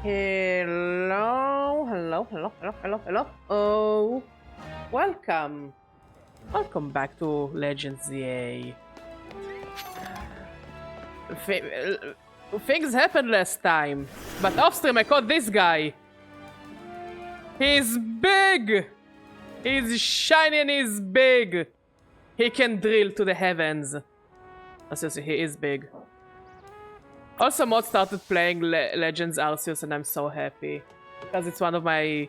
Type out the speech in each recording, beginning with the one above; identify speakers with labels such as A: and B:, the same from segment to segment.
A: Hello, hello, hello, hello, hello, hello. Oh, welcome. Welcome back to Legends ZA. Things happened last time, but offstream I caught this guy. He's big! He's shiny and he's big! He can drill to the heavens. Seriously, he is big. Also, Mod started playing Legends Arceus and I'm so happy. Because it's one of my...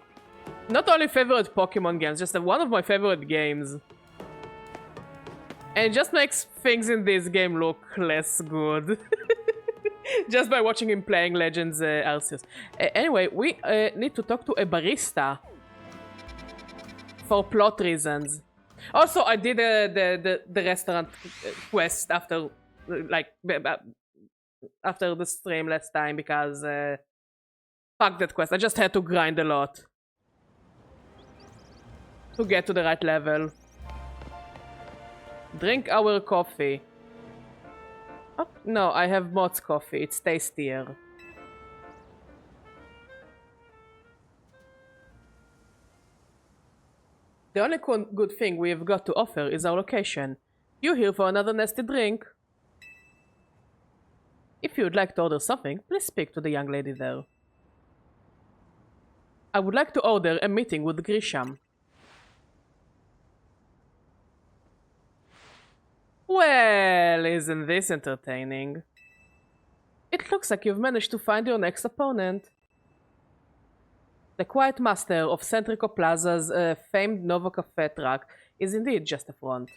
A: not only favorite Pokemon games, just one of my favorite games. And it just makes things in this game look less good. Just by watching him playing Legends Arceus. Anyway, we need to talk to a barista. For plot reasons. Also, I did the restaurant quest after... like... after the stream last time because fuck that quest. I just had to grind a lot to get to the right level. Drink our coffee. Oh, no, I have Mod's coffee. It's tastier. The only good thing we've got to offer is our location. You here for another nasty drink? If you would like to order something, please speak to the young lady there. I would like to order a meeting with Grisham. Well, isn't this entertaining? It looks like you've managed to find your next opponent. The quiet master of Centrico Plaza's famed Nova Cafe truck is indeed just a front.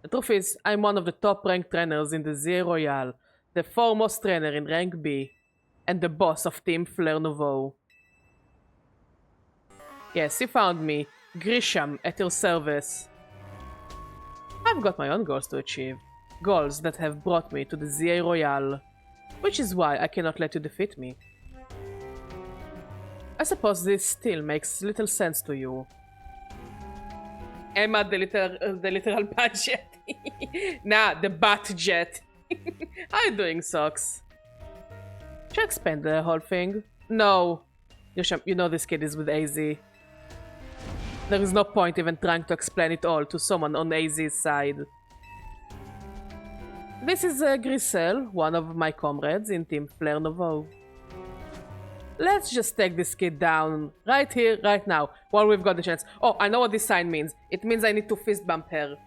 A: The truth is, I'm one of the top-ranked trainers in the ZA Royale, the foremost trainer in rank B, and the boss of Team Flare Nouveau. Yes, you found me, Grisham, at your service. I've got my own goals to achieve, goals that have brought me to the ZA Royale, which is why I cannot let you defeat me. I suppose this still makes little sense to you. Emma, the literal budget. Nah, the bat jet. How you doing, Socks? Should I explain the whole thing? No. You know this kid is with AZ. There is no point even trying to explain it all to someone on AZ's side. This is Grisel, one of my comrades in Team Flare Nouveau. Let's just take this kid down right here, right now, while we've got the chance. Oh, I know what this sign means. It means I need to fist bump her.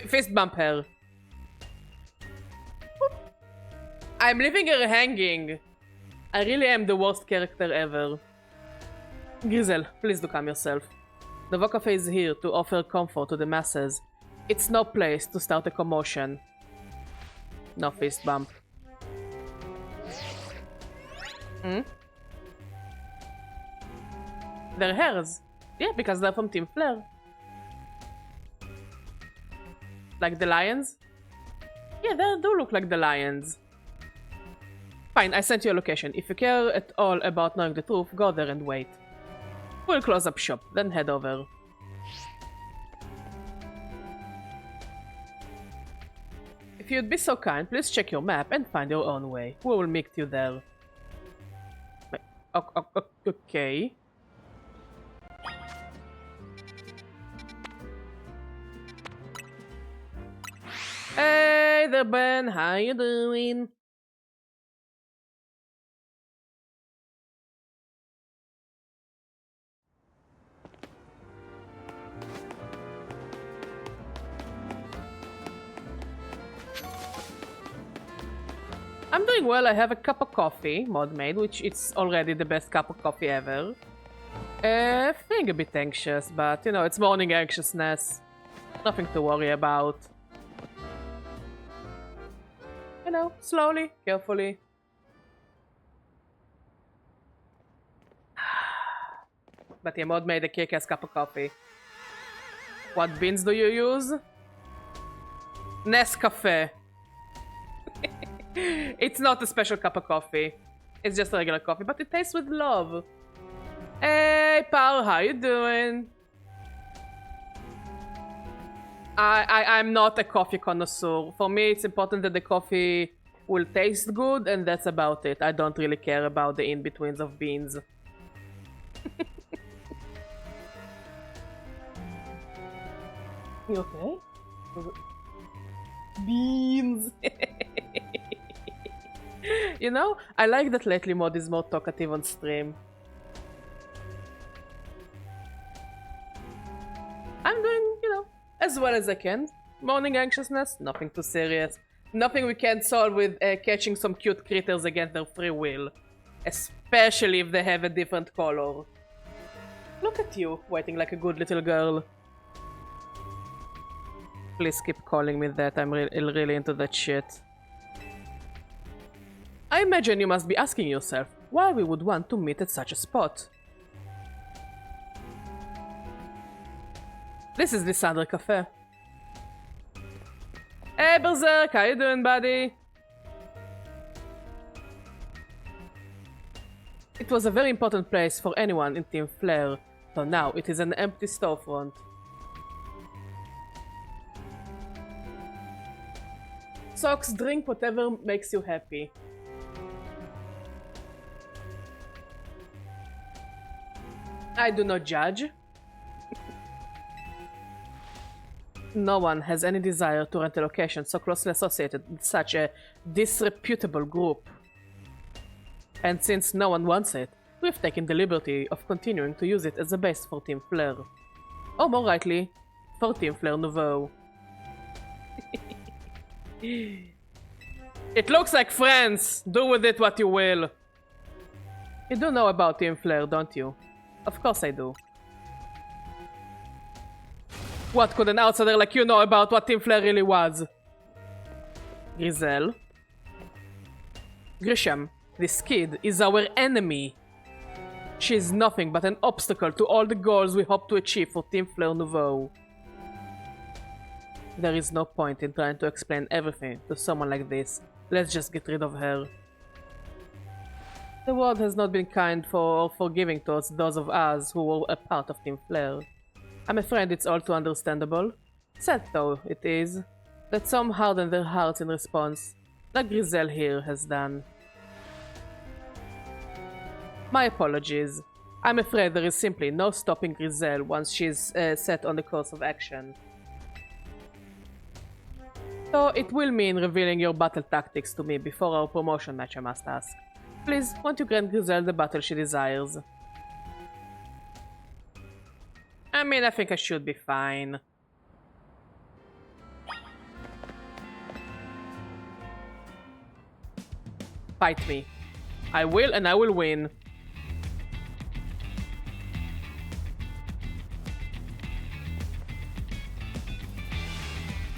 A: Fist bump her. I'm leaving her hanging. I really am the worst character ever. Grisel, please do calm yourself. The Vocafe is here to offer comfort to the masses. It's no place to start a commotion. No fist bump. Hmm? They're hers. Yeah, because they're from Team Flare. Like the lions? Yeah, they do look like the lions. Fine, I sent you a location. If you care at all about knowing the truth, go there and wait. We'll close up shop, then head over. If you'd be so kind, please check your map and find your own way. We will meet you there. Okay. Hey there, Ben. How you doing? I'm doing well. I have a cup of coffee, mod made, which it's already the best cup of coffee ever. Feeling a bit anxious, but you know, it's morning anxiousness. Nothing to worry about. You know, slowly, carefully. But yeah, mod made a kick-ass cup of coffee. What beans do you use? Nescafe. It's not a special cup of coffee. It's just a regular coffee, but it tastes with love. Hey, pal, how you doing? I'm not a coffee connoisseur. For me, it's important that the coffee will taste good, and that's about it. I don't really care about the in-betweens of beans. You okay? Beans! You know, I like that lately mod is more talkative on stream. I'm doing, you know, as well as I can. Morning anxiousness, nothing too serious. Nothing we can't solve with catching some cute critters against their free will. Especially if they have a different color. Look at you, waiting like a good little girl. Please keep calling me that, I'm really into that shit. I imagine you must be asking yourself why we would want to meet at such a spot. This is the Sandra Cafe. Hey Berserk, how you doing, buddy? It was a very important place for anyone in Team Flare, so now it is an empty storefront. Socks, drink whatever makes you happy. I do not judge. No one has any desire to rent a location so closely associated with such a disreputable group. And since no one wants it, we've taken the liberty of continuing to use it as a base for Team Flare. Or more rightly, for Team Flare Nouveau. It looks like France! Do with it what you will! You do know about Team Flare, don't you? Of course I do. What could an outsider like you know about what Team Flare really was? Grisel. Grisham, this kid is our enemy. She is nothing but an obstacle to all the goals we hope to achieve for Team Flare Nouveau. There is no point in trying to explain everything to someone like this. Let's just get rid of her. The world has not been kind or forgiving towards those of us who were a part of Team Flare. I'm afraid it's all too understandable. Sad though it is, that some harden their hearts in response, like Grizel here has done. My apologies. I'm afraid there is simply no stopping Grizel once she's set on the course of action. So it will mean revealing your battle tactics to me before our promotion match, I must ask. Please, won't you grant Grizel the battle she desires? I mean, I think I should be fine. Fight me. I will, and I will win.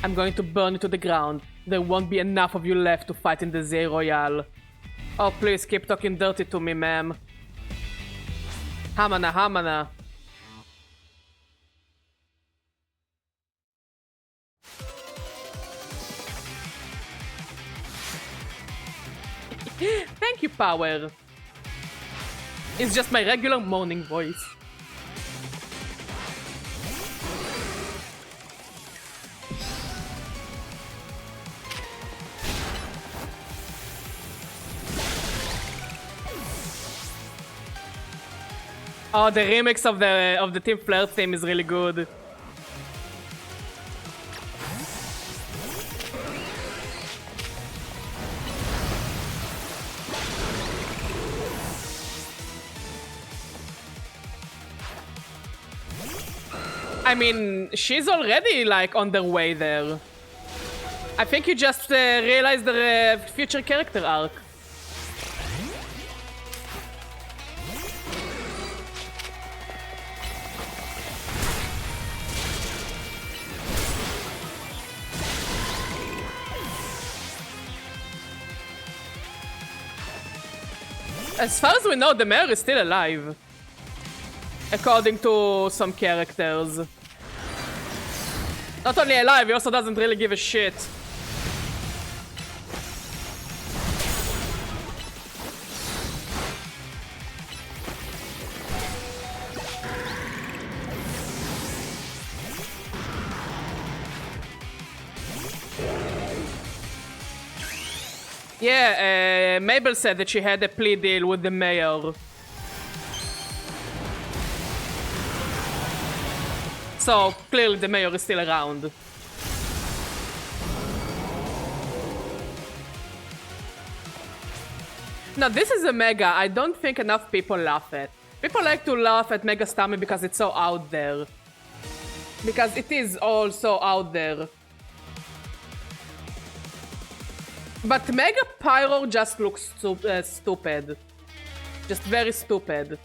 A: I'm going to burn you to the ground. There won't be enough of you left to fight in the ZA Royale. Oh, please keep talking dirty to me, ma'am. Hamana, Hamana. Thank you, Power. It's just my regular moaning voice. Oh, the remix of the Team Flirt theme is really good. I mean, she's already like on their way there. I think you just realized the future character arc. As far as we know, the mayor is still alive. According to some characters. Not only alive, he also doesn't really give a shit. Yeah, Mabel said that she had a plea deal with the mayor. So, clearly the mayor is still around. Now, this is a mega I don't think enough people laugh at. People like to laugh at Mega Starmie because it's so out there. Because it is all so out there. But Mega Pyro just looks stupid. Just very stupid.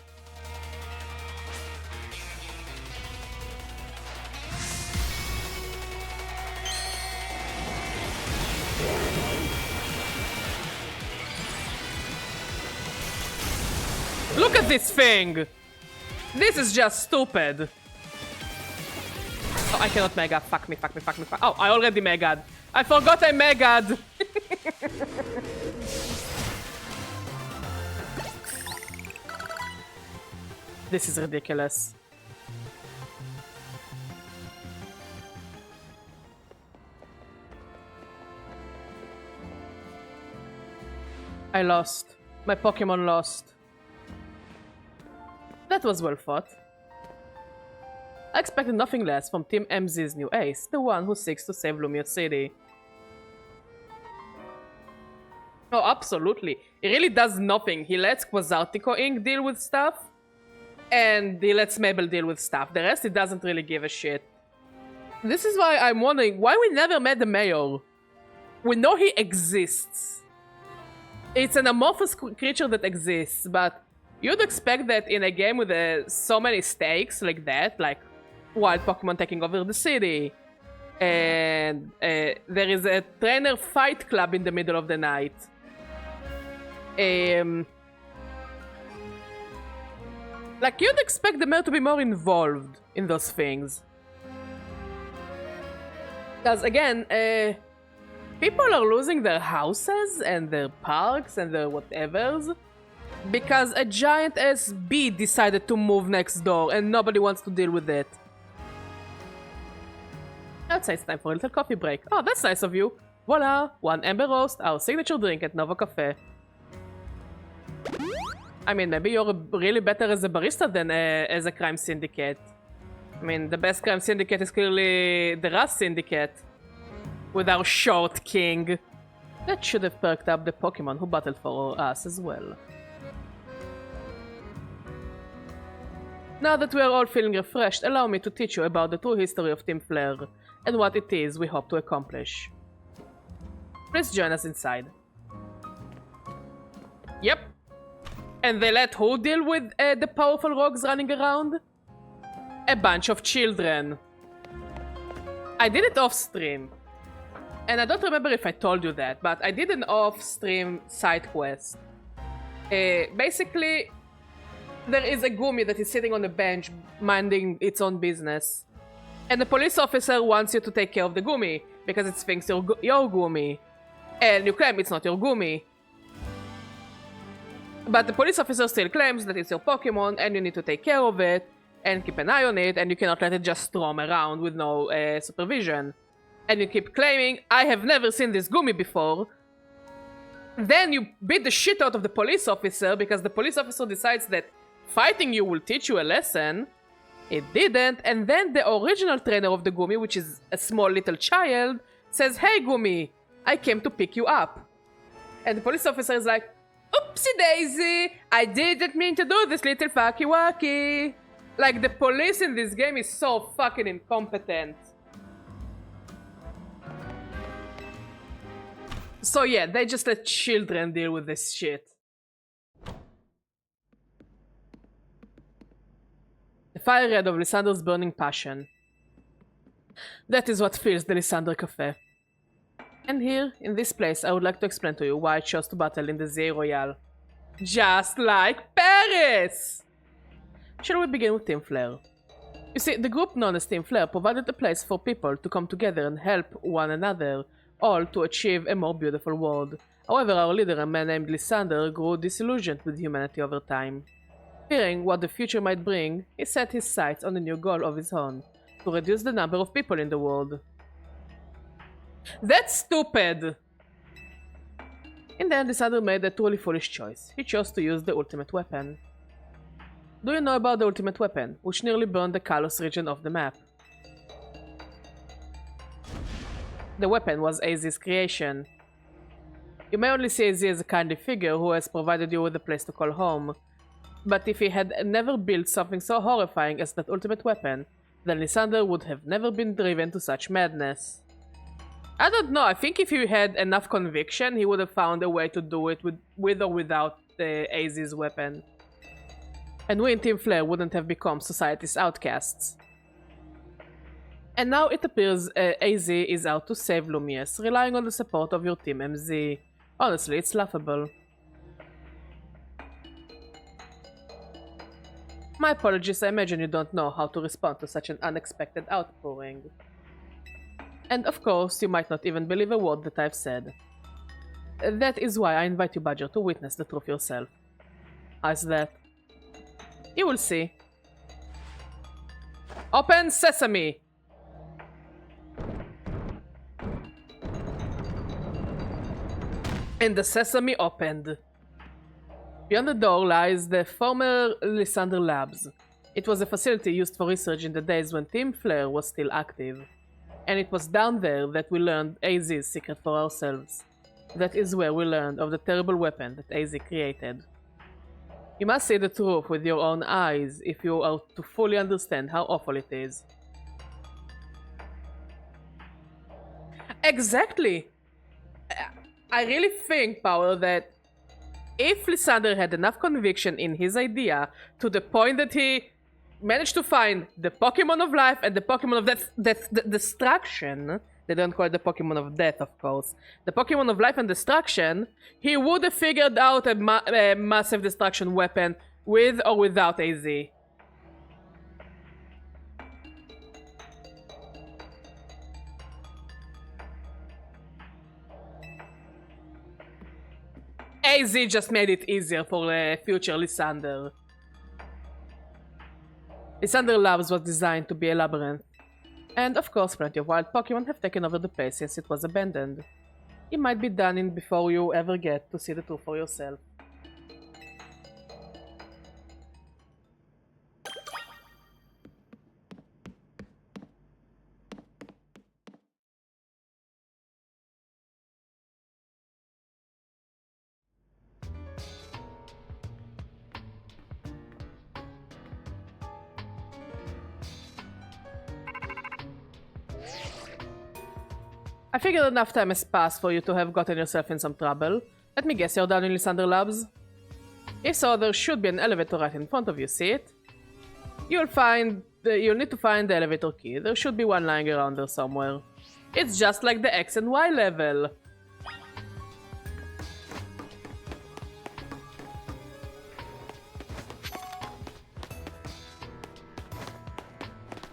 A: Look at this thing! This is just stupid. Oh, I cannot Mega. Fuck me, fuck me, fuck me, fuck. Oh, I already Mega'd. I forgot I Mega'd. This is ridiculous. I lost. My Pokemon lost. That was well fought. I expected nothing less from Team MZ's new ace, the one who seeks to save Lumiere City. Oh, absolutely. He really does nothing. He lets Quasartico Inc. deal with stuff, and he lets Mabel deal with stuff. The rest, he doesn't really give a shit. This is why I'm wondering why we never met the mayor. We know he exists. It's an amorphous creature that exists, but you'd expect that in a game with so many stakes like that, like wild Pokemon taking over the city, and there is a trainer fight club in the middle of the night. Like, you'd expect the mayor to be more involved in those things. Because, again, people are losing their houses and their parks and their whatevers because a giant SB decided to move next door and nobody wants to deal with it. I'd say it's time for a little coffee break. Oh, that's nice of you. Voila, one Amber Roast, our signature drink at Nova Cafe. I mean, maybe you're really better as a barista than as a crime syndicate. I mean, the best crime syndicate is clearly the Rust Syndicate. With our short king. That should have perked up the Pokemon who battled for us as well. Now that we are all feeling refreshed, allow me to teach you about the true history of Team Flare and what it is we hope to accomplish. Please join us inside. Yep. And they let who deal with the powerful rogues running around? A bunch of children. I did it off stream. And I don't remember if I told you that, but I did an off-stream side quest. Basically, there is a Gumi that is sitting on a bench minding its own business. And the police officer wants you to take care of the Gumi, because it thinks you're your Gumi. And you claim it's not your Gumi. But the police officer still claims that it's your Pokemon, and you need to take care of it, and keep an eye on it, and you cannot let it just roam around with no supervision. And you keep claiming, I have never seen this Gumi before. Then you beat the shit out of the police officer because the police officer decides that fighting you will teach you a lesson. It didn't, and then the original trainer of the Gumi, which is a small little child, says, hey Gumi, I came to pick you up. And the police officer is like, oopsie daisy, I didn't mean to do this, little fucky wacky. Like, the police in this game is so fucking incompetent. So yeah, they just let children deal with this shit. The fire red of Lysander's burning passion. That is what fills the Lysander Cafe. And here, in this place, I would like to explain to you why I chose to battle in the ZA Royale. Just like Paris! Shall we begin with Team Flare? You see, the group known as Team Flare provided a place for people to come together and help one another, all to achieve a more beautiful world. However, our leader, a man named Lysander, grew disillusioned with humanity over time. Fearing what the future might bring, he set his sights on a new goal of his own, to reduce the number of people in the world. That's stupid! In the end, Lysander made a truly foolish choice. He chose to use the ultimate weapon. Do you know about the ultimate weapon, which nearly burned the Kalos region off the map? The weapon was AZ's creation. You may only see AZ as a kindly figure who has provided you with a place to call home. But if he had never built something so horrifying as that ultimate weapon, then Lysander would have never been driven to such madness. I don't know, I think if he had enough conviction, he would have found a way to do it with or without AZ's weapon. And we in Team Flare wouldn't have become society's outcasts. And now it appears AZ is out to save Lumius, relying on the support of your Team MZ. Honestly, it's laughable. My apologies, I imagine you don't know how to respond to such an unexpected outpouring. And of course, you might not even believe a word that I've said. That is why I invite you, Badger, to witness the truth yourself. How's that? You will see. Open sesame! And the sesame opened. Beyond the door lies the former Lysander Labs. It was a facility used for research in the days when Team Flare was still active. And it was down there that we learned AZ's secret for ourselves. That is where we learned of the terrible weapon that AZ created. You must see the truth with your own eyes if you are to fully understand how awful it is. Exactly! I really think, Power, that if Lysander had enough conviction in his idea to the point that he managed to find the Pokemon of Life and the Pokemon of Destruction, they don't call it the Pokemon of Death, of course, the Pokemon of Life and Destruction, he would have figured out a massive destruction weapon with or without AZ. AZ just made it easier for future Lysander. Lysander Labs was designed to be a labyrinth. And of course, plenty of wild Pokémon have taken over the place since it was abandoned. It might be done in before you ever get to see the tour for yourself. I figured enough time has passed for you to have gotten yourself in some trouble. Let me guess, you're down in Lysander Labs? If so, there should be an elevator right in front of you, see it? You'll need to find the elevator key. There should be one lying around there somewhere. It's just like the X and Y level.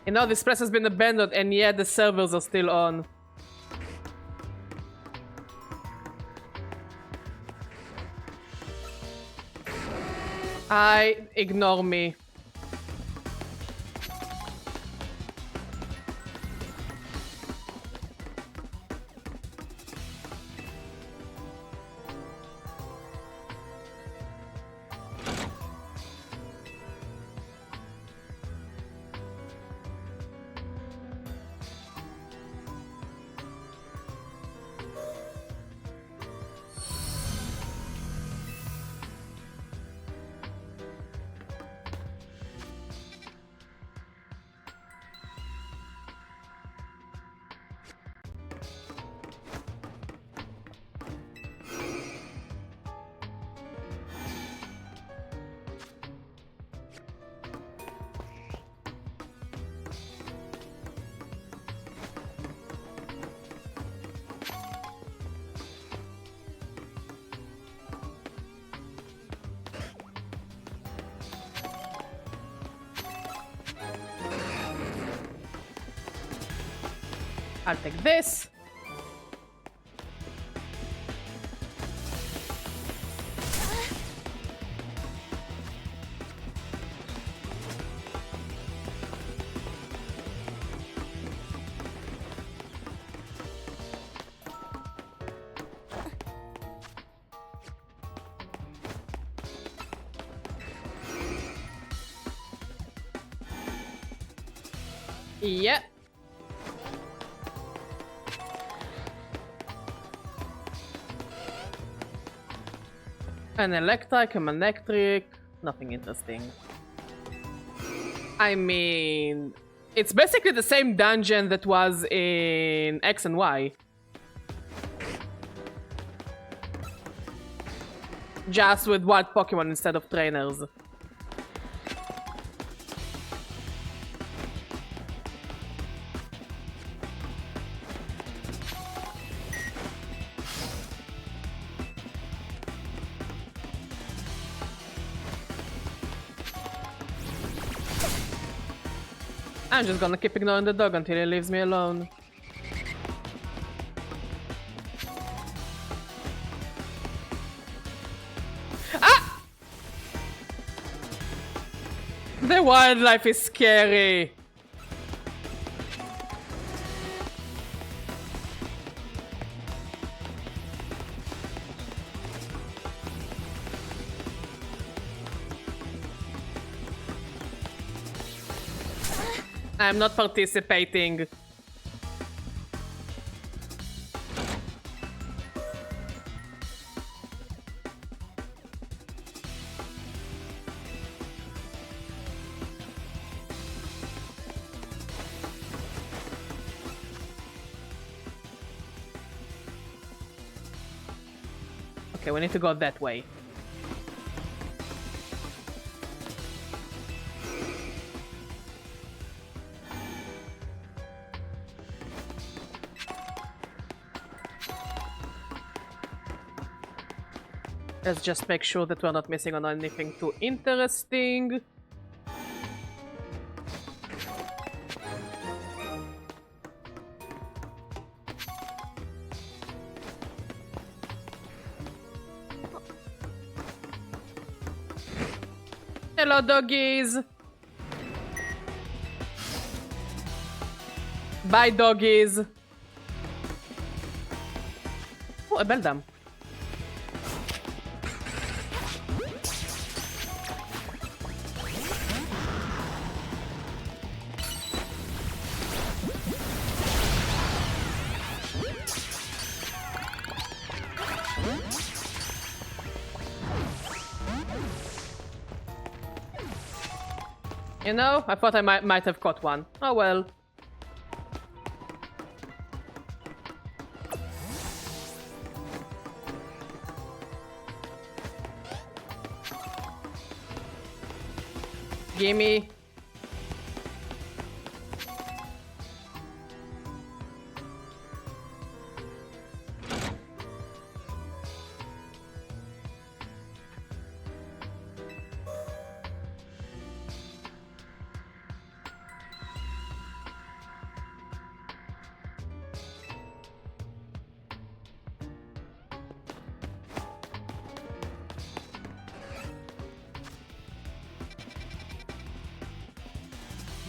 A: You know, this place has been abandoned and yet the servers are still on. Ignore me. I'll take this. Yeah. An electric, nothing interesting. I mean, it's basically the same dungeon that was in X and Y. Just with wild Pokemon instead of trainers. I'm just gonna keep ignoring the dog until he leaves me alone. Ah! The wildlife is scary. I'm not participating. Okay, we need to go that way. Let's just make sure that we're not missing on anything too interesting. Hello, doggies! Bye, doggies. Oh, a Beldam. You know, I thought I might have caught one. Oh well. Gimme.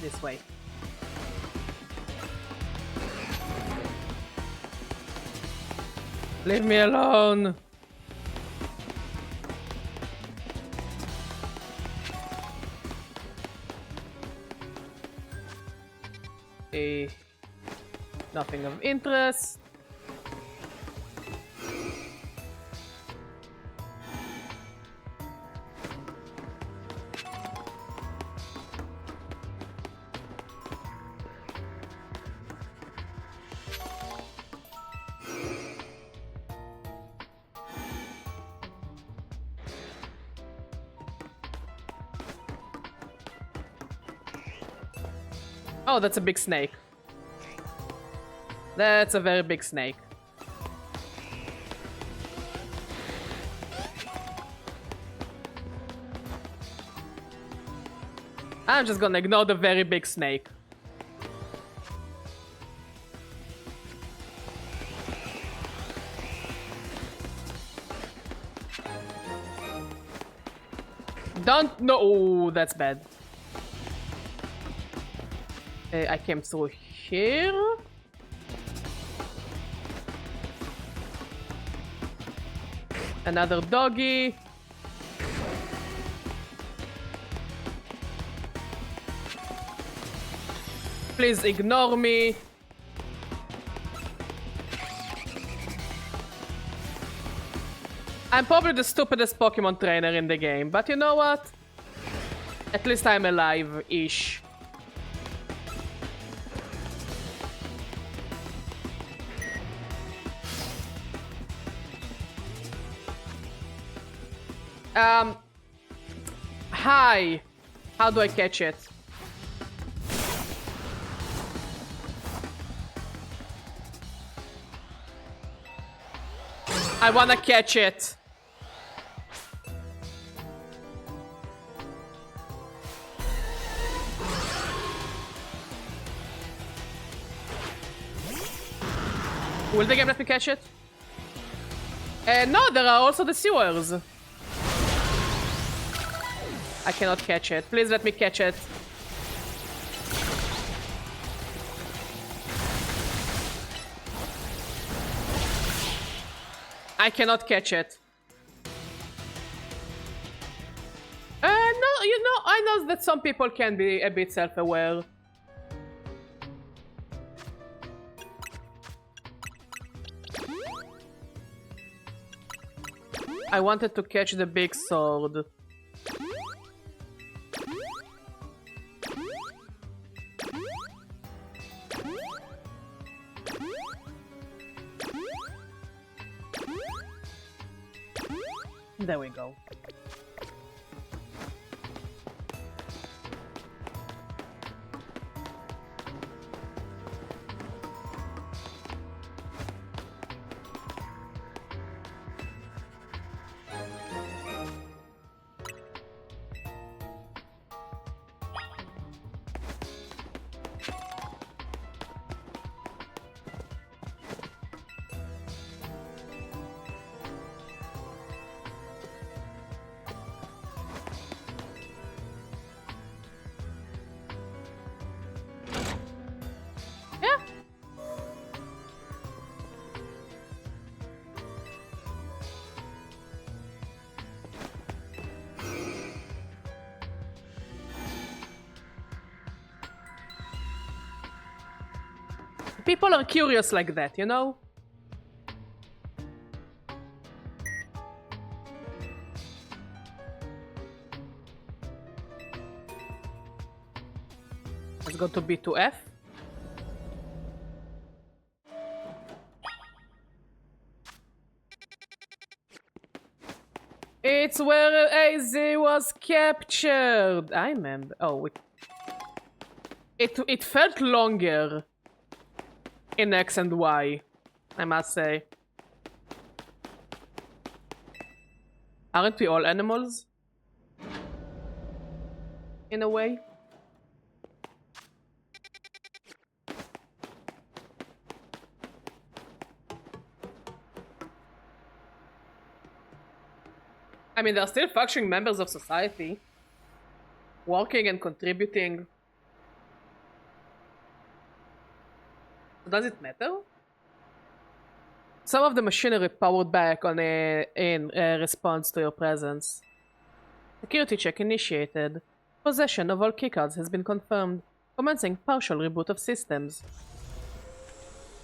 A: This way. Leave me alone. Nothing of interest. Oh, that's a big snake. That's a very big snake. I'm just gonna ignore the very big snake. Don't... No, oh, that's bad. I came through here. Another doggy. Please ignore me. I'm probably the stupidest Pokemon trainer in the game, but you know what? At least I'm alive-ish. Hi. How do I catch it? I wanna catch it. Will the game let me catch it? No, there are also the sewers. I cannot catch it. Please let me catch it. I cannot catch it. No, you know, I know that some people can be a bit self-aware. I wanted to catch the big sword. There we go. People are curious like that, you know? Let's go to B2F. It's where AZ was captured. I remember. Oh, it felt longer in X and Y, I must say. Aren't we all animals? In a way. I mean, they're still functioning members of society. Working and contributing. Does it matter? Some of the machinery powered back on in response to your presence. Security check initiated. Possession of all keycards has been confirmed. Commencing partial reboot of systems.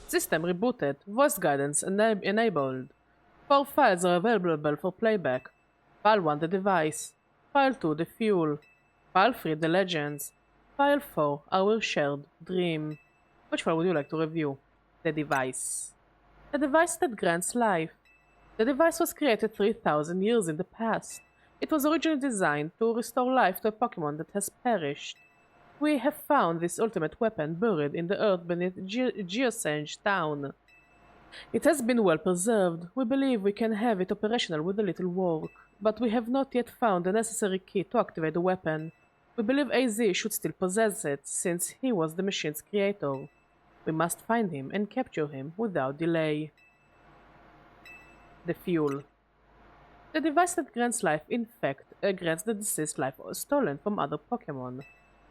A: System rebooted. Voice guidance enabled. 4 files are available for playback. File 1, the device. File 2, the fuel. File 3, the legends. File 4, our shared dream. Which file would you like to review? The device. The device that grants life. The device was created 3,000 years in the past. It was originally designed to restore life to a Pokémon that has perished. We have found this ultimate weapon buried in the earth beneath Geosenge town. It has been well preserved. We believe we can have it operational with a little work, but we have not yet found the necessary key to activate the weapon. We believe AZ should still possess it, since he was the machine's creator. We must find him and capture him without delay. The fuel. The device that grants life, in fact, grants the deceased life stolen from other Pokémon.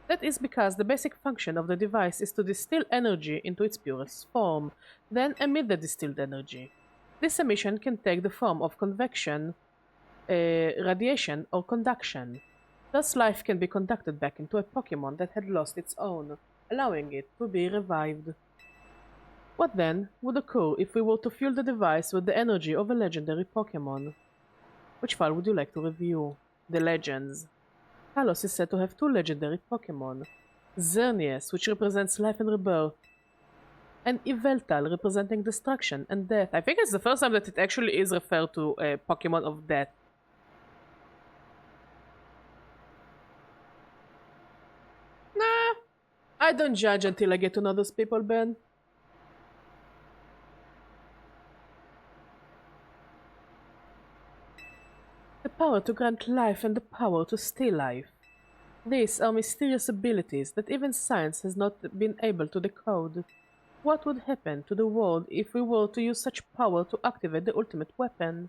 A: That is because the basic function of the device is to distill energy into its purest form, then emit the distilled energy. This emission can take the form of convection, radiation, or conduction. Thus life can be conducted back into a Pokémon that had lost its own, allowing it to be revived. What then would occur if we were to fuel the device with the energy of a legendary Pokémon? Which file would you like to review? The Legends. Kalos is said to have 2 legendary Pokémon. Xerneas, which represents life and rebirth, and Yveltal, representing destruction and death. I think it's the first time that it actually is referred to a Pokémon of death. Nah, I don't judge until I get to know those people, Ben. The power to grant life and the power to steal life. These are mysterious abilities that even science has not been able to decode. What would happen to the world if we were to use such power to activate the ultimate weapon?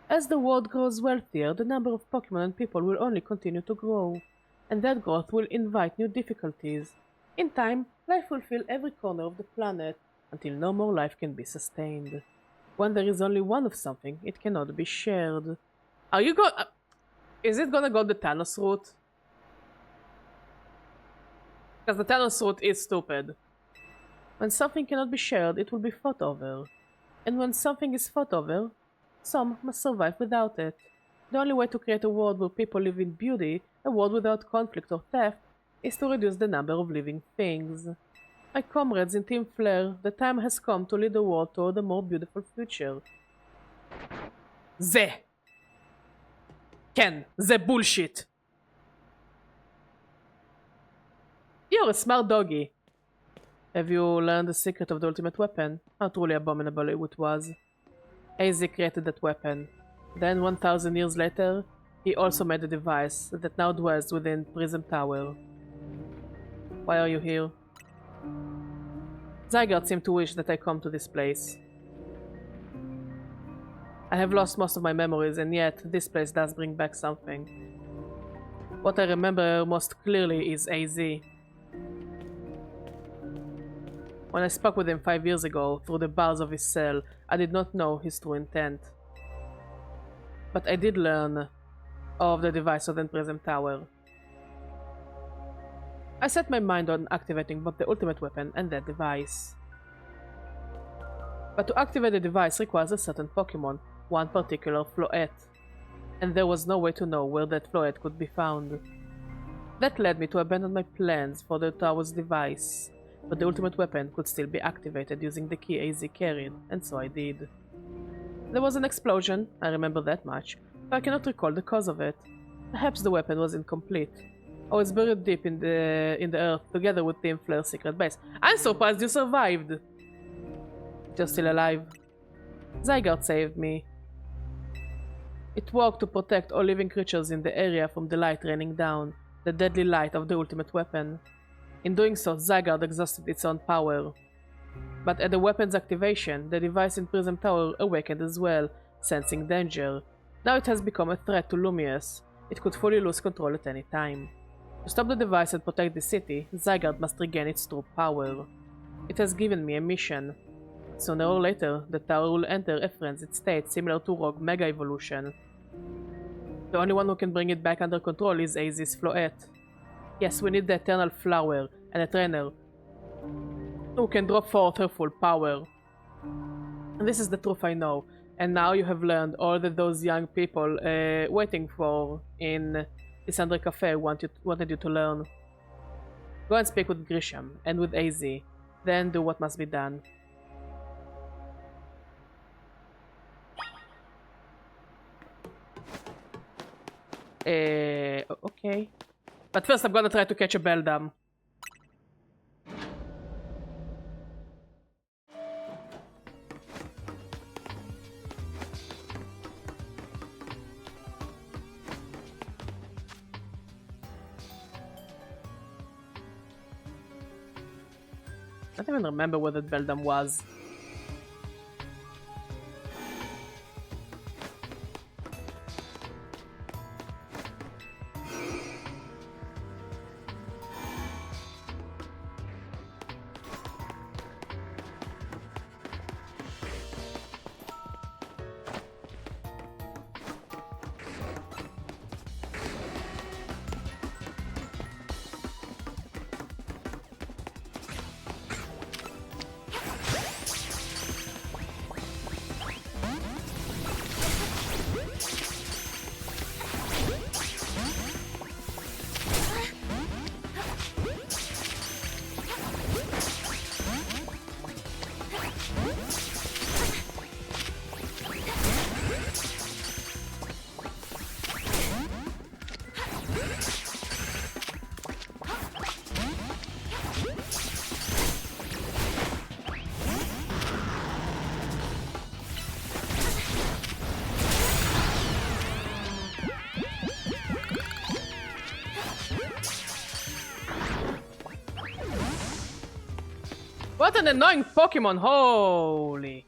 A: As the world grows wealthier, the number of Pokémon and people will only continue to grow, and that growth will invite new difficulties. In time, life will fill every corner of the planet, until no more life can be sustained. When there is only one of something, it cannot be shared. Are you is it gonna go the Thanos route? Because the Thanos route is stupid. When something cannot be shared, it will be fought over. And when something is fought over, some must survive without it. The only way to create a world where people live in beauty, a world without conflict or theft, is to reduce the number of living things. My comrades in Team Flare, the time has come to lead the world toward a more beautiful future. Ken, the bullshit. You're a smart doggy. Have you learned the secret of the ultimate weapon? How truly abominable it was. AZ created that weapon. Then 1,000 years later, he also made a device that now dwells within Prism Tower. Why are you here? Zygarde seemed to wish that I come to this place. I have lost most of my memories, and yet this place does bring back something. What I remember most clearly is AZ. When I spoke with him 5 years ago, through the bars of his cell, I did not know his true intent. But I did learn of the device within Prism Tower. I set my mind on activating both the ultimate weapon and that device. But to activate the device requires a certain Pokémon, one particular Floette, and there was no way to know where that Floette could be found. That led me to abandon my plans for the tower's device, but the ultimate weapon could still be activated using the key AZ carried, and so I did. There was an explosion, I remember that much, but I cannot recall the cause of it. Perhaps the weapon was incomplete. I was buried deep in the earth together with Team Flare's secret base. I'm surprised you survived! You're still alive. Zygarde saved me. It worked to protect all living creatures in the area from the light raining down, the deadly light of the ultimate weapon. In doing so, Zygarde exhausted its own power. But at the weapon's activation, the device in Prism Tower awakened as well, sensing danger. Now it has become a threat to Lumious. It could fully lose control at any time. To stop the device and protect the city, Zygarde must regain its true power. It has given me a mission. Sooner or later, the tower will enter a frenzied state similar to Rogue Mega Evolution. The only one who can bring it back under control is AZ's Floette. Yes, we need the Eternal Flower and a trainer who can draw forth her full power. And this is the truth I know, and now you have learned all that those young people waiting for in Lysandre Cafe wanted you to learn. Go and speak with Grisham and with AZ, then do what must be done. Okay. But first I'm gonna try to catch a Beldam. I don't even remember where that Beldam was. What an annoying Pokemon, holy!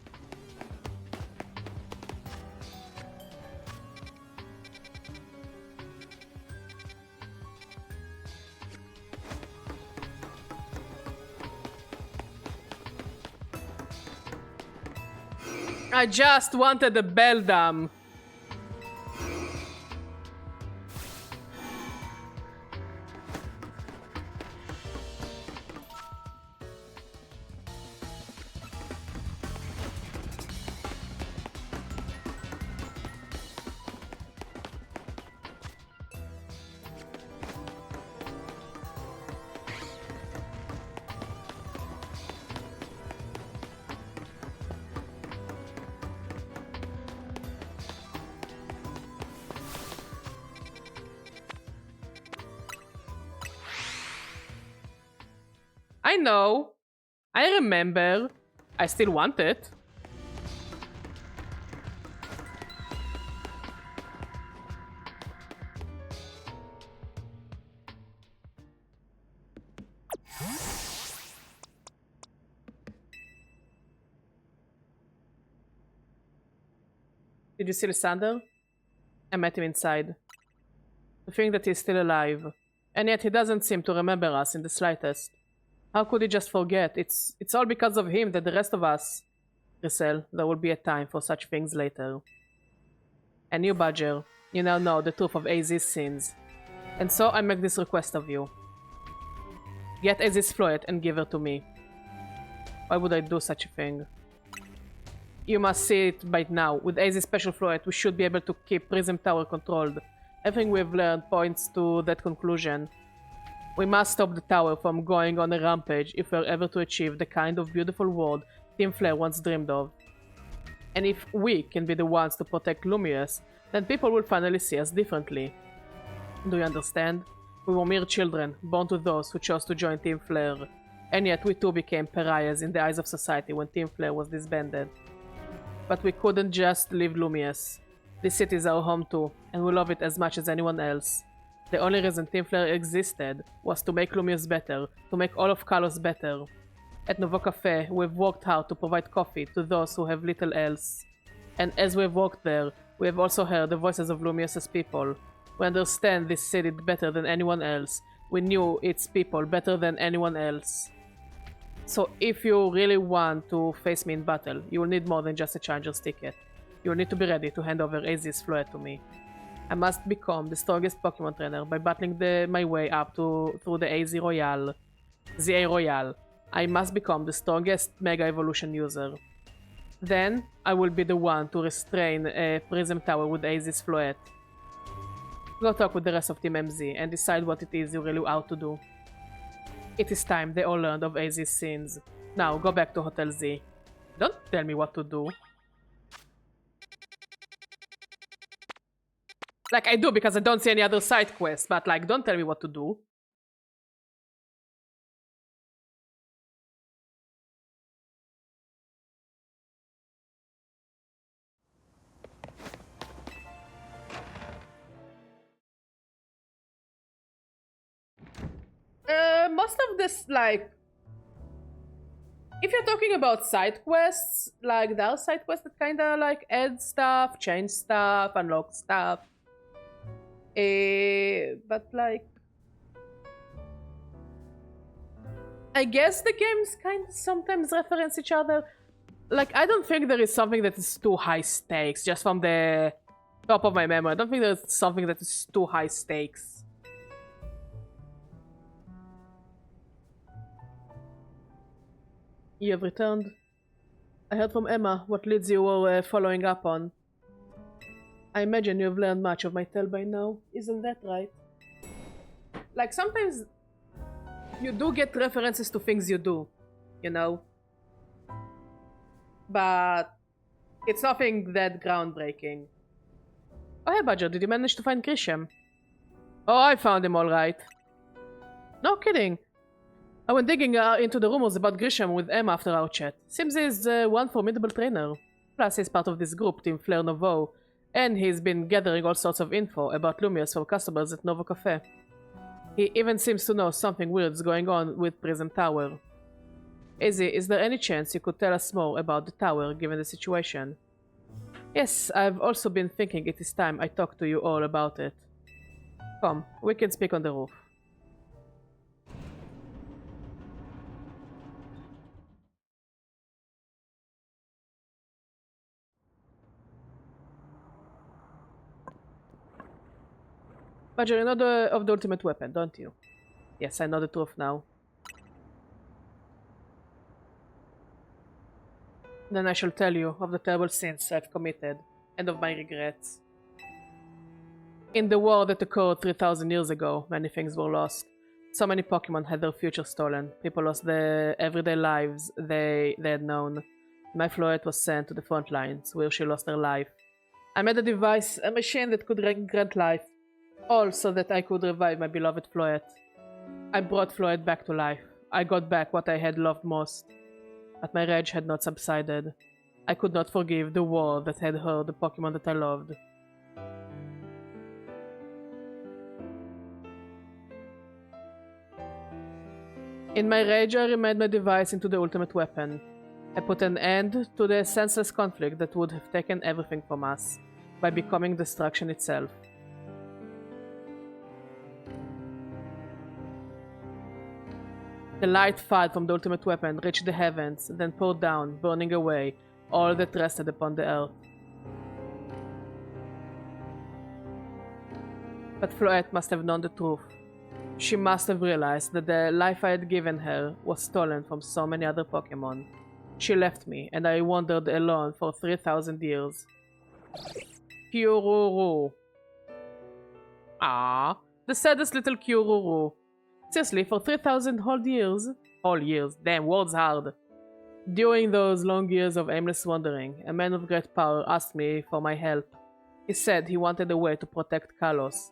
A: I just wanted a Beldam. I know. I remember. I still want it. Did you see Lysander? I met him inside. To think that he's still alive. And yet he doesn't seem to remember us in the slightest. How could he just forget? It's all because of him that the rest of us... Grisel, there will be a time for such things later. And you, Badger, you now know the truth of AZ's sins. And so I make this request of you. Get Aziz Floet and give her to me. Why would I do such a thing? You must see it by now. With Aziz's special Floet, we should be able to keep Prism Tower controlled. Everything we've learned points to that conclusion. We must stop the tower from going on a rampage if we're ever to achieve the kind of beautiful world Team Flare once dreamed of. And if we can be the ones to protect Lumious, then people will finally see us differently. Do you understand? We were mere children, born to those who chose to join Team Flare. And yet we too became pariahs in the eyes of society when Team Flare was disbanded. But we couldn't just leave Lumious. This city is our home too, and we love it as much as anyone else. The only reason Team Flare existed was to make Lumious better, to make all of Kalos better. At Nouveau Cafe, we've worked hard to provide coffee to those who have little else. And as we've worked there, we have also heard the voices of Lumious's people. We understand this city better than anyone else. We knew its people better than anyone else. So if you really want to face me in battle, you will need more than just a challenger's ticket. You will need to be ready to hand over Aziz's Floet to me. I must become the strongest Pokemon trainer by battling my way up through the AZ Royale. ZA Royale. I must become the strongest Mega Evolution user. Then, I will be the one to restrain a Prism Tower with Aziz's Floet. Go talk with the rest of Team MZ and decide what it is you really ought to do. It is time they all learned of Aziz's sins. Now, go back to Hotel Z. Don't tell me what to do. Like, I do because I don't see any other side quests, but like, don't tell me what to do. Most of this, like... If you're talking about side quests, like, there are side quests that kinda, like, add stuff, change stuff, unlock stuff. But like, I guess the games kind of sometimes reference each other. Like, I don't think there is something that is too high stakes, just from the top of my memory. I don't think there's something that is too high stakes. You have returned. I heard from Emma what leads you were following up on. I imagine you have learned much of my tale by now. Isn't that right? Like, sometimes you do get references to things you do, you know? But it's nothing that groundbreaking. Oh, hey, Badger, did you manage to find Grisham? Oh, I found him all right. No kidding. I went digging into the rumors about Grisham with Emma after our chat. Seems he's one formidable trainer. Plus, he's part of this group, Team Flare Nouveau, and he's been gathering all sorts of info about Lumious from customers at Nouveau Cafe. He even seems to know something weird's going on with Prism Tower. Izzy, is there any chance you could tell us more about the tower, given the situation? Yes, I've also been thinking it is time I talk to you all about it. Come, we can speak on the roof. Badger, you know of the ultimate weapon, don't you? Yes, I know the truth now. Then I shall tell you of the terrible sins I've committed, and of my regrets. In the war that occurred 3,000 years ago, many things were lost. So many Pokemon had their future stolen. People lost the everyday lives they had known. My Floet was sent to the front lines, where she lost her life. I made a device, a machine that could grant life, all so that I could revive my beloved Floet. I brought Floet back to life. I got back what I had loved most. But my rage had not subsided. I could not forgive the war that had hurt the Pokemon that I loved. In my rage, I remade my device into the ultimate weapon. I put an end to the senseless conflict that would have taken everything from us, by becoming destruction itself. The light fired from the ultimate weapon reached the heavens, then poured down, burning away all that rested upon the earth. But Floet must have known the truth. She must have realized that the life I had given her was stolen from so many other Pokémon. She left me, and I wandered alone for 3,000 years. Kyururu. Ah, the saddest little Kyururu. Seriously, for 3,000 whole years? Whole years, damn, words hard. During those long years of aimless wandering, a man of great power asked me for my help. He said he wanted a way to protect Kalos.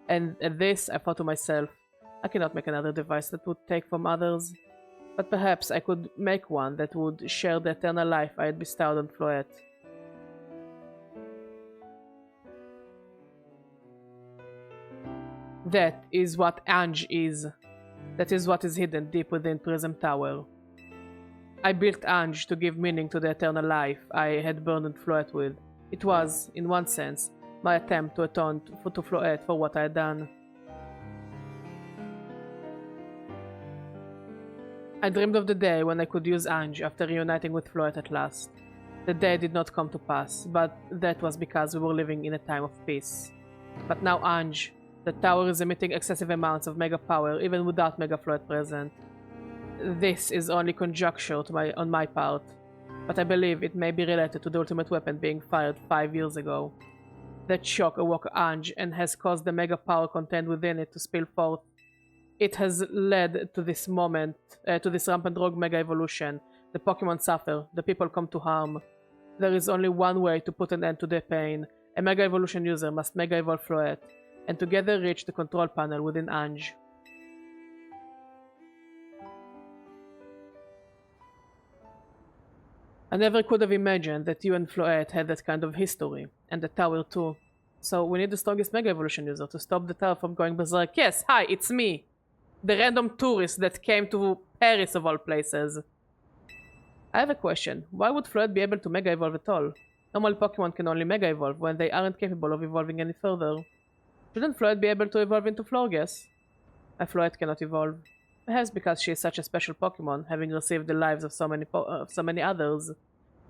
A: And at this, I thought to myself, I cannot make another device that would take from others. But perhaps I could make one that would share the eternal life I had bestowed on Floette. That is what Ange is. That is what is hidden deep within Prism Tower. I built Ange to give meaning to the eternal life I had burdened Floette with. It was, in one sense, my attempt to atone to Floette for what I had done. I dreamed of the day when I could use Ange after reuniting with Floette at last. The day did not come to pass, but that was because we were living in a time of peace. But now Ange, the tower is emitting excessive amounts of mega power even without Mega Floette present. This is only conjecture on my part, but I believe it may be related to the ultimate weapon being fired 5 years ago. That shock awoke Ange and has caused the mega power contained within it to spill forth. It has led to this moment, to this rampant rogue mega evolution. The Pokemon suffer, the people come to harm. There is only one way to put an end to their pain. A mega evolution user must mega evolve Floette, and together reach the control panel within Ange. I never could have imagined that you and Floette had that kind of history, and the tower too. So we need the strongest Mega Evolution user to stop the tower from going berserk. Yes, hi, it's me! The random tourist that came to Paris of all places. I have a question. Why would Floette be able to Mega Evolve at all? Normal Pokemon can only Mega Evolve when they aren't capable of evolving any further. Shouldn't Floette be able to evolve into Florges? Floette cannot evolve. Perhaps because she is such a special Pokemon, having received the lives of so many others.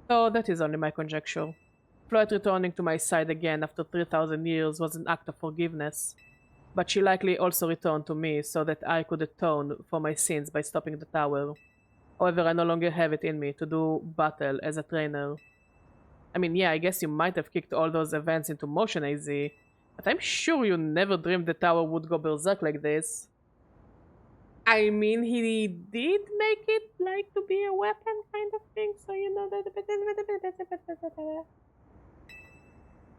A: Though that is only my conjecture. Floette returning to my side again after 3,000 years was an act of forgiveness. But she likely also returned to me so that I could atone for my sins by stopping the tower. However, I no longer have it in me to do battle as a trainer. I mean, yeah, I guess you might have kicked all those events into motion, AZ, but I'm sure you never dreamed the tower would go berserk like this. I mean, he did make it like to be a weapon kind of thing, so you know that.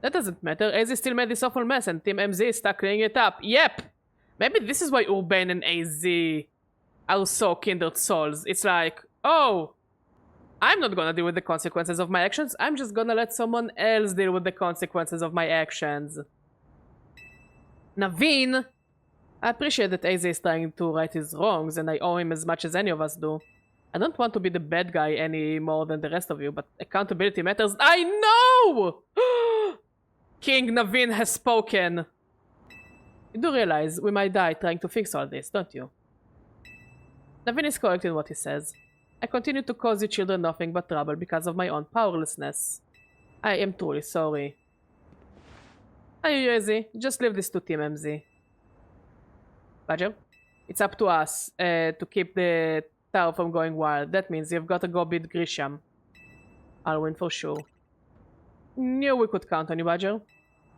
A: That doesn't matter. AZ still made this awful mess and Team MZ is stuck cleaning it up. Yep! Maybe this is why Urban and AZ are so kindred souls. It's like, oh, I'm not gonna deal with the consequences of my actions. I'm just gonna let someone else deal with the consequences of my actions. Naveen! I appreciate that AZ is trying to right his wrongs, and I owe him as much as any of us do. I don't want to be the bad guy any more than the rest of you, but accountability matters. I know! King Naveen has spoken. You do realize we might die trying to fix all this, don't you? Naveen is correct in what he says. I continue to cause you children nothing but trouble because of my own powerlessness. I am truly sorry. Hey, AZ, just leave this to Team MZ. Badger, it's up to us to keep the tower from going wild. That means you've got to go beat Grisham. I'll win for sure. Knew we could count on you, Badger.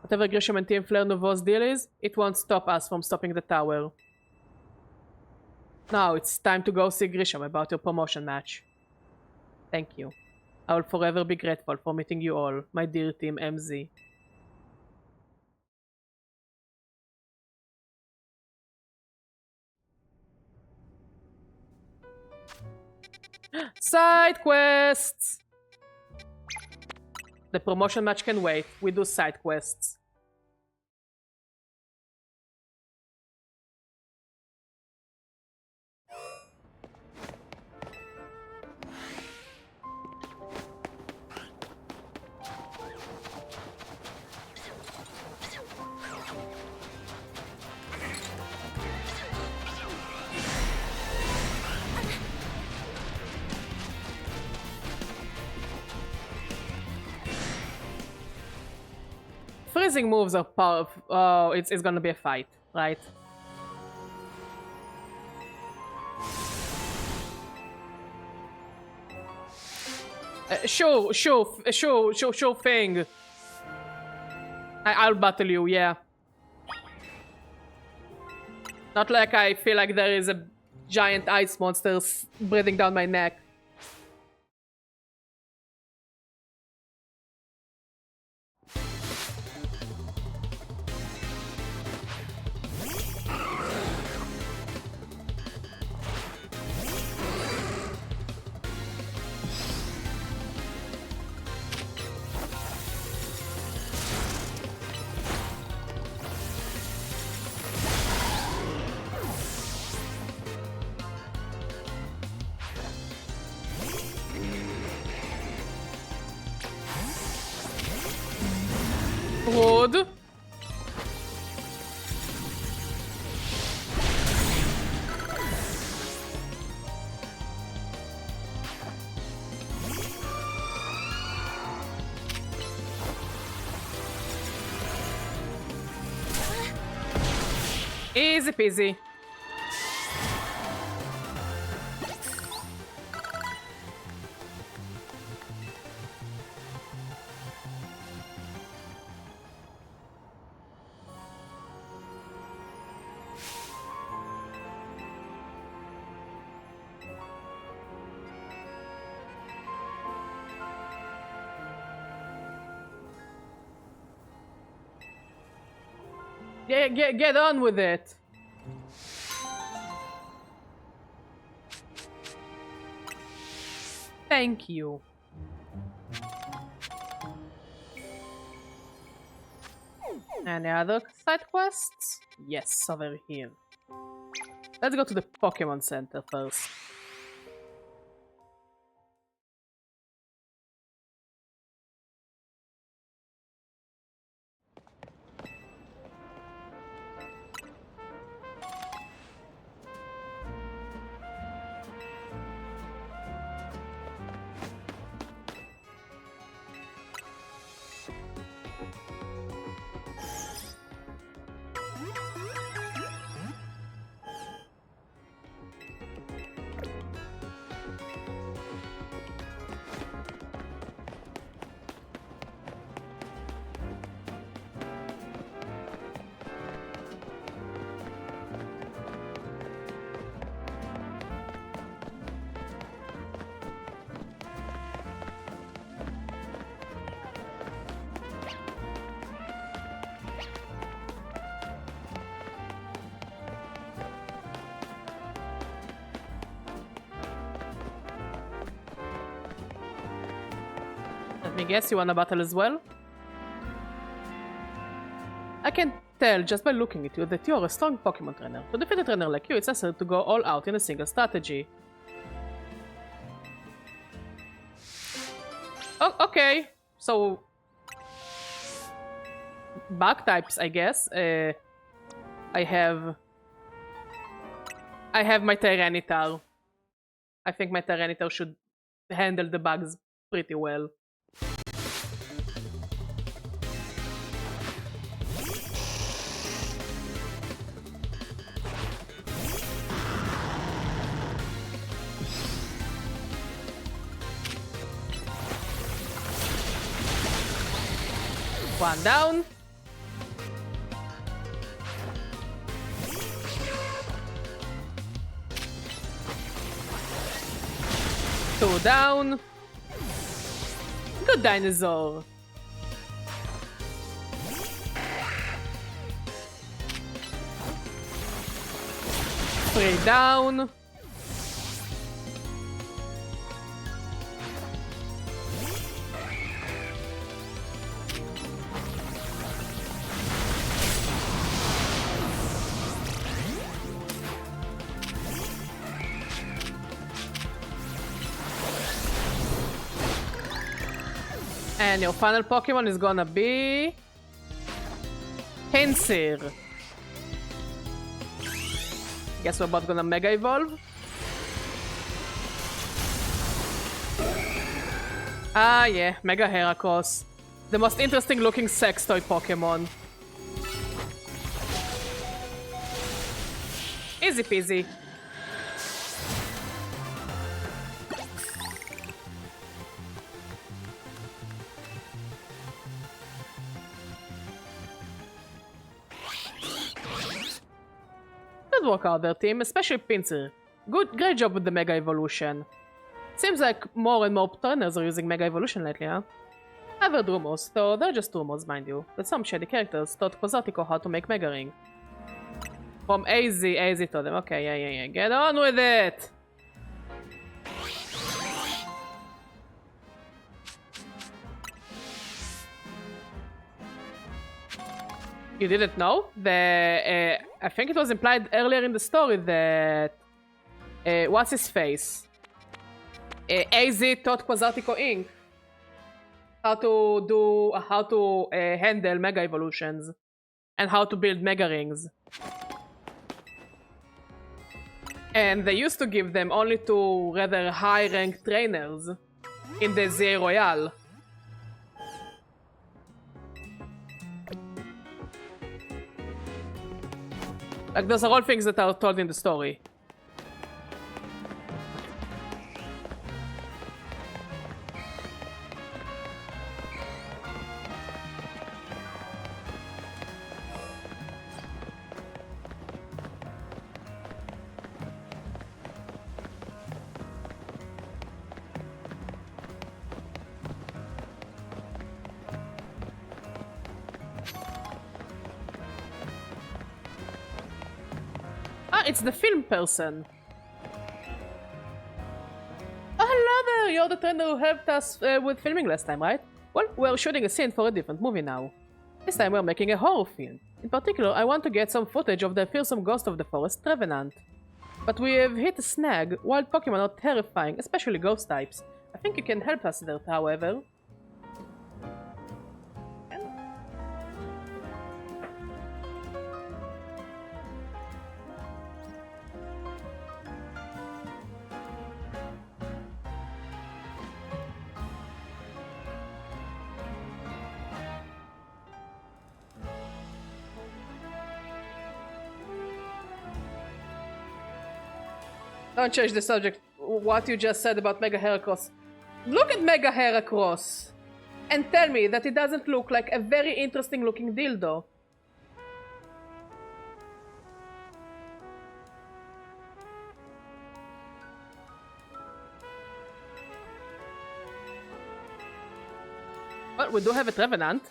A: Whatever Grisham and Team Flare Nouveau's deal is, it won't stop us from stopping the tower. Now it's time to go see Grisham about your promotion match. Thank you. I will forever be grateful for meeting you all, my dear Team MZ. Side quests! The promotion match can wait. We do side quests. Freezing moves are powerful. Oh, it's gonna be a fight, right? Show thing. I'll battle you, yeah. Not like I feel like there is a giant ice monster breathing down my neck. Good. Easy peasy. Get on with it. Thank you. Any other side quests? Yes, over here. Let's go to the Pokemon Center first. Let me guess, you wanna battle as well? I can tell just by looking at you that you're a strong Pokemon trainer. To defeat a trainer like you, it's necessary to go all out in a single strategy. Oh, okay. So... Bug types, I guess. I have my Tyranitar. I think my Tyranitar should handle the bugs pretty well. One down. Two down. Good dinosaur. Three down. And your final Pokemon is gonna be... Pinsir. Guess we're both gonna Mega Evolve? Ah yeah, Mega Heracross. The most interesting looking sex toy Pokemon. Easy peasy. Good work out there, team, especially Pinsir. Great job with the Mega Evolution. Seems like more and more trainers are using Mega Evolution lately, huh? I've heard rumors, though they're just rumors, mind you, that some shady characters taught Kozatiko how to make Mega Ring. From AZ told them. Okay, yeah. Get on with it! You didn't know? I think it was implied earlier in the story that... what's his face? AZ taught Quasartico Inc. how to handle Mega Evolutions. And how to build Mega Rings. And they used to give them only to rather high-ranked trainers in the ZA Royale. Like, those are all things that are told in the story. It's the film person. Oh, hello there! You're the trainer who helped us with filming last time, right? Well, we're shooting a scene for a different movie now. This time we're making a horror film. In particular, I want to get some footage of the fearsome ghost of the forest, Revenant. But we have hit a snag. Wild Pokémon are terrifying, especially ghost types. I think you can help us there, however. Don't change the subject. What you just said about Mega Heracross. Look at Mega Heracross and tell me that it doesn't look like a very interesting looking dildo. Well, we do have a Trevenant.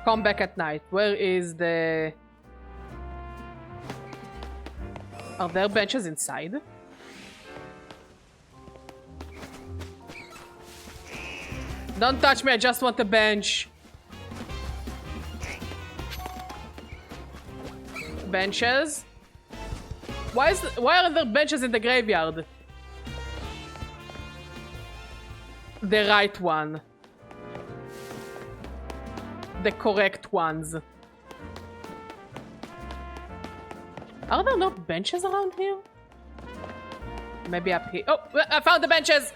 A: Come back at night. Where is the... Are there benches inside? Don't touch me, I just want a bench. Benches? Why are there benches in the graveyard? The right one. The correct ones. Are there no benches around here? Maybe up here. Oh, I found the benches!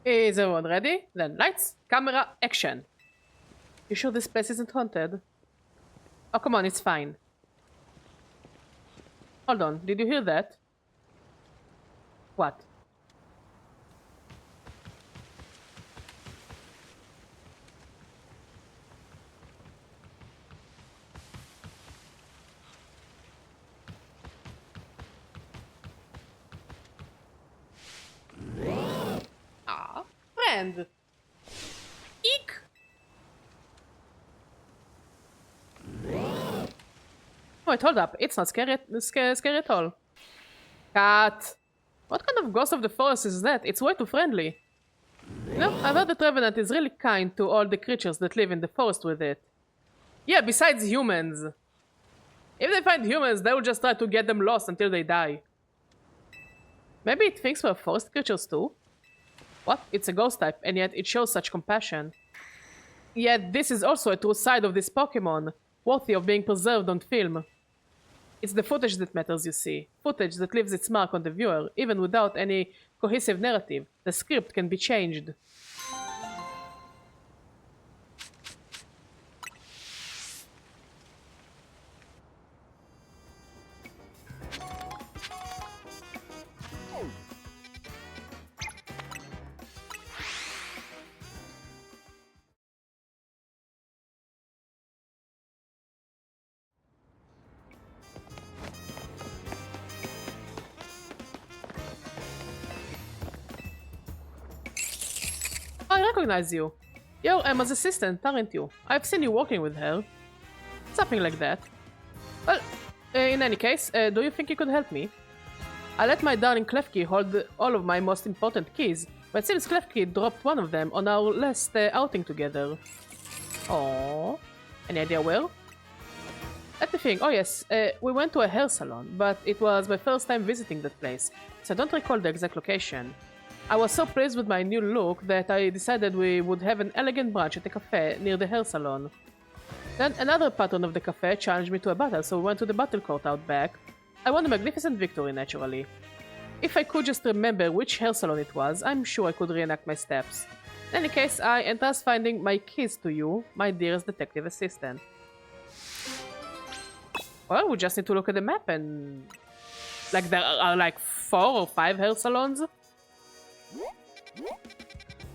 A: Is everyone ready? Then lights, camera, action. You sure this place isn't haunted? Oh, come on, it's fine. Hold on, did you hear that? What? Ah, friend. Eek. Wait, hold up. It's not scary at all. Cat. What kind of ghost of the forest is that? It's way too friendly. You know, I've heard that Revenant is really kind to all the creatures that live in the forest with it. Yeah, besides humans. If they find humans, they will just try to get them lost until they die. Maybe it thinks we're forest creatures too? What? It's a ghost type, and yet it shows such compassion. Yet this is also a true side of this Pokémon, worthy of being preserved on film. It's the footage that matters, you see. Footage that leaves its mark on the viewer, even without any cohesive narrative. The script can be changed. I recognize you. You're Emma's assistant, aren't you? I've seen you working with her. Something like that. Well, in any case, do you think you could help me? I let my darling Klefki hold all of my most important keys, but it seems Klefki dropped one of them on our last outing together. Oh, any idea where? Let me think. Oh yes, we went to a hair salon, but it was my first time visiting that place, so I don't recall the exact location. I was so pleased with my new look that I decided we would have an elegant brunch at a cafe near the hair salon. Then another patron of the cafe challenged me to a battle, so we went to the battle court out back. I won a magnificent victory, naturally. If I could just remember which hair salon it was, I'm sure I could reenact my steps. In any case, I entrust finding my keys to you, my dearest detective assistant. Well, we just need to look at the map and... Like, there are like 4 or 5 hair salons?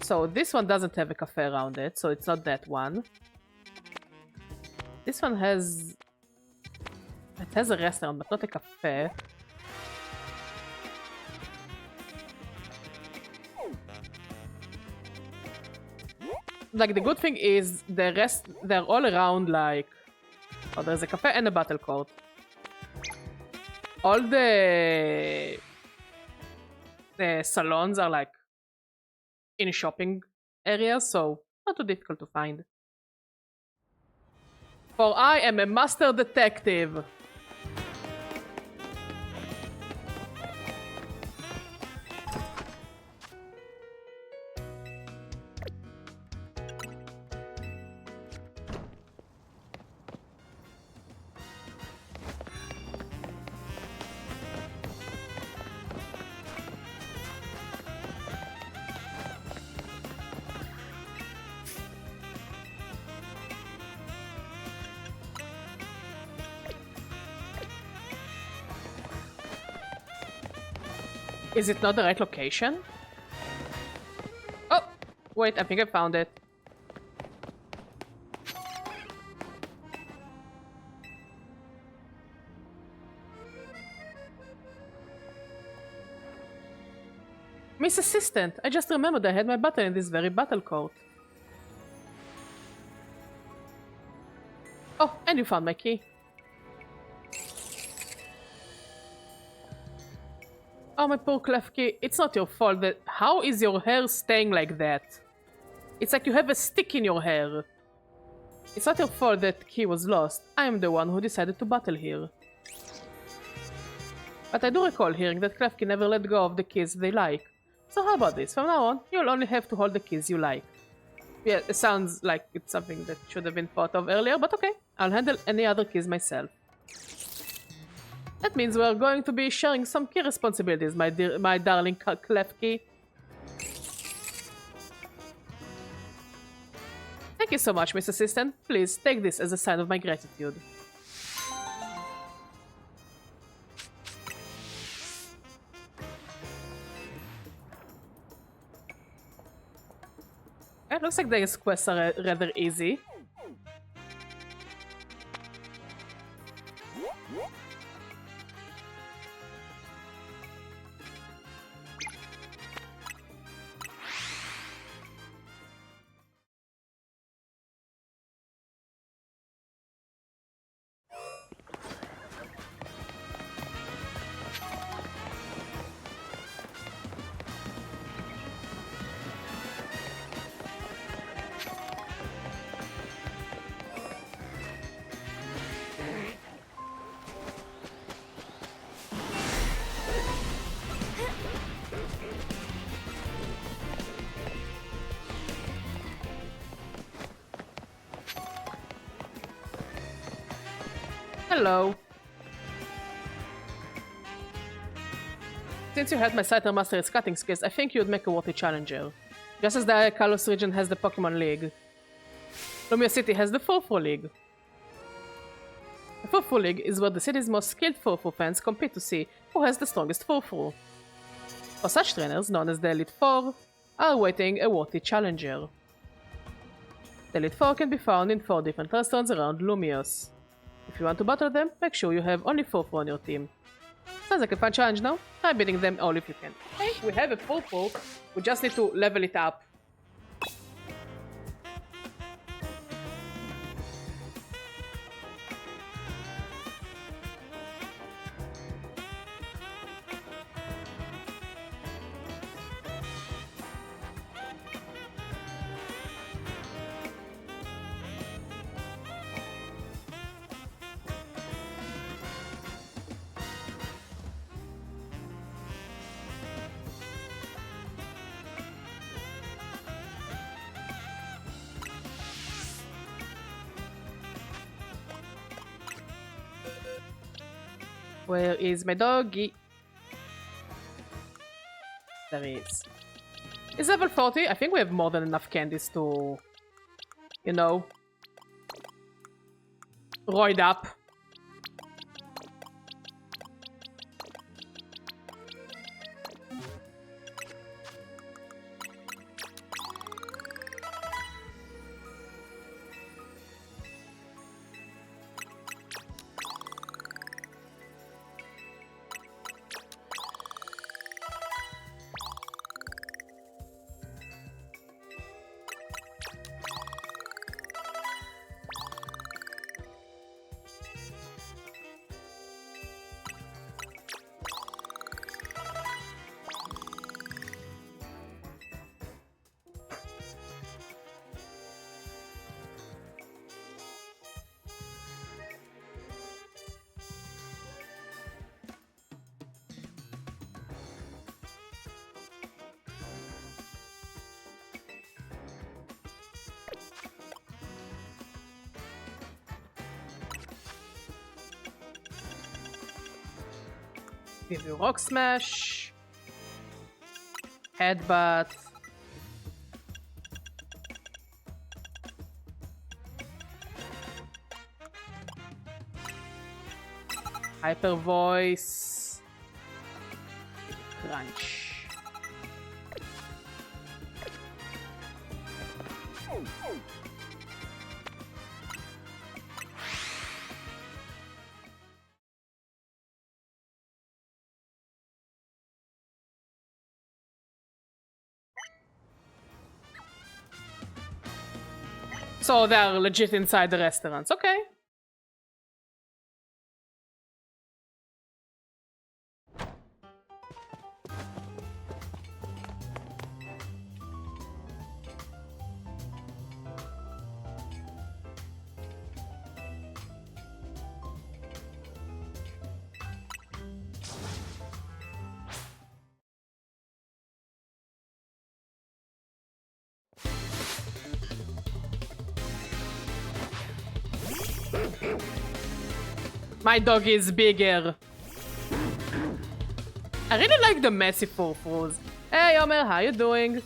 A: So this one doesn't have a cafe around it, so it's not that one. This one has... It has a restaurant, but not a cafe. Like, the good thing is, the rest, they're all around, like... Oh, there's a cafe and a battle court. All the salons are, like, in shopping areas, so not too difficult to find. For I am a master detective. Is it not the right location? Oh! Wait, I think I found it. Miss Assistant, I just remembered I had my battle in this very battle court. Oh, and you found my key. Oh, my poor Klefki, it's not your fault that... How is your hair staying like that? It's like you have a stick in your hair. It's not your fault that key was lost. I am the one who decided to battle here. But I do recall hearing that Klefki never let go of the keys they like. So how about this? From now on, you'll only have to hold the keys you like. Yeah, it sounds like it's something that should have been thought of earlier, but okay. I'll handle any other keys myself. That means we're going to be sharing some key responsibilities, my darling Klefki. Thank you so much, Miss Assistant. Please take this as a sign of my gratitude. It looks like these quests are rather easy. Hello. Since you had my sight and master its cutting skills, I think you'd make a worthy challenger. Just as the Kalos region has the Pokémon League, Lumia City has the Furfur League. The Furfur League is where the city's most skilled Furfur fans compete to see who has the strongest Furfur. For such trainers, known as the Elite Four, are awaiting a worthy challenger. The Elite Four can be found in 4 different restaurants around Lumios. If you want to battle them, make sure you have only Furfur on your team. Sounds like a fun challenge now. Try beating them all if you can. Hey, we have a Furfur. We just need to level it up. Where is my doggy? There he is. Is level 40? I think we have more than enough candies to, you know, roid up. Give you Rock Smash, Headbutt, Hyper Voice, Crunch. So they're legit inside the restaurants, okay. My dog is bigger. I really like the messy Furfurs. Hey Omer, how you doing?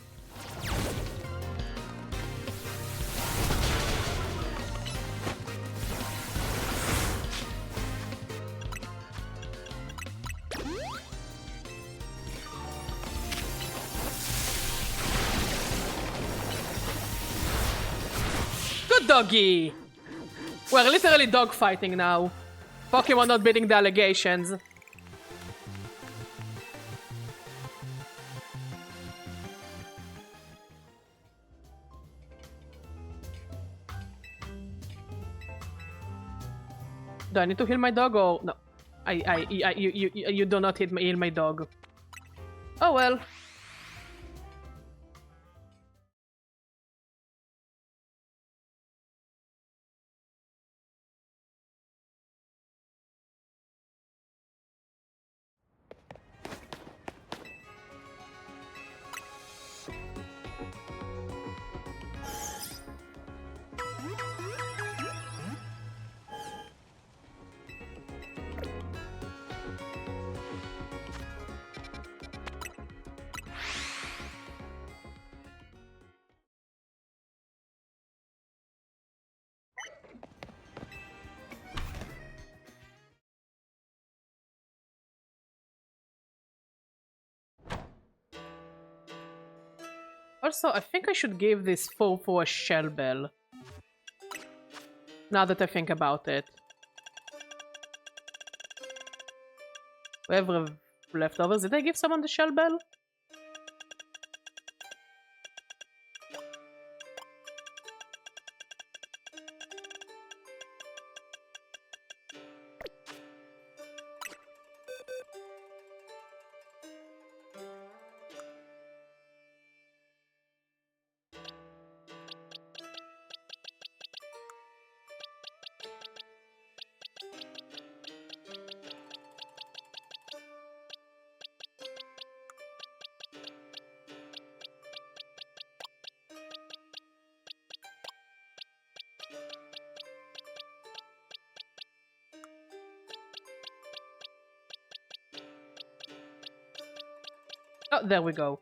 A: doggy! We're literally dogfighting now. Pokemon not beating the allegations. Do I need to heal my dog or no? You do not heal my dog. Oh well. Also, I think I should give this Fofo a shell bell. Now that I think about it. Whoever leftovers, did I give someone the shell bell? Oh, there we go.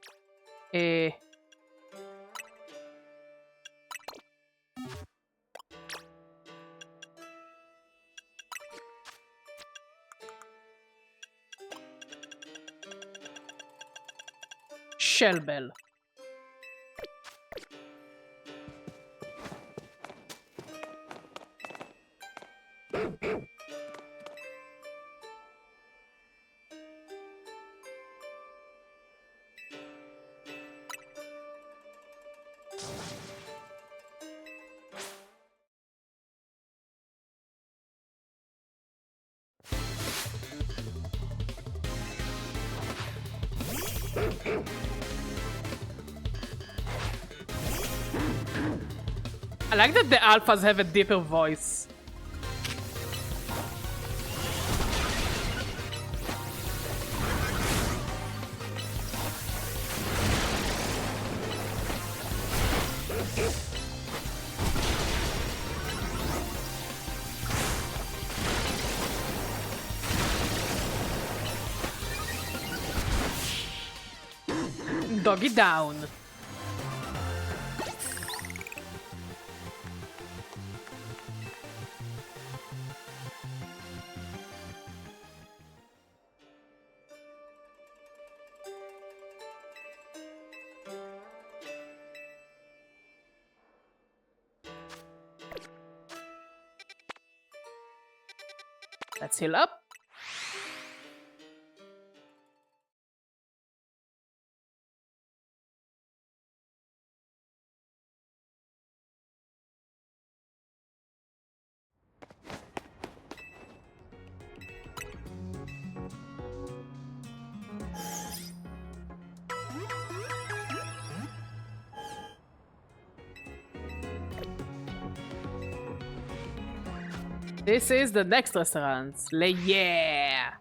A: Shell bell. I like that the alphas have a deeper voice. Doggy down. Let's heal up. This is the next restaurant. Yeah!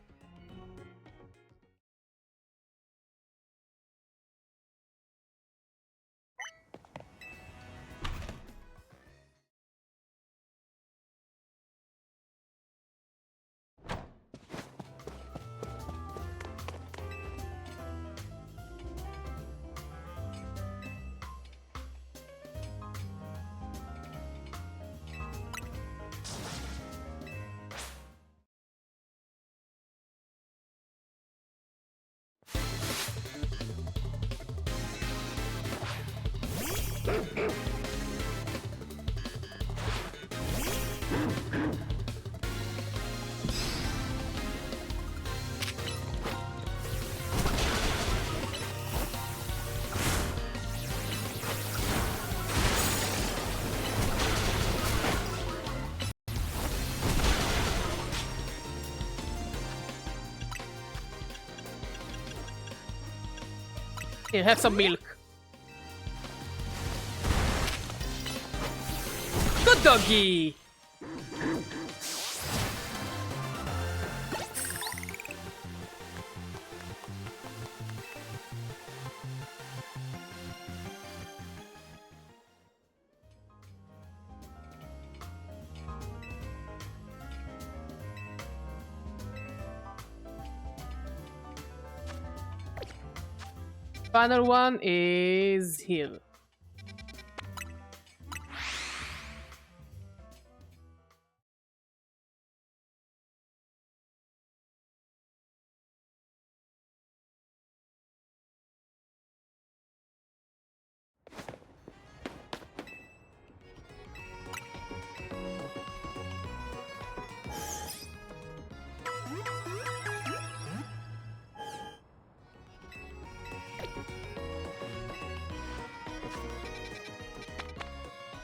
A: Here, have some milk. Good doggy! Final one is here.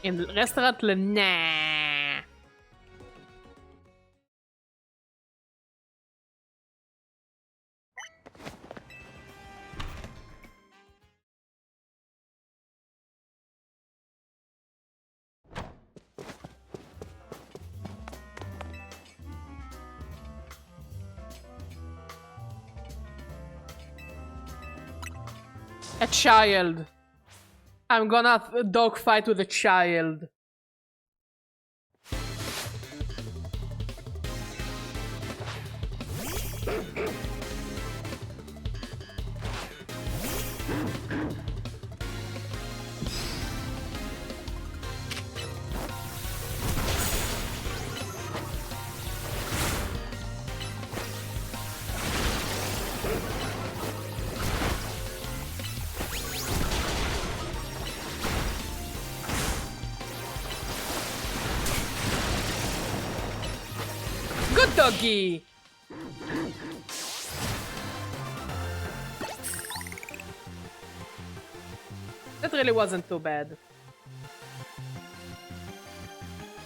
A: In restaurant Le Nah. A child. I'm gonna dogfight with a child. Good doggy! That really wasn't too bad.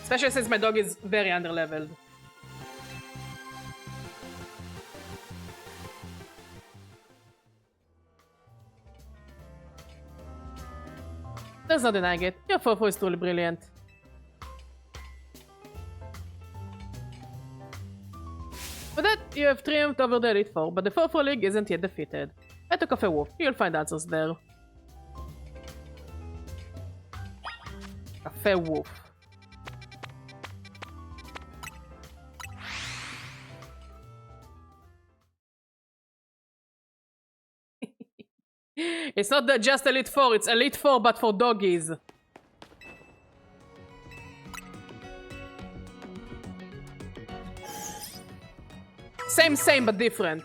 A: Especially since my dog is very underleveled. There's no denying it. Your Fofo is truly brilliant. For that, you have triumphed over the Elite Four, but the Fofo League isn't yet defeated. I took off a wolf. You'll find answers there. Cafe wolf. It's not just Elite Four, it's Elite Four but for doggies. Same but different.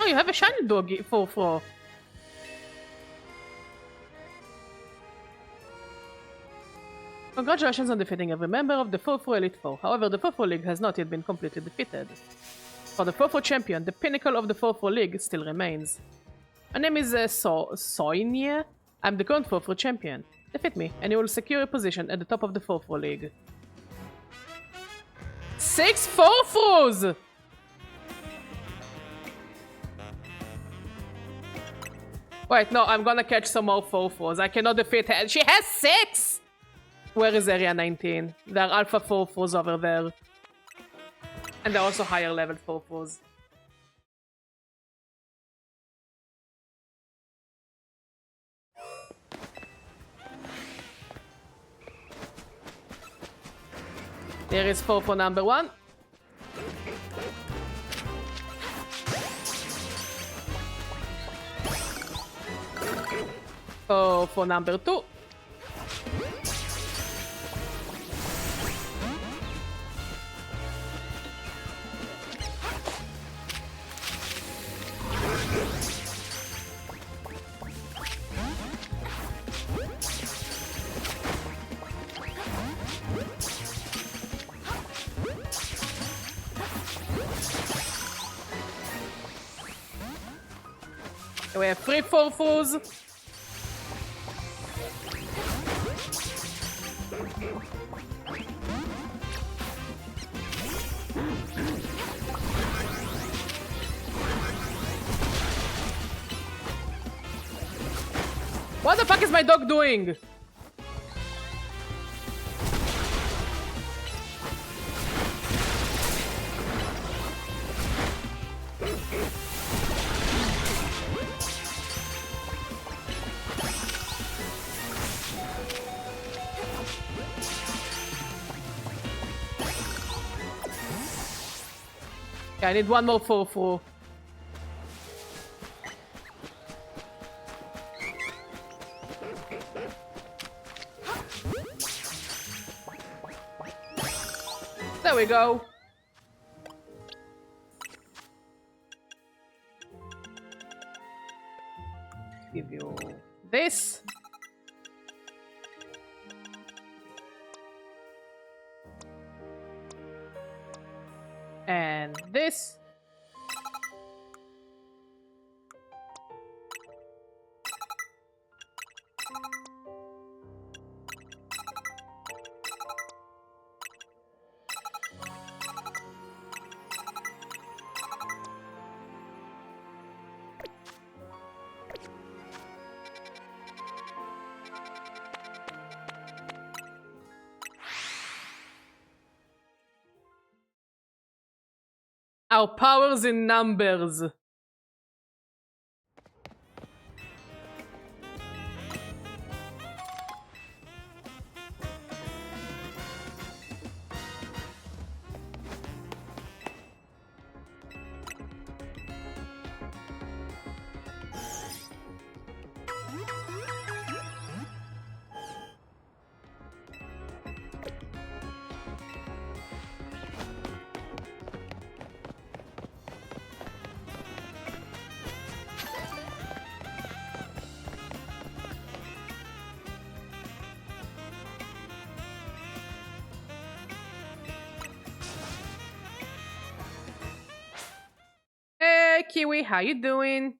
A: Oh, you have a shiny doggy for. Congratulations on defeating every member of the Fofo Elite Four. However, the Fofo League has not yet been completely defeated. For the Fofo champion, the pinnacle of the Fofo League still remains. My name is Soinia. I'm the current Fofo champion. Defeat me, and you will secure a position at the top of the Fofo League. 6 Fofos! Wait, no, I'm gonna catch some more Fofos. I cannot defeat her. She has 6! Where is Area 19? There are Alpha Fofos over there. And there are also higher level Fofos. There is Fofo number 1. Fofo number 2. We have 3 Furfus. What the fuck is my dog doing? Okay, I need one more Furfu. There we go. Give you this. And this. Our powers in numbers. Hey, Kiwi, how you doing?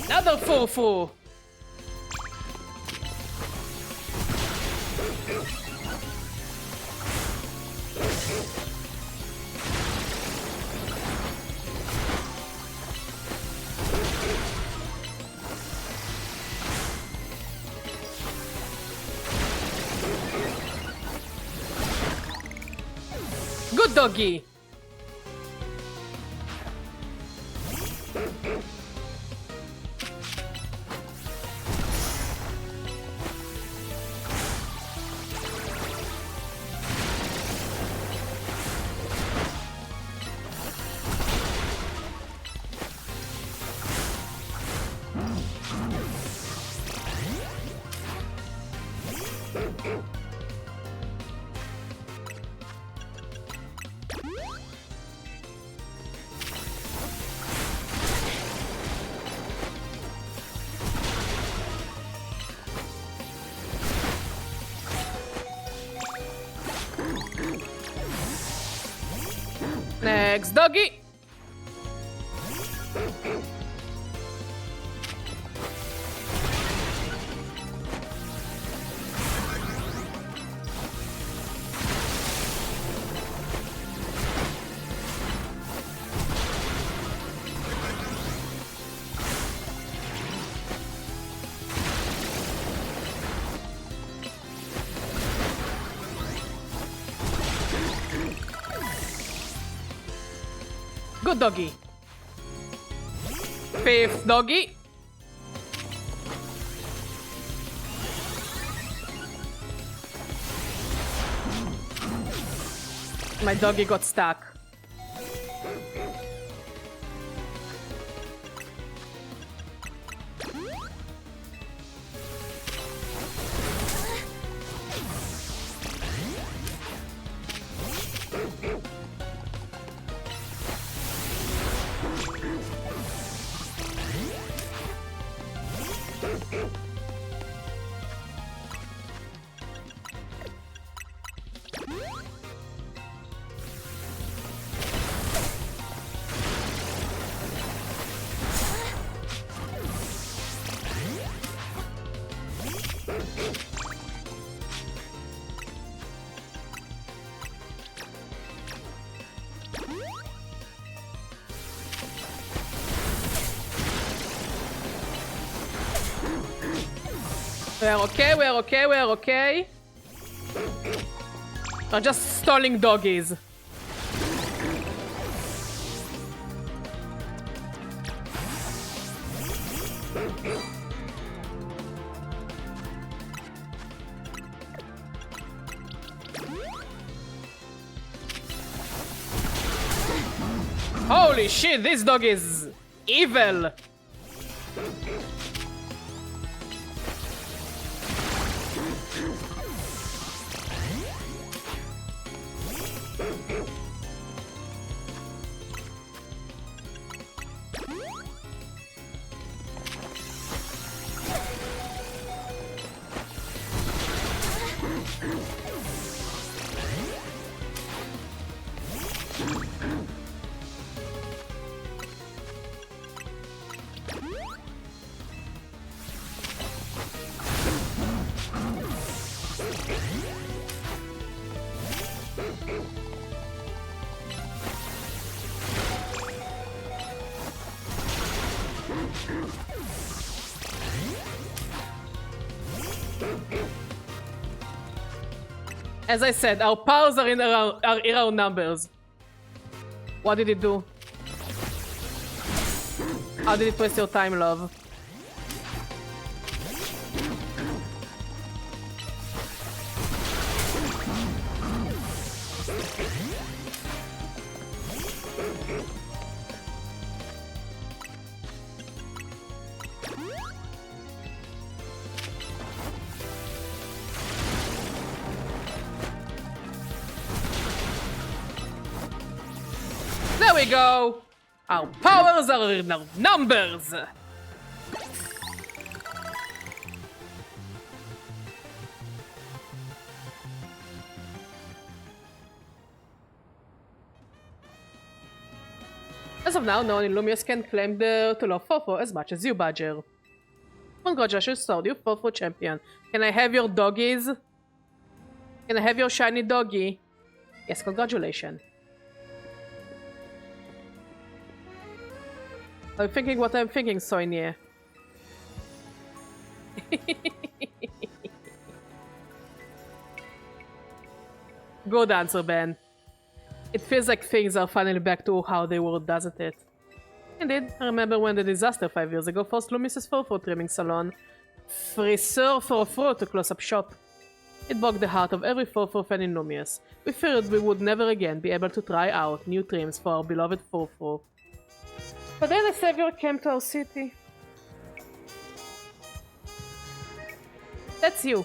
A: Another Furfu! Good doggy! Next doggy! Good doggy. Fifth doggy. My doggy got stuck. We're okay, we're okay, we're okay. We're just stalling doggies. Holy shit, this dog is evil! As I said, our powers are in our numbers. What did it do? How did it waste your time, love? There we go! Our powers are in our numbers! As of now, no one in Lumious can claim to love Fofo as much as you, Badger. Congratulations, Sword, you Fofo champion. Can I have your doggies? Can I have your shiny doggy? Yes, congratulations. I'm thinking what I'm thinking, Sonia. Good answer, Ben. It feels like things are finally back to how they were, doesn't it? Indeed, I remember when the disaster 5 years ago forced Lumis's Fofo trimming salon, Friseur Fofo, to close up shop. It broke the heart of every Fofo fan in Lumious. We feared we would never again be able to try out new trims for our beloved Fofo. But then a savior came to our city. That's you.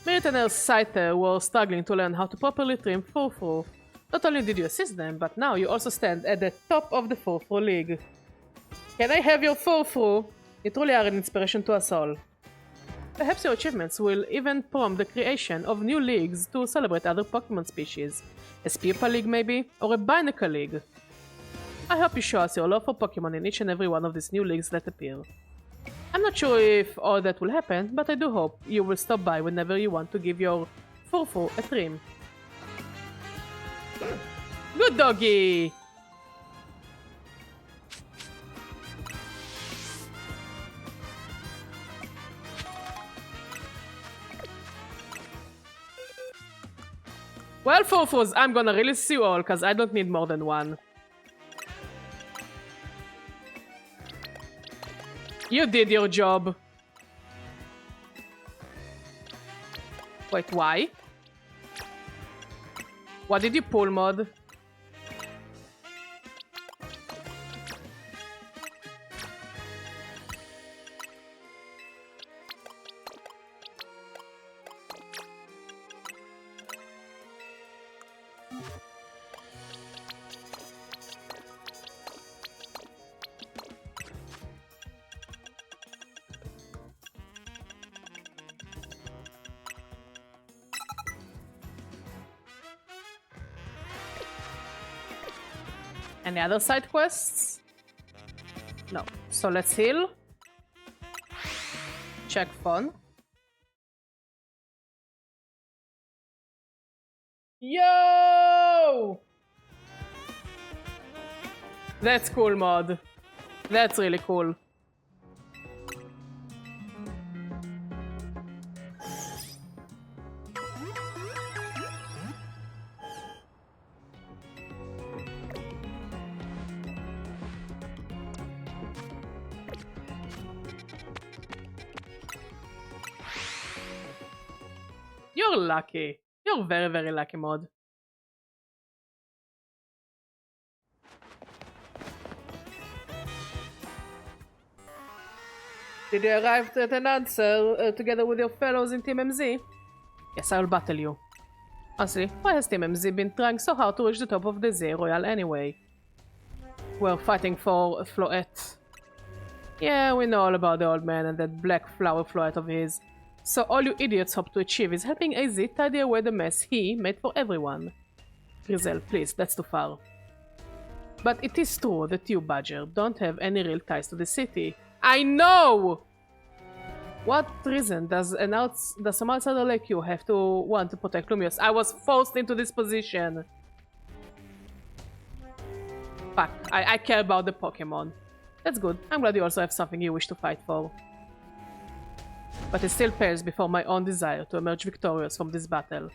A: Merit and Scyther were struggling to learn how to properly trim Fofo. Not only did you assist them, but now you also stand at the top of the Fofo League. Can I have your Fofo? You truly are an inspiration to us all. Perhaps your achievements will even prompt the creation of new leagues to celebrate other Pokemon species. A Spearpa League maybe? Or a Binacle League? I hope you show us your love for Pokemon in each and every one of these new leagues that appear. I'm not sure if all that will happen, but I do hope you will stop by whenever you want to give your Fofo a trim. Good doggy! Well, Fofos, I'm gonna release you all, cause I don't need more than one. You did your job. Wait, why? What did you pull, Mod? Any other side quests? No. So let's heal. Check fun. Yo! That's cool, Mod. That's really cool. You're lucky. You're very, very lucky, Mod. Did you arrive at an answer together with your fellows in Team MZ? Yes, I will battle you. Honestly, why has Team MZ been trying so hard to reach the top of the Z Royale anyway? We're fighting for a Floette. Yeah, we know all about the old man and that black flower Floette of his. So all you idiots hope to achieve is helping AZ tidy away the mess he made for everyone. Grizel, please, that's too far. But it is true that you, Badger, don't have any real ties to the city. I know! What reason does some outsider like you have to want to protect Lumios? I was forced into this position. Fuck, I care about the Pokémon. That's good. I'm glad you also have something you wish to fight for. But it still pales before my own desire to emerge victorious from this battle.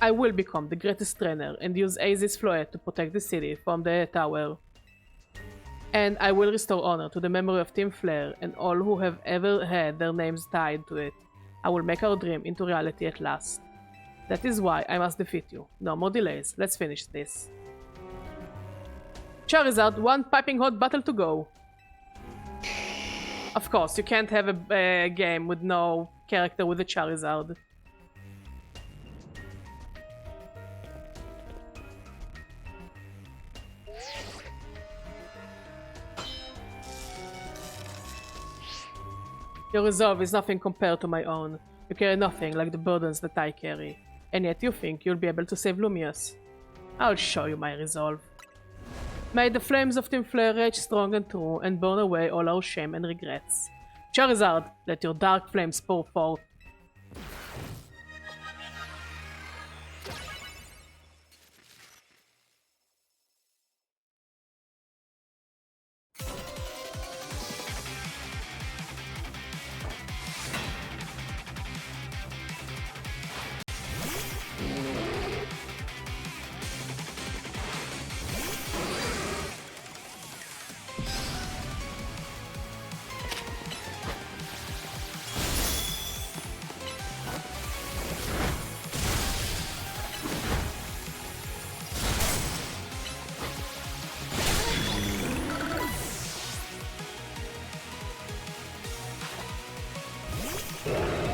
A: I will become the greatest trainer and use AZ's Floette to protect the city from the tower. And I will restore honor to the memory of Team Flare and all who have ever had their names tied to it. I will make our dream into reality at last. That is why I must defeat you. No more delays. Let's finish this. Charizard, one piping hot battle to go. Of course, you can't have a game with no character with a Charizard. Your resolve is nothing compared to my own. You carry nothing like the burdens that I carry. And yet you think you'll be able to save Lumios. I'll show you my resolve. May the flames of Team Flare rage strong and true and burn away all our shame and regrets. Charizard, let your dark flames pour forth.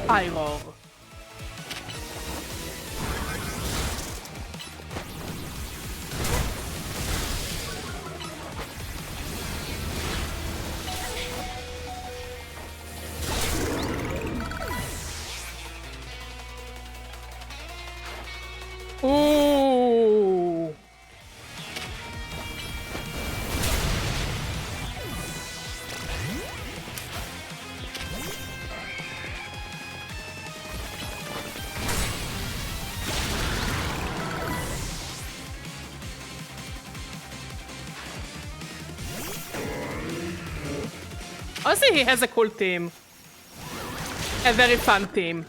A: Pyro. Ooh. Honestly, he has a cool team. A very fun team.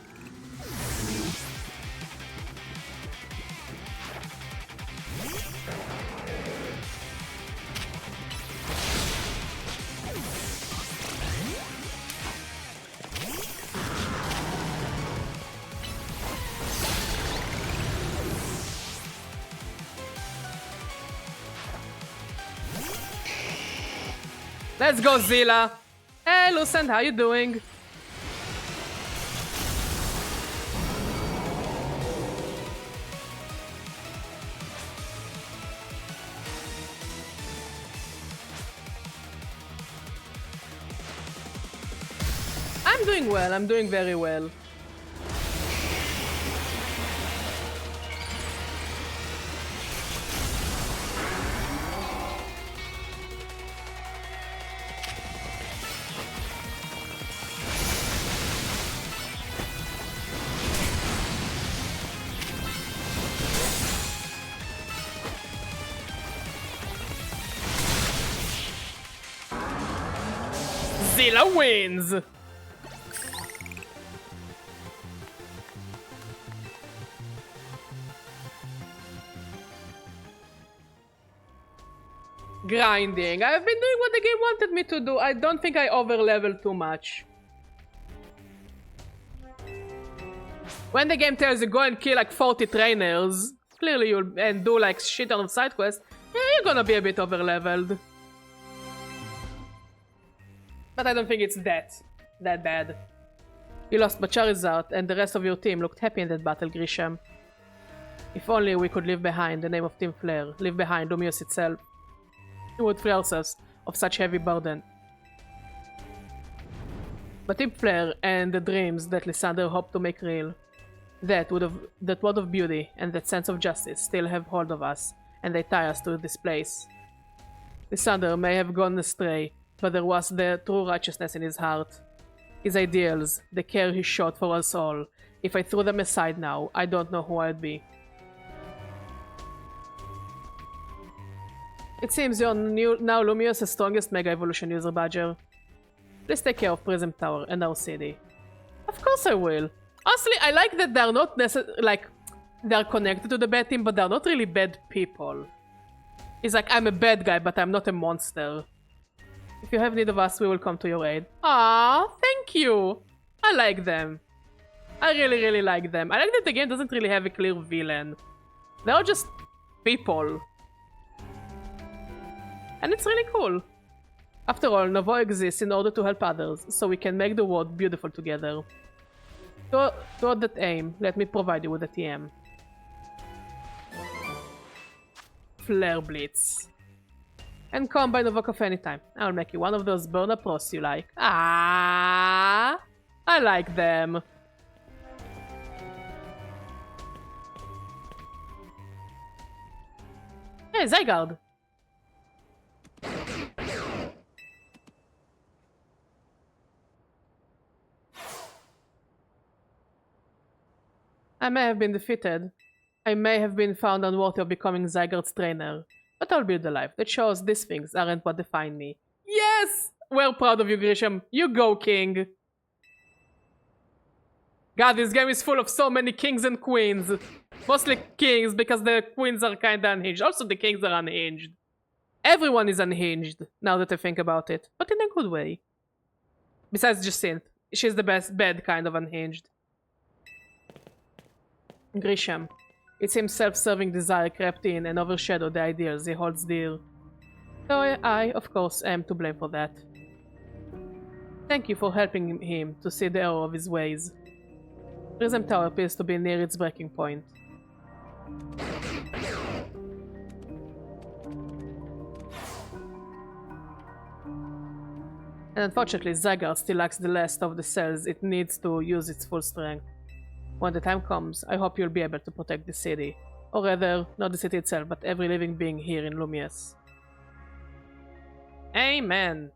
A: Let's go, Zilla. Hey, Lucent, how you doing? I'm doing well. I'm doing very well. Zilla wins! Grinding. I've been doing what the game wanted me to do. I don't think I over-leveled too much. When the game tells you go and kill like 40 trainers, clearly you'll and do like shit on side quests, yeah, you're gonna be a bit over-leveled. But I don't think it's that bad. You lost but Charizard and the rest of your team looked happy in that battle, Grisham. If only we could leave behind the name of Team Flare, leave behind Lumiose itself. It would free us of such heavy burden. But Team Flare and the dreams that Lysander hoped to make real, that word of beauty and that sense of justice still have hold of us, and they tie us to this place. Lysander may have gone astray, but there was the true righteousness in his heart. His ideals, the care he showed for us all. If I threw them aside now, I don't know who I'd be. It seems you're now Lumiose's strongest Mega Evolution user, Badger. Please take care of Prism Tower and our city. Of course I will. Honestly, I like that they're not necessarily, like, they're connected to the bad team, but they're not really bad people. It's like, I'm a bad guy, but I'm not a monster. If you have need of us, we will come to your aid. Ah, thank you! I like them. I really, really like them. I like that the game doesn't really have a clear villain. They're just people. And it's really cool. After all, Novo exists in order to help others, so we can make the world beautiful together. Toward that aim, let me provide you with a TM. Flare Blitz. And come by Novokov anytime. I'll make you one of those burn-up roasts you like. Ah, I like them. Hey, Zygarde. I may have been defeated. I may have been found unworthy of becoming Zygarde's trainer. But I'll build a life that shows these things aren't what define me. Yes! We're proud of you, Grisham. You go, king. God, this game is full of so many kings and queens. Mostly kings, because the queens are kinda unhinged. Also, the kings are unhinged. Everyone is unhinged, now that I think about it. But in a good way. Besides Jacinthe. She's the bad kind of unhinged. Grisham. It's his self-serving desire crept in and overshadowed the ideals he holds dear. So I, of course, am to blame for that. Thank you for helping him to see the error of his ways. Prism Tower appears to be near its breaking point. And unfortunately, Zygarde still lacks the last of the cells it needs to use its full strength. When the time comes, I hope you'll be able to protect the city. Or rather, not the city itself, but every living being here in Lumiose. Amen!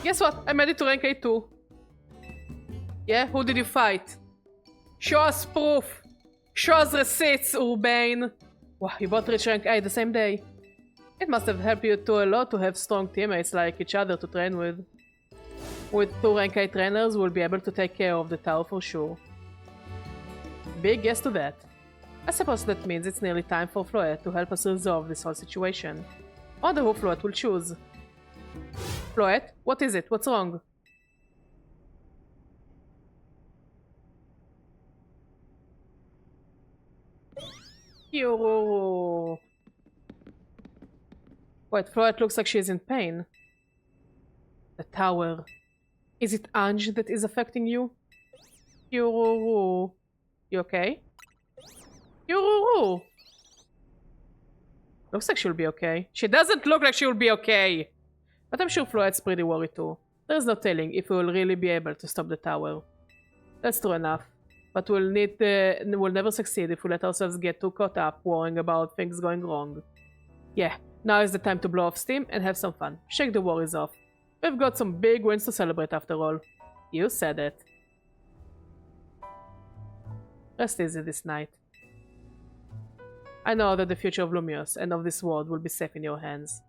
A: Guess what? I made it to rank A2. Yeah? Who did you fight? Show us proof! Show us receipts, Urbane! Wow, you both reached rank A the same day. It must have helped you too a lot to have strong teammates like each other to train with. With 2 rank A trainers, we'll be able to take care of the tower for sure. Big yes to that. I suppose that means it's nearly time for Floette to help us resolve this whole situation. I wonder who Floette will choose. Floette, what is it? What's wrong? Yo. Wait, Floette looks like she's in pain. The tower. Is it Ange that is affecting you? Yo. You okay? Yo. Looks like she'll be okay. She doesn't look like she'll be okay. But I'm sure Floette's pretty worried too. There's no telling if we will really be able to stop the tower. That's true enough. But we'll never succeed if we let ourselves get too caught up worrying about things going wrong. Yeah, now is the time to blow off steam and have some fun. Shake the worries off. We've got some big wins to celebrate after all. You said it. Rest easy this night. I know that the future of Lumios and of this world will be safe in your hands.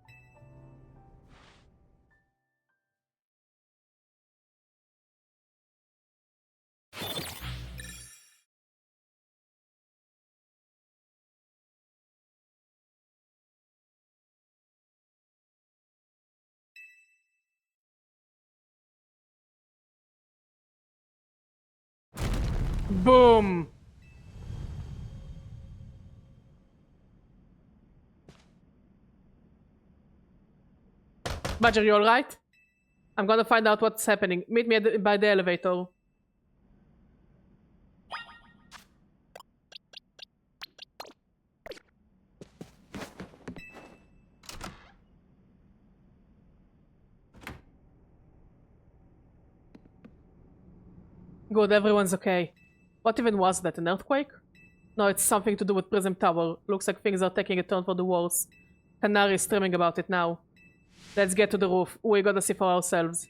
A: Boom! Badger, you alright? I'm gonna find out what's happening. Meet me by the elevator. Good, everyone's okay. What even was that, an earthquake? No, it's something to do with Prism Tower. Looks like things are taking a turn for the worse. Canary is streaming about it now. Let's get to the roof. We gotta see for ourselves.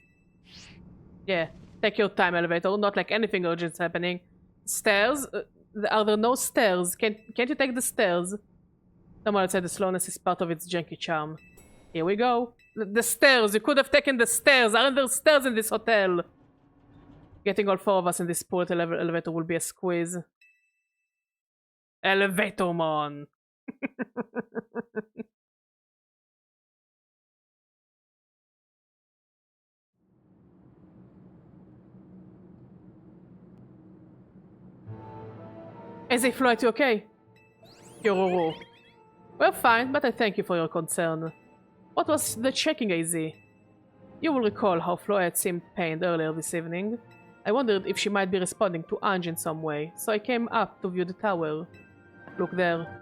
A: Yeah, take your time, elevator. Not like anything urgent's happening. Stairs? Are there no stairs? Can't you take the stairs? Someone said the slowness is part of its janky charm. Here we go. The stairs! You could have taken the stairs! Aren't there stairs in this hotel? Getting all four of us in this port elevator will be a squeeze. Elevatormon! Is it Floette, you okay? Yororo. We're fine, but I thank you for your concern. What was the checking, AZ? You will recall how Floette seemed pained earlier this evening. I wondered if she might be responding to Ange in some way, so I came up to view the tower. Look there.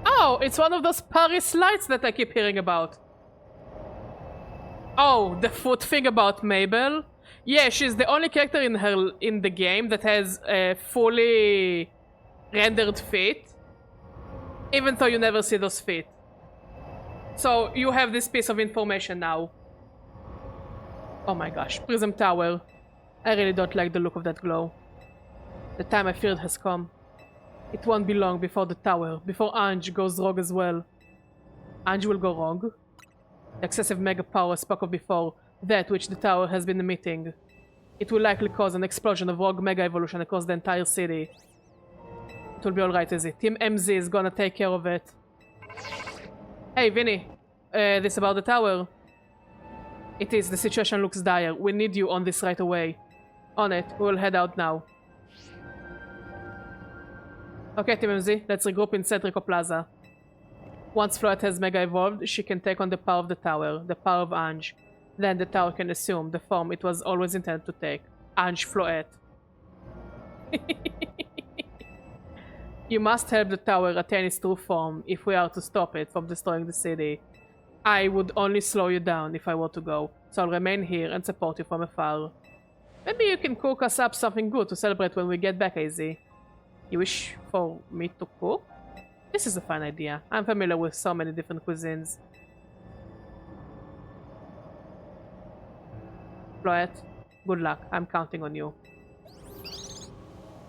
A: Oh, it's one of those Paris lights that I keep hearing about. Oh, the foot thing about Mabel? Yeah, she's the only character in the game that has a fully rendered feet. Even though you never see those feet. So, you have this piece of information now. Oh my gosh, Prism Tower. I really don't like the look of that glow. The time I feared has come. It won't be long before the tower, before Ange goes rogue as well. Ange will go wrong? The excessive mega power I spoke of before, that which the tower has been emitting. It will likely cause an explosion of rogue mega evolution across the entire city. It will be alright, Izzy. Team MZ is gonna take care of it. Hey, Vinny. This about the tower? It is. The situation looks dire. We need you on this right away. On it. We will head out now. Okay, Team MZ. Let's regroup in Cedrico Plaza. Once Floette has mega evolved, she can take on the power of the tower, the power of Ange. Then the tower can assume the form it was always intended to take. Ange Floette. You must help the tower attain its true form if we are to stop it from destroying the city. I would only slow you down if I were to go, so I'll remain here and support you from afar. Maybe you can cook us up something good to celebrate when we get back, AZ. You wish for me to cook? This is a fine idea. I'm familiar with so many different cuisines. Floette, good luck. I'm counting on you.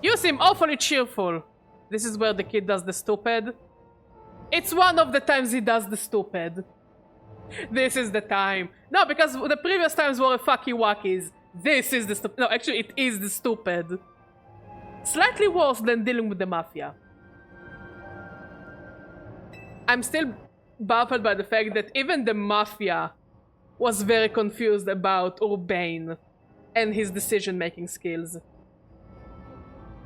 A: You seem awfully cheerful. This is where the kid does the stupid. It's one of the times he does the stupid. This is the time. No, because the previous times were fucky wackies. This is the stupid. No, actually, it is the stupid. Slightly worse than dealing with the mafia. I'm still baffled by the fact that even the mafia was very confused about Urbane and his decision-making skills.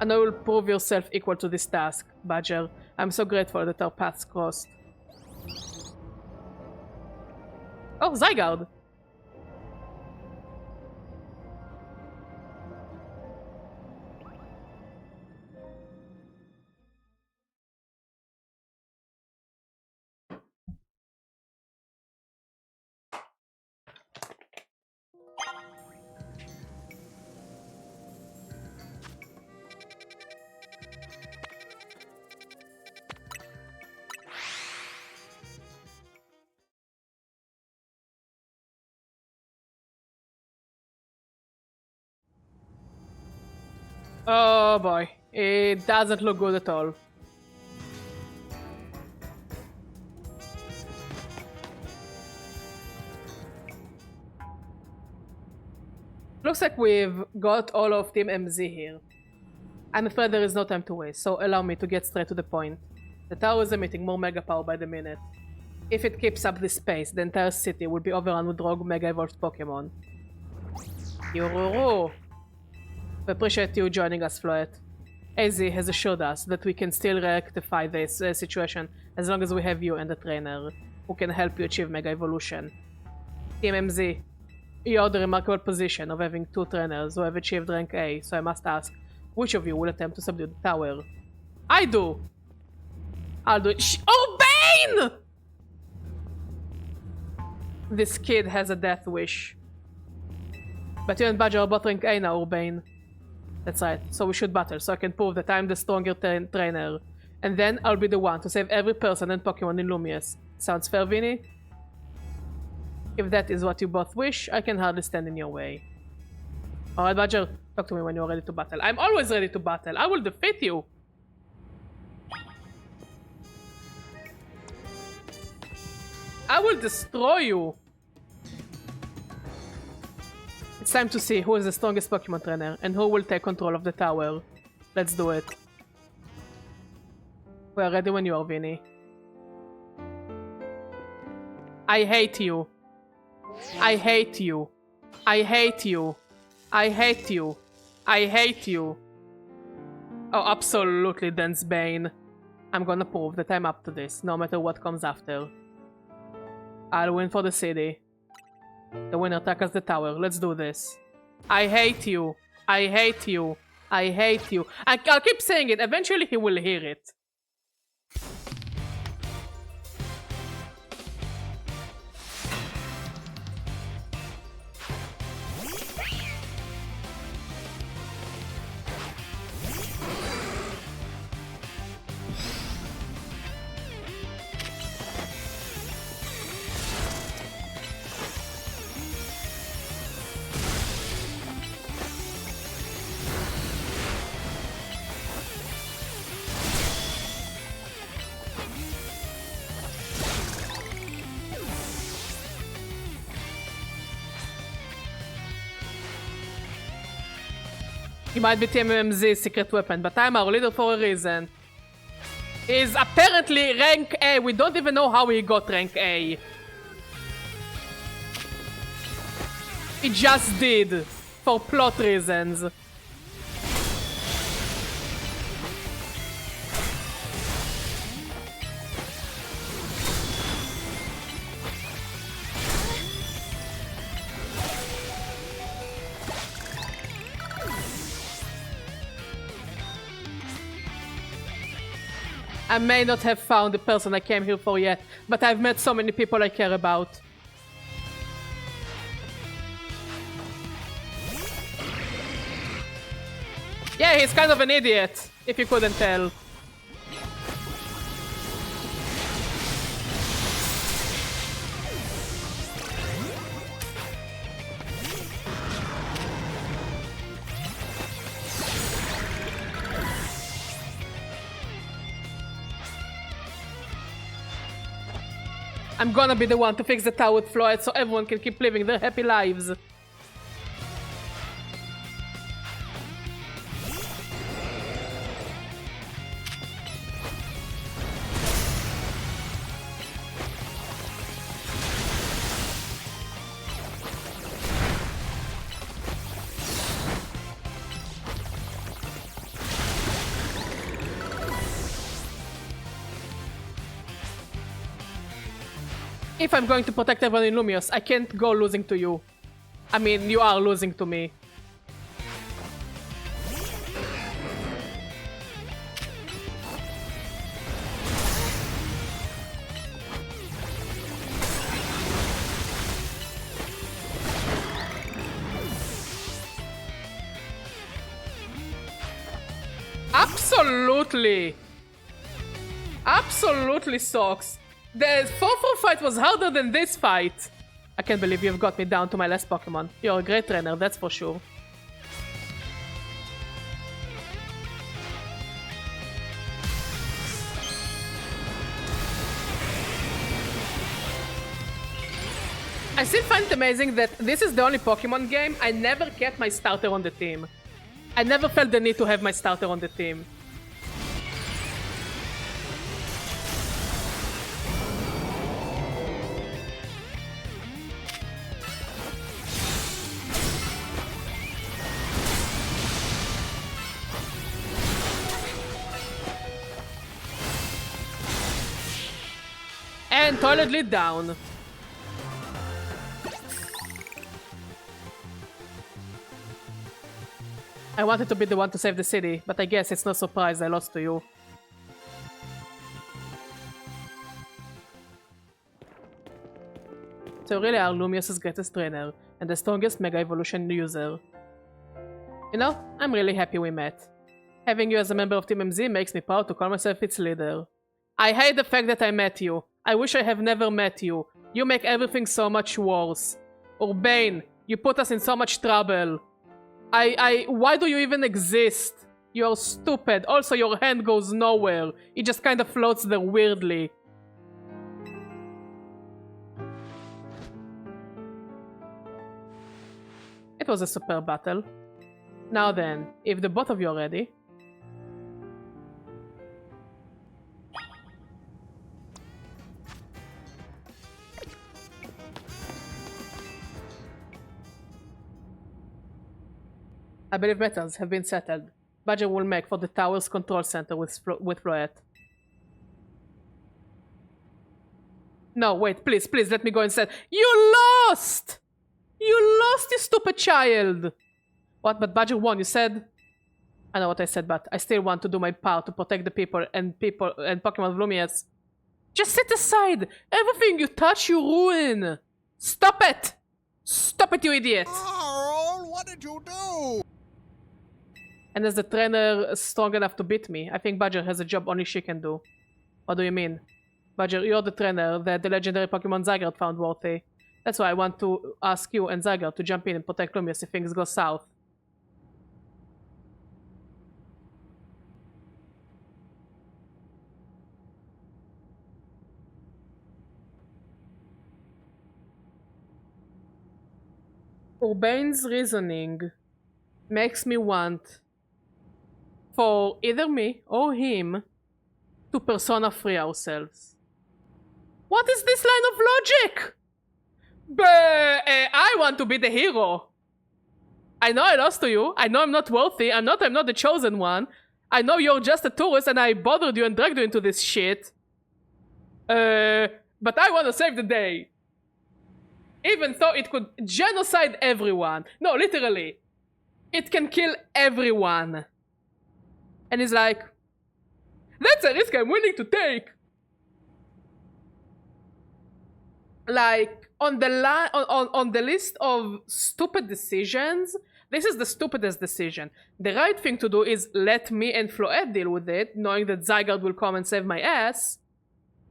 A: And I will prove yourself equal to this task, Badger. I'm so grateful that our paths crossed. Oh, Zygarde! Oh boy, it doesn't look good at all. Looks like we've got all of Team MZ here. I'm afraid there is no time to waste, so allow me to get straight to the point. The tower is emitting more mega power by the minute. If it keeps up this pace, the entire city will be overrun with rogue mega evolved Pokémon. Yororo! We appreciate you joining us, Floet. AZ has assured us that we can still rectify this situation as long as we have you and a trainer who can help you achieve Mega Evolution. Team MZ, you are the remarkable position of having two trainers who have achieved rank A, so I must ask, which of you will attempt to subdue the tower? I do! I'll do it. Oh, Bane! This kid has a death wish. But you and Badger are both rank A now, Urbane. That's right, so we should battle, so I can prove that I'm the stronger trainer. And then I'll be the one to save every person and Pokemon in Lumious. Sounds fair, Vinny? If that is what you both wish, I can hardly stand in your way. Alright, Badger, talk to me when you're ready to battle. I'm always ready to battle. I will defeat you. I will destroy you. It's time to see who is the strongest Pokemon trainer and who will take control of the tower. Let's do it. We are ready when you are, Vinny. I hate you. I hate you. I hate you. I hate you. I hate you. Oh, absolutely, Dance Bane. I'm gonna prove that I'm up to this, no matter what comes after. I'll win for the city. The winner tackles the tower. Let's do this. I hate you. I hate you. I hate you. I'll keep saying it. Eventually he will hear it. He might be TMMZ's secret weapon, but I'm our leader for a reason. He's apparently rank A. We don't even know how he got rank A. He just did. For plot reasons. I may not have found the person I came here for yet, but I've met so many people I care about. Yeah, he's kind of an idiot, if you couldn't tell. I'm gonna be the one to fix the tower with Floyd so everyone can keep living their happy lives. if I'm going to protect everyone in Lumios, I can't go losing to you. I mean, you are losing to me. Absolutely! Absolutely sucks. The 4-4 fight was harder than this fight. I can't believe you've got me down to my last Pokemon. You're a great trainer, that's for sure. I still find it amazing that this is the only Pokemon game I never kept my starter on the team. I never felt the need to have my starter on the team. And toilet lid down. I wanted to be the one to save the city, but I guess it's no surprise I lost to you. So you really are Lumios's greatest trainer, and the strongest Mega Evolution user. You know, I'm really happy we met. Having you as a member of Team MZ makes me proud to call myself its leader. I hate the fact that I met you. I wish I have never met you. You make everything so much worse. Urbane, you put us in so much trouble. Why do you even exist? You're stupid. Also, your hand goes nowhere. It just kind of floats there weirdly. It was a superb battle. Now then, if the both of you are ready... I believe matters have been settled. Badger will make for the tower's control center with Floette. No, wait, please, please, let me go instead. You lost! You lost, you stupid child! What, but Badger won, you said? I know what I said, but I still want to do my part to protect the people and Pokemon Lumias. Just sit aside! Everything you touch, you ruin! Stop it! Stop it, you idiot!
B: Carl, what did you do?
A: And is the trainer strong enough to beat me? I think Badger has a job only she can do. What do you mean? Badger, you're the trainer that the legendary Pokemon Zygarde found worthy. That's why I want to ask you and Zygarde to jump in and protect Lumios if things go south. Urbane's reasoning makes me want for either me or him to Persona free ourselves. What is this line of logic? I want to be the hero. I know I lost to you. I know I'm not worthy. I'm not the chosen one. I know you're just a tourist and I bothered you and dragged you into this shit. But I want to save the day. Even though it could genocide everyone. No, literally. It can kill everyone. And he's like, that's a risk I'm willing to take. Like, on the list of stupid decisions, this is the stupidest decision. The right thing to do is let me and Floette deal with it, knowing that Zygarde will come and save my ass,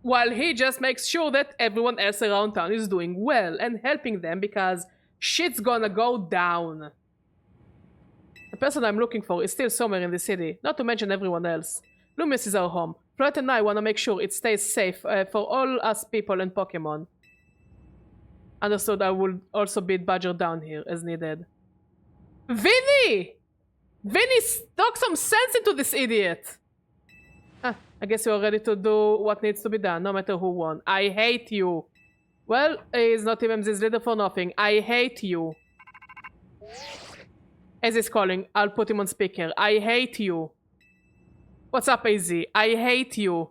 A: while he just makes sure that everyone else around town is doing well and helping them because shit's gonna go down. The person I'm looking for is still somewhere in the city, not to mention everyone else. Lumios is our home. Floette and I want to make sure it stays safe for all us people and Pokemon. Understood, I will also beat Badger down here as needed. Vinny! Vinny, talk some sense into this idiot! Ah, I guess you're ready to do what needs to be done, no matter who won. I hate you. Well, he's not even this leader for nothing. I hate you. Az is calling. I'll put him on speaker. I hate you. What's up, AZ? I hate you.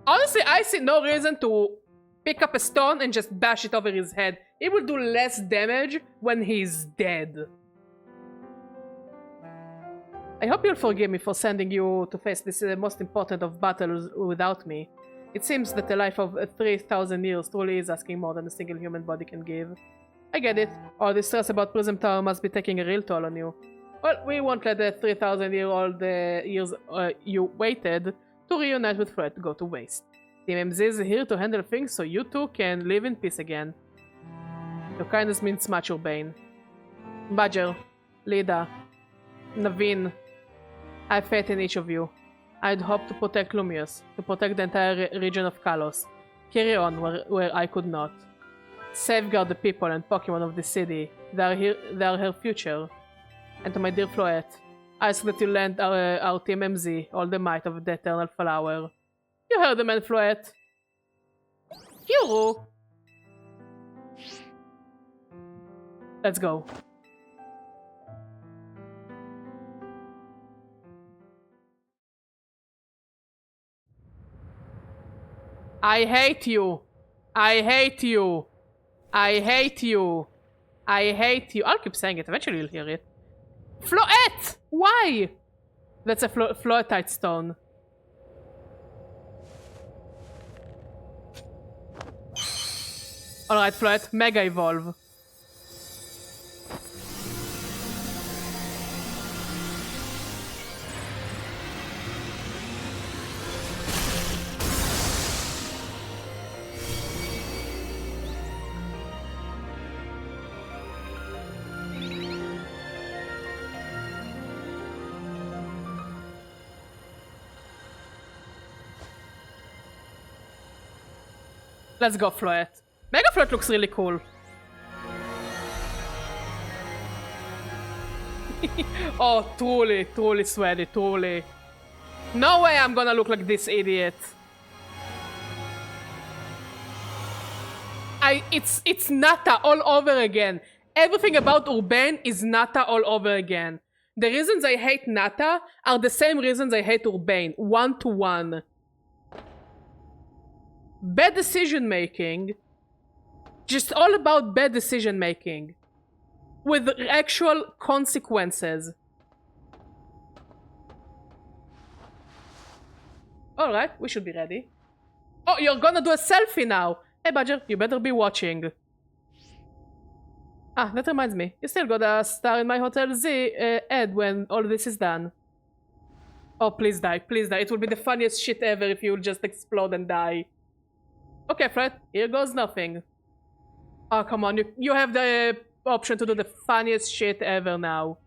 A: Honestly, I see no reason to pick up a stone and just bash it over his head. It will do less damage when he's dead. I hope you'll forgive me for sending you to face this most important of battles without me. It seems that a life of 3,000 years truly is asking more than a single human body can give. I get it. All this stress about Prism Tower must be taking a real toll on you. Well, we won't let the 3,000-year-old years you waited to reunite with Fred go to waste. Team MZ is here to handle things so you two can live in peace again. Your kindness means much, Urbane. Badger, Lida, Naveen, I have faith in each of you. I'd hope to protect Lumius, to protect the entire region of Kalos. Carry on where I could not. Safeguard the people and Pokémon of the city. They are her future. And to my dear Floette, I ask that you lend our Team MZ all the might of the Eternal Flower. You heard the man, Floette. Hero! Let's go. I hate you. I hate you. I hate you. I hate you. I'll keep saying it. Eventually you'll hear it. Floette! Why? That's a Floetite stone. Alright, Floette. Mega Evolve. Let's go, Floette. Mega Floette looks really cool. Oh, truly sweaty, truly. No way I'm gonna look like this idiot. It's Nata all over again. Everything about Urbane is Nata all over again. The reasons I hate Nata are the same reasons I hate Urbane, 1-to-1. Bad decision making. Just all about bad decision making. With actual consequences. Alright, we should be ready. Oh, you're gonna do a selfie now! Hey Badger, you better be watching. Ah, that reminds me. You still gotta star in my Hotel Z ad when all this is done. Oh, please die, please die. It will be the funniest shit ever if you'll just explode and die. Okay, Fred, here goes nothing. Oh, come on, you have the option to do the funniest shit ever now.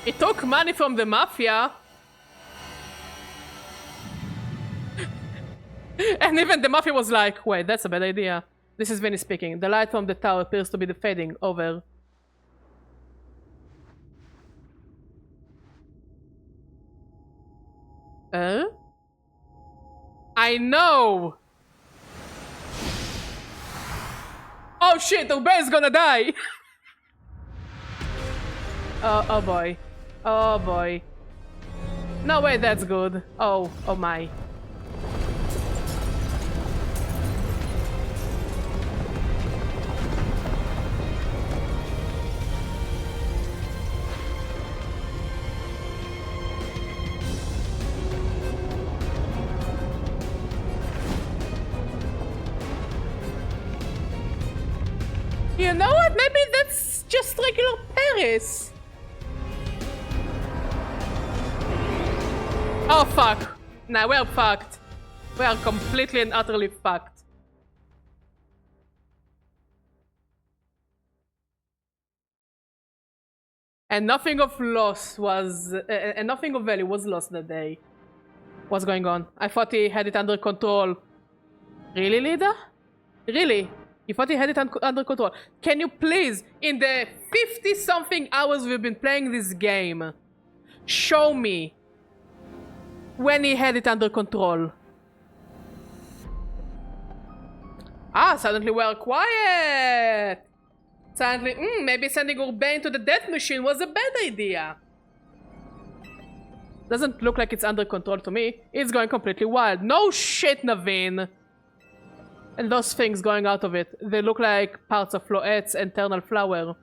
A: It took money from the Mafia. And even the Mafia was like, wait, that's a bad idea. This is Vinny speaking. The light from the tower appears to be fading. Over. I know! Oh shit, Urbane's gonna die! Oh boy. Oh boy. No way, that's good. Oh my. You know what? Maybe that's just regular Paris. Oh fuck. Nah, we're fucked. We are completely and utterly fucked. And nothing of loss was... and nothing of value was lost that day. What's going on? I thought he had it under control. Really, Lida? Really? You thought he had it under control? Can you please, in the 50-something hours we've been playing this game, show me when he had it under control? Ah, suddenly we're quiet! Suddenly, maybe sending Urbain to the death machine was a bad idea. Doesn't look like it's under control to me. It's going completely wild. No shit, Naveen! And those things going out of it, they look like parts of Floette's internal flower.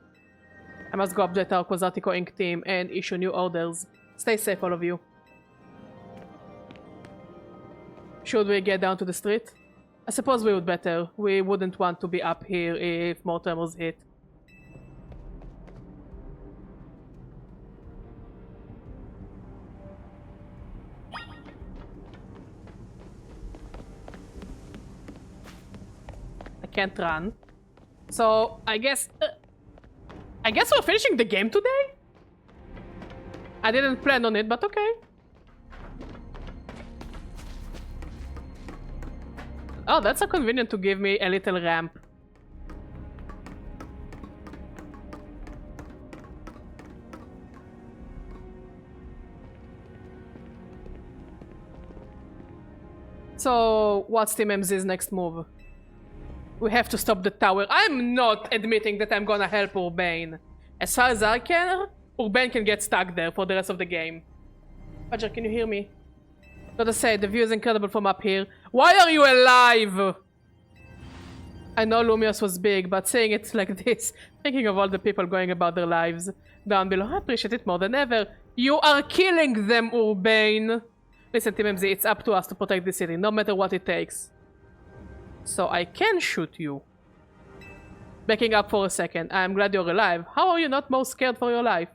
A: I must go update our Quasartico Inc. team and issue new orders. Stay safe, all of you. Should we get down to the street? I suppose we would better. We wouldn't want to be up here if more tremors hit. I can't run. So, I guess we're finishing the game today? I didn't plan on it, but okay. Oh, that's so convenient to give me a little ramp. So, what's Team MZ's next move? We have to stop the tower. I'm not admitting that I'm gonna help Urbain. As far as I can, Urbain can get stuck there for the rest of the game. Badger, can you hear me? Gotta say, the view is incredible from up here. Why are you alive? I know Lumios was big, but saying it like this, thinking of all the people going about their lives down below, I appreciate it more than ever. You are killing them, Urbain. Listen, Team MZ, it's up to us to protect the city, no matter what it takes. So I can shoot you. Backing up for a second, I'm glad you're alive. How are you not most scared for your life?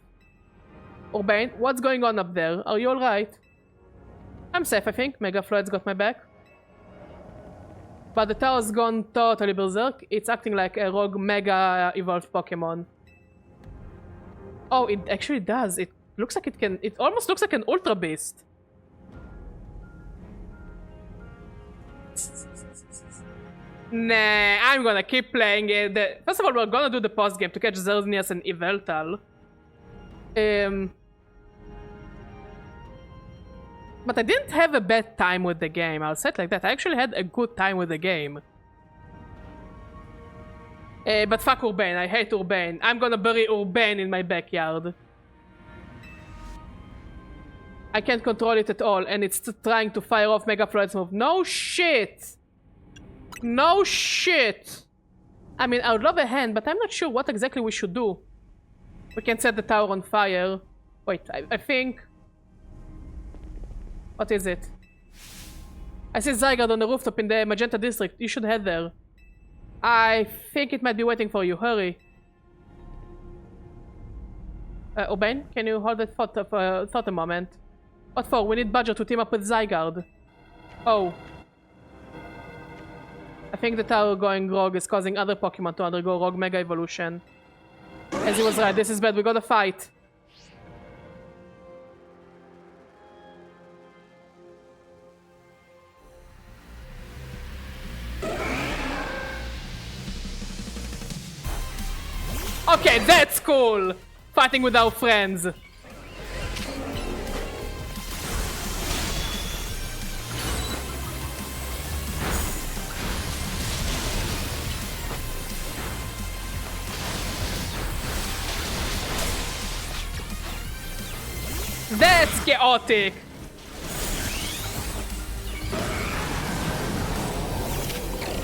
A: Urbain, what's going on up there? Are you alright? I'm safe, I think. Mega Floyd's got my back. But the tower's gone totally berserk. It's acting like a rogue Mega Evolved Pokémon. Oh, it actually does. It looks like it can... It almost looks like an Ultra Beast. Nah, I'm gonna keep playing it. First of all, we're gonna do the post game to catch Xerxes and Yveltal. But I didn't have a bad time with the game, I'll say it like that. I actually had a good time with the game. But fuck Urbain, I hate Urbain. I'm gonna bury Urbain in my backyard. I can't control it at all, and it's trying to fire off Mega Floyd's move. No shit! No shit! I mean, I would love a hand, but I'm not sure what exactly we should do. We can set the tower on fire. Wait, I think... What is it? I see Zygarde on the rooftop in the Magenta district. You should head there. I think it might be waiting for you. Hurry. Urbain, can you hold that thought a moment? What for? We need Badger to team up with Zygarde. Oh. I think the tower going rogue is causing other Pokemon to undergo rogue Mega Evolution. As he was right, this is bad. We gotta fight. Okay, that's cool! Fighting with our friends. That's chaotic!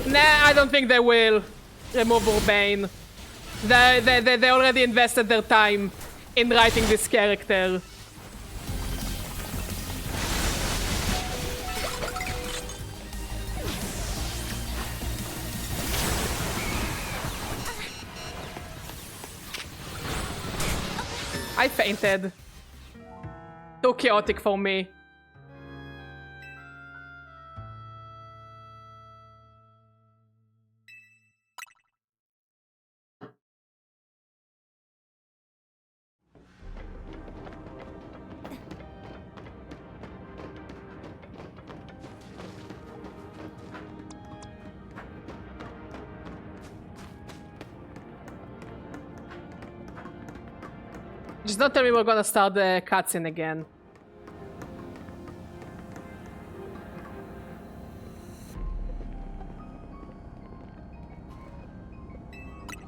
A: Nah, I don't think they will remove Urbain. They already invested their time in writing this character. I fainted. Too chaotic for me. Just don't tell me we're gonna start the cutscene again.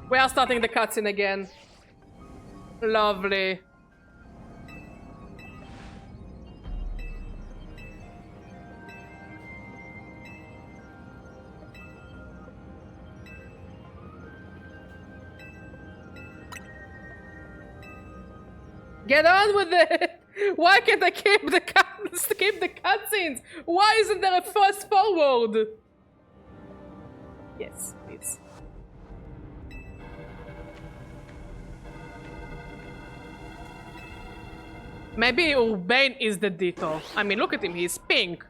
A: We are starting the cutscene again. Lovely. Get on with it! Why can't I keep the cutscenes? Why isn't there a fast forward? Yes, please. Maybe Urbane is the Ditto. I mean, look at him, he's pink.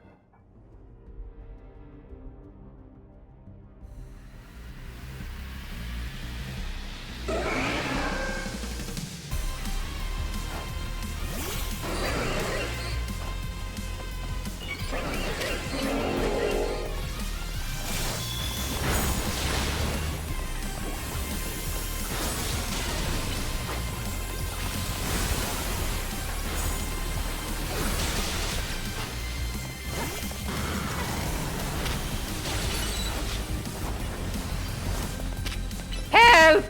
A: Help!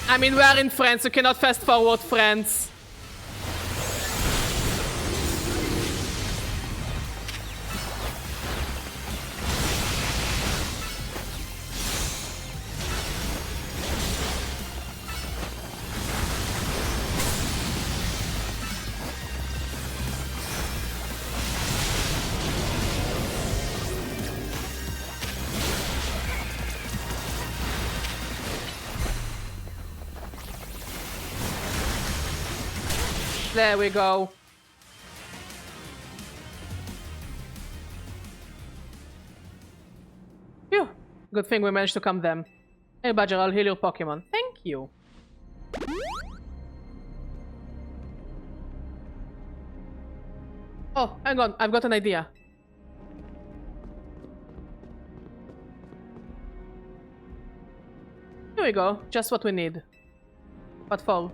A: I mean, we are in France, you cannot fast forward France. There we go. Phew. Good thing we managed to calm them. Hey Badger, I'll heal your Pokemon. Thank you. Oh, hang on. I've got an idea. Here we go. Just what we need. What for?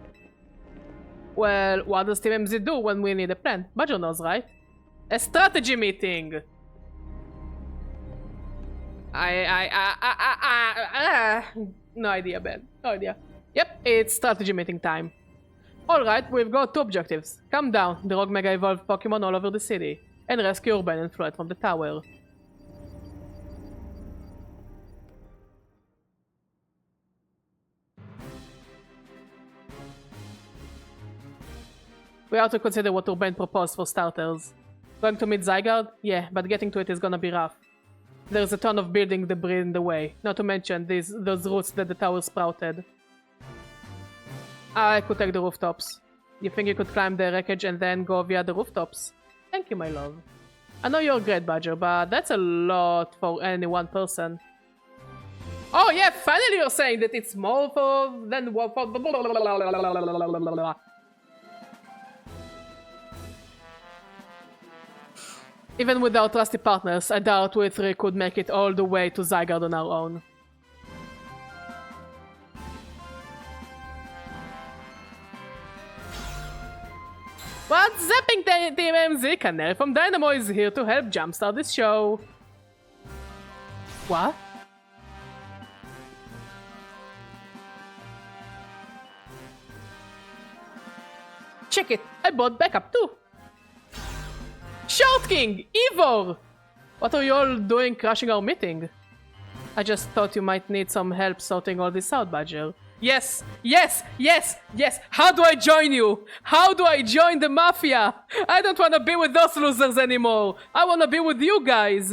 A: Well, what does Team MZ do when we need a plan? Badger knows, right? A strategy meeting! No idea, Ben. No idea. Yep, it's strategy meeting time. Alright, we've got two objectives. Come down, the rogue mega evolved Pokemon all over the city, and rescue Urban and Floyd from the tower. We have to consider what Urban proposed for starters. Going to meet Zygarde? Yeah, but getting to it is gonna be rough. There's a ton of building debris in the way, not to mention those roots that the tower sprouted. I could take the rooftops. You think you could climb the wreckage and then go via the rooftops? Thank you, my love. I know you're a great Badger, but that's a lot for any one person. Oh yeah, finally you're saying that it's more than one for... Even with our trusty partners, I doubt we three could make it all the way to Zygarde on our own. What's zapping Team MZ? Canary from Dynamo is here to help jumpstart this show. What? Check it, I bought backup too. Short King! Ivor! What are you all doing crashing our meeting? I just thought you might need some help sorting all this out, Badger. Yes! Yes! Yes! Yes! How do I join you? How do I join the Mafia? I don't want to be with those losers anymore! I want to be with you guys!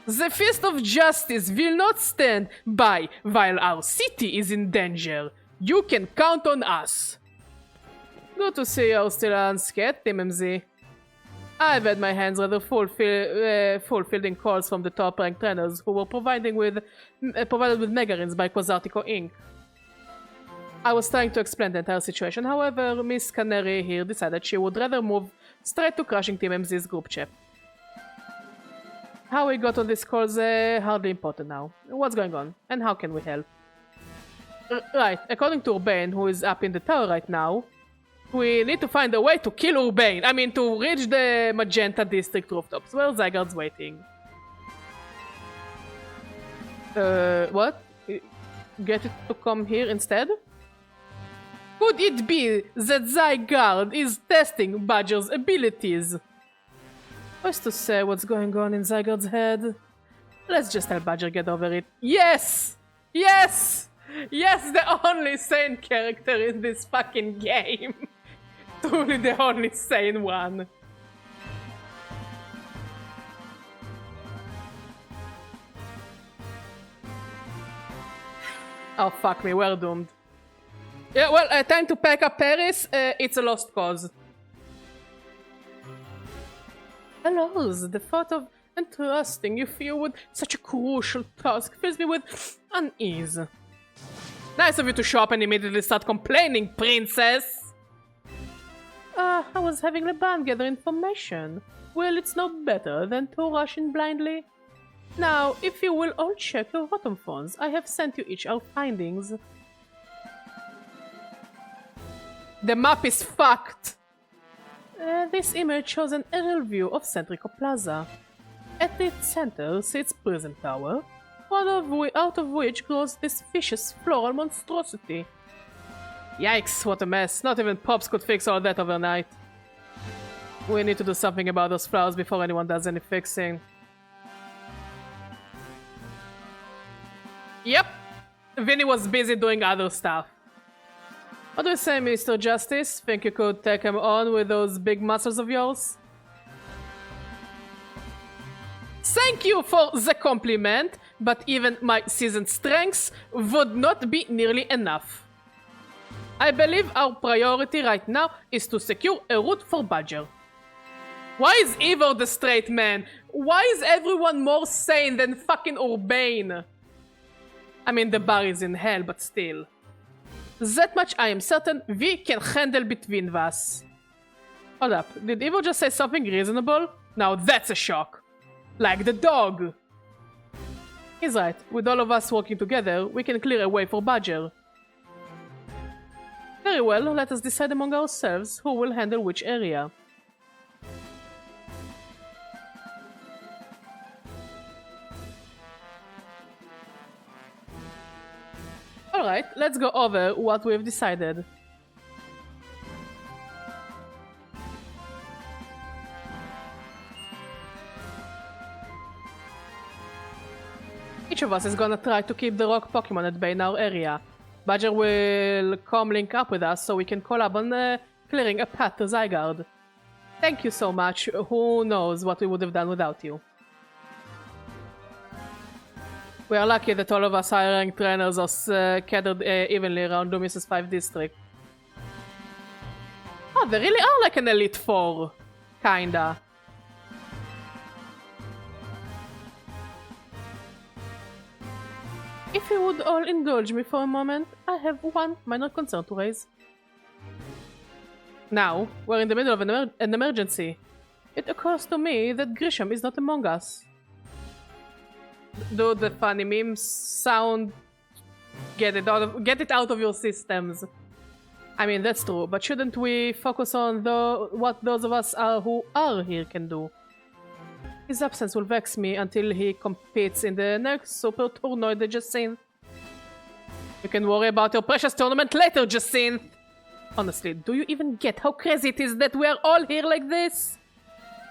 A: The Fist of Justice will not stand by while our city is in danger. You can count on us. Good to see you're still unscared, Team MZ. I've had my hands rather full fielding calls from the top-ranked trainers who were provided with Megarins by Quasartico Inc. I was trying to explain the entire situation, however, Miss Canary here decided she would rather move straight to crushing Team MZ's group chat. How we got on this call is hardly important now. What's going on, and how can we help? Right, according to Urbane, who is up in the tower right now, we need to find a way to kill Urbane. I mean, to reach the Magenta District rooftops, where Zygarde's waiting. What? Get it to come here instead? Could it be that Zygarde is testing Badger's abilities? What's to say what's going on in Zygarde's head? Let's just help Badger get over it. Yes! Yes! Yes, the only sane character in this fucking game. Truly the only sane one. Oh fuck me, we're doomed. Yeah, well, time to pack up Paris. It's a lost cause. Alas, the thought of entrusting you with such a crucial task fills me with unease. Nice of you to show up and immediately start complaining, princess! I was having a band gather information. Well, it's no better than to rush in blindly. Now, if you will all check your rotom phones, I have sent you each our findings. The map is fucked! This image shows an aerial view of Centrico Plaza. At its center sits Prison Tower, out of which grows this vicious floral monstrosity. Yikes, what a mess. Not even Pops could fix all that overnight. We need to do something about those flowers before anyone does any fixing. Yep, Vinny was busy doing other stuff. What do you say, Mr. Justice? Think you could take him on with those big muscles of yours? Thank you for the compliment, but even my seasoned strengths would not be nearly enough. I believe our priority right now is to secure a route for Badger. Why is Evo the straight man? Why is everyone more sane than fucking Urbane? I mean, the bar is in hell, but still. That much I am certain we can handle between us. Hold up, did Evo just say something reasonable? Now that's a shock. Like the dog. He's right, with all of us working together, we can clear a way for Badger. Very well, let us decide among ourselves who will handle which area. Alright, let's go over what we've decided. Each of us is gonna try to keep the rock Pokémon at bay in our area. Badger will come link up with us so we can collab on clearing a path to Zygarde. Thank you so much, who knows what we would have done without you. We are lucky that all of us high-ranked trainers are scattered evenly around Loomis' 5 district. Oh, they really are like an Elite Four. Kinda. If you would all indulge me for a moment, I have one minor concern to raise. Now, we're in the middle of an emergency. It occurs to me that Grisham is not among us. Do the funny memes sound? Get it out of your systems. I mean, that's true, but shouldn't we focus on what those of us who are here can do? His absence will vex me until he competes in the next Super Tournoi de Jacinthe. You can worry about your precious tournament later, Jacinthe! Honestly, do you even get how crazy it is that we are all here like this?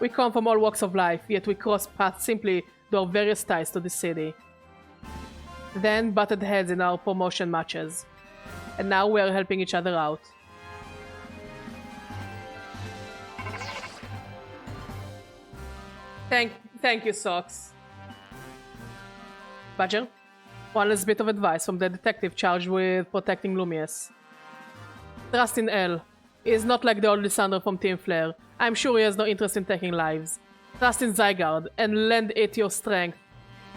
A: We come from all walks of life, yet we cross paths simply due to our various ties to the city. Then butted heads in our promotion matches. And now we are helping each other out. Thank you, Socks. Badger, one last bit of advice from the detective charged with protecting Lumius. Trust in L. He is not like the old Lysandre from Team Flare. I'm sure he has no interest in taking lives. Trust in Zygarde and lend it your strength.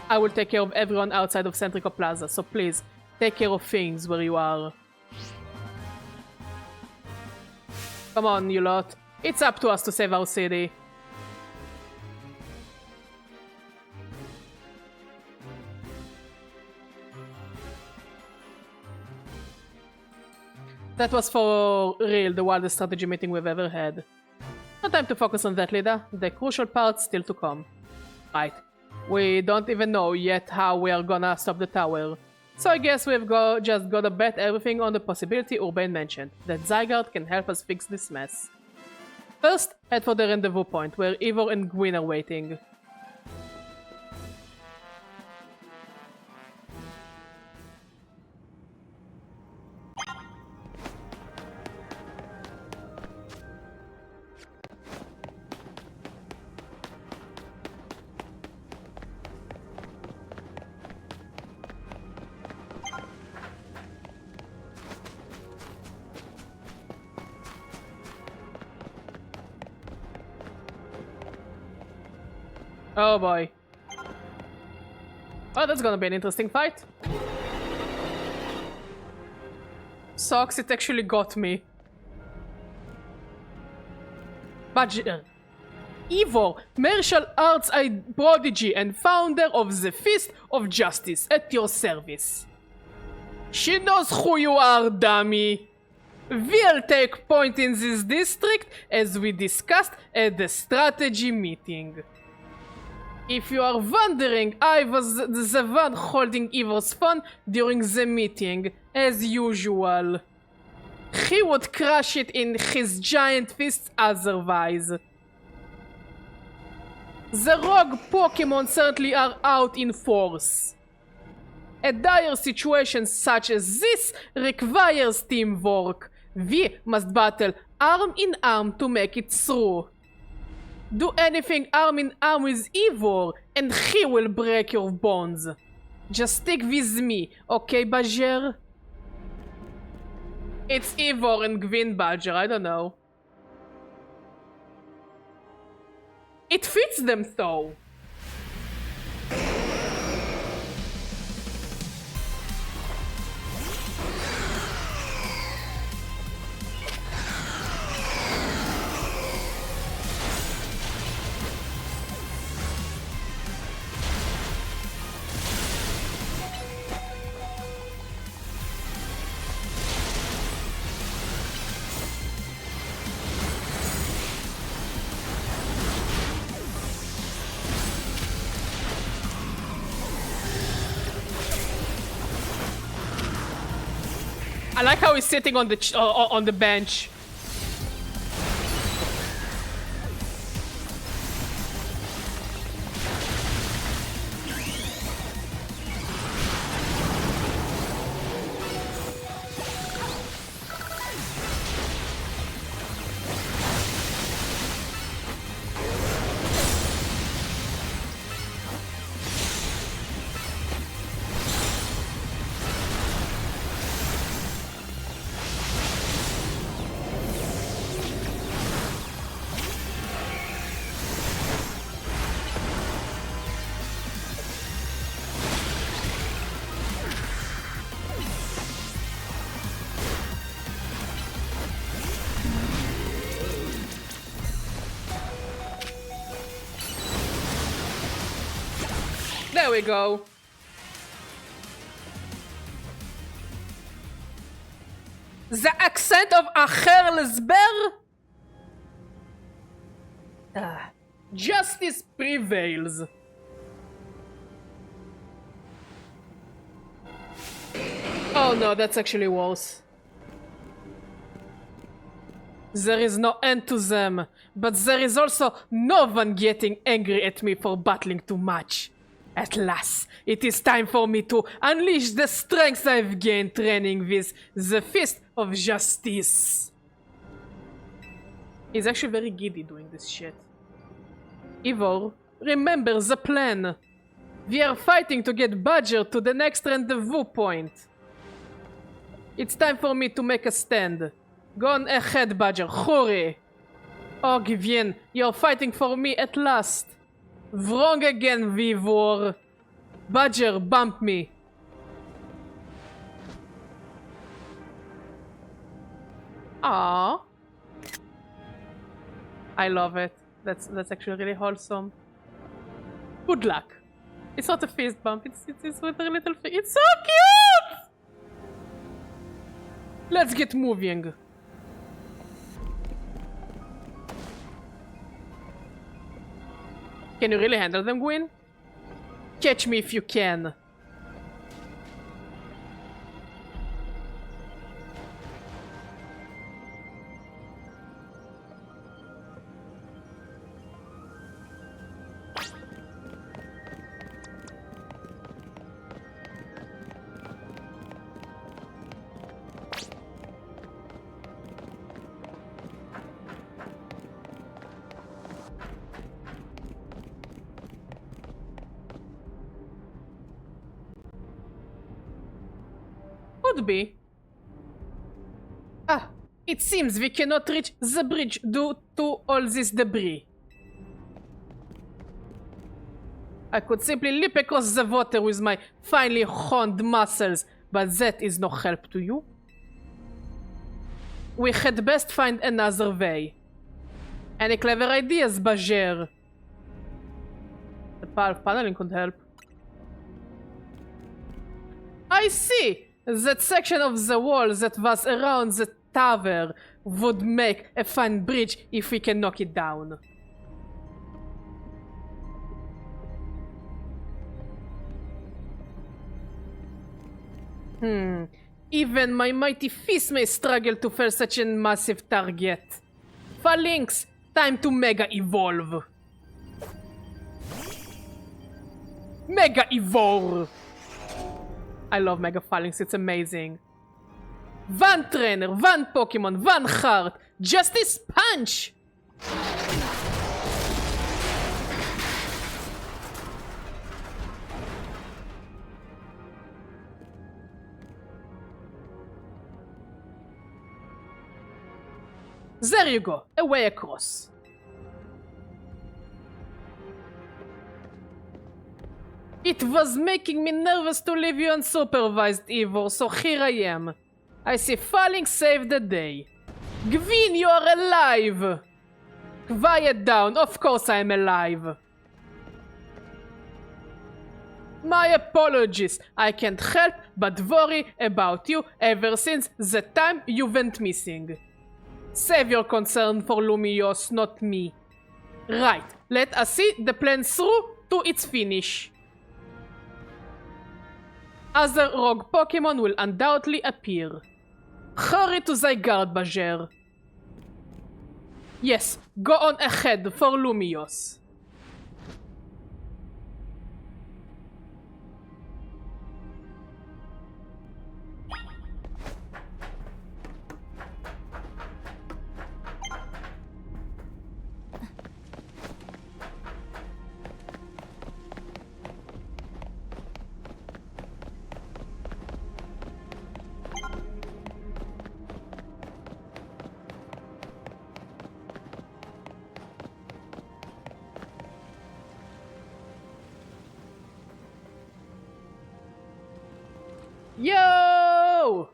A: I will take care of everyone outside of Centrico Plaza, so please, take care of things where you are. Come on, you lot. It's up to us to save our city. That was for real the wildest strategy meeting we've ever had. No time to focus on that, leader. The crucial part's still to come. Right. We don't even know yet how we are gonna stop the tower. So I guess we've just gotta bet everything on the possibility Urbain mentioned, that Zygarde can help us fix this mess. First, head for the rendezvous point, where Ivor and Gwyn are waiting. Oh boy. Oh, that's gonna be an interesting fight. Sucks, it actually got me. Badger. Evo, martial arts prodigy and founder of the Fist of Justice, at your service. She knows who you are, dummy. We'll take point in this district as we discussed at the strategy meeting. If you are wondering, I was the one holding Evo's phone during the meeting, as usual. He would crush it in his giant fists otherwise. The rogue Pokémon certainly are out in force. A dire situation such as this requires teamwork. We must battle arm in arm to make it through. Do anything arm in arm with Ivor, and he will break your bones. Just stick with me, okay, Badger? It's Ivor and Gwyn, Badger, I don't know. It fits them though. I like how he's sitting on the bench. There we go. The accent of Acher Lesber? Justice prevails. Oh no, that's actually worse. There is no end to them, but there is also no one getting angry at me for battling too much. At last, it is time for me to unleash the strength I've gained training with the Fist of Justice. He's actually very giddy doing this shit. Ivor, remember the plan. We are fighting to get Badger to the next rendezvous point. It's time for me to make a stand. Go on ahead, Badger, hurry! Oh, Gwyn, you're fighting for me at last. Wrong again, Vivor. Badger, bump me. Aww. I love it. That's actually really wholesome. Good luck. It's not a fist bump. It's with a little. It's so cute. Let's get moving. Can you really handle them, Gwyn? Catch me if you can. Could be. Ah, it seems we cannot reach the bridge due to all this debris. I could simply leap across the water with my finely honed muscles, but that is no help to you. We had best find another way. Any clever ideas, Bajer? The power of paneling could help. I see! That section of the wall that was around the tower would make a fine bridge if we can knock it down. Even my mighty fist may struggle to fell such a massive target. Phalanx, time to Mega Evolve. Mega Evolve! I love Mega Phalanx, it's amazing. One trainer, one Pokemon, one heart. Justice Punch! There you go, a way across. It was making me nervous to leave you unsupervised, Ivor, so here I am. I see Phalanx saved the day. Gwyn, you are alive! Quiet down, of course I am alive. My apologies, I can't help but worry about you ever since the time you went missing. Save your concern for Lumios, not me. Right, let us see the plan through to its finish. Other rogue Pokémon will undoubtedly appear. Hurry to Zygarde, Bajer. Yes, go on ahead for Lumios. Yo!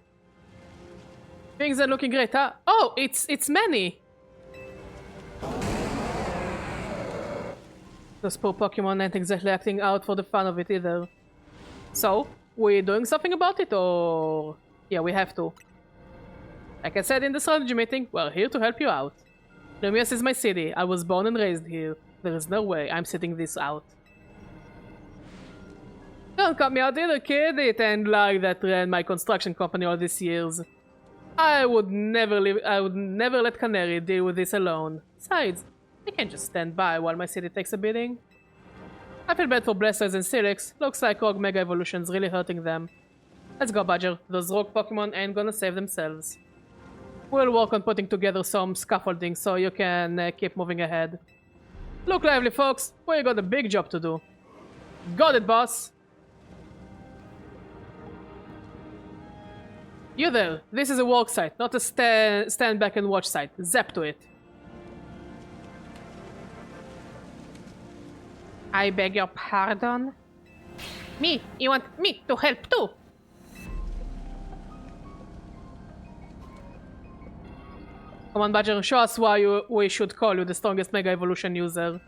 A: Things are looking great, huh? Oh, it's Manny. Those poor Pokemon ain't exactly acting out for the fun of it either. So, we doing something about it, or... Yeah, we have to. Like I said in the strategy meeting, we're here to help you out. Lumios is my city. I was born and raised here. There is no way I'm sitting this out. Don't cut me out either, kid. It ain't like that ran my construction company all these years. I would never let Canary deal with this alone. Besides, I can't just stand by while my city takes a beating. I feel bad for Blasters and Steelix. Looks like Rogue Mega Evolution's really hurting them. Let's go, Badger. Those rogue Pokemon ain't gonna save themselves. We'll work on putting together some scaffolding so you can keep moving ahead. Look lively, folks. We got a big job to do. Got it, boss. You there. This is a work site, not a stand back and watch site. Zap to it. I beg your pardon? Me? You want me to help too? Come on, Badger, show us why we should call you the strongest Mega Evolution user.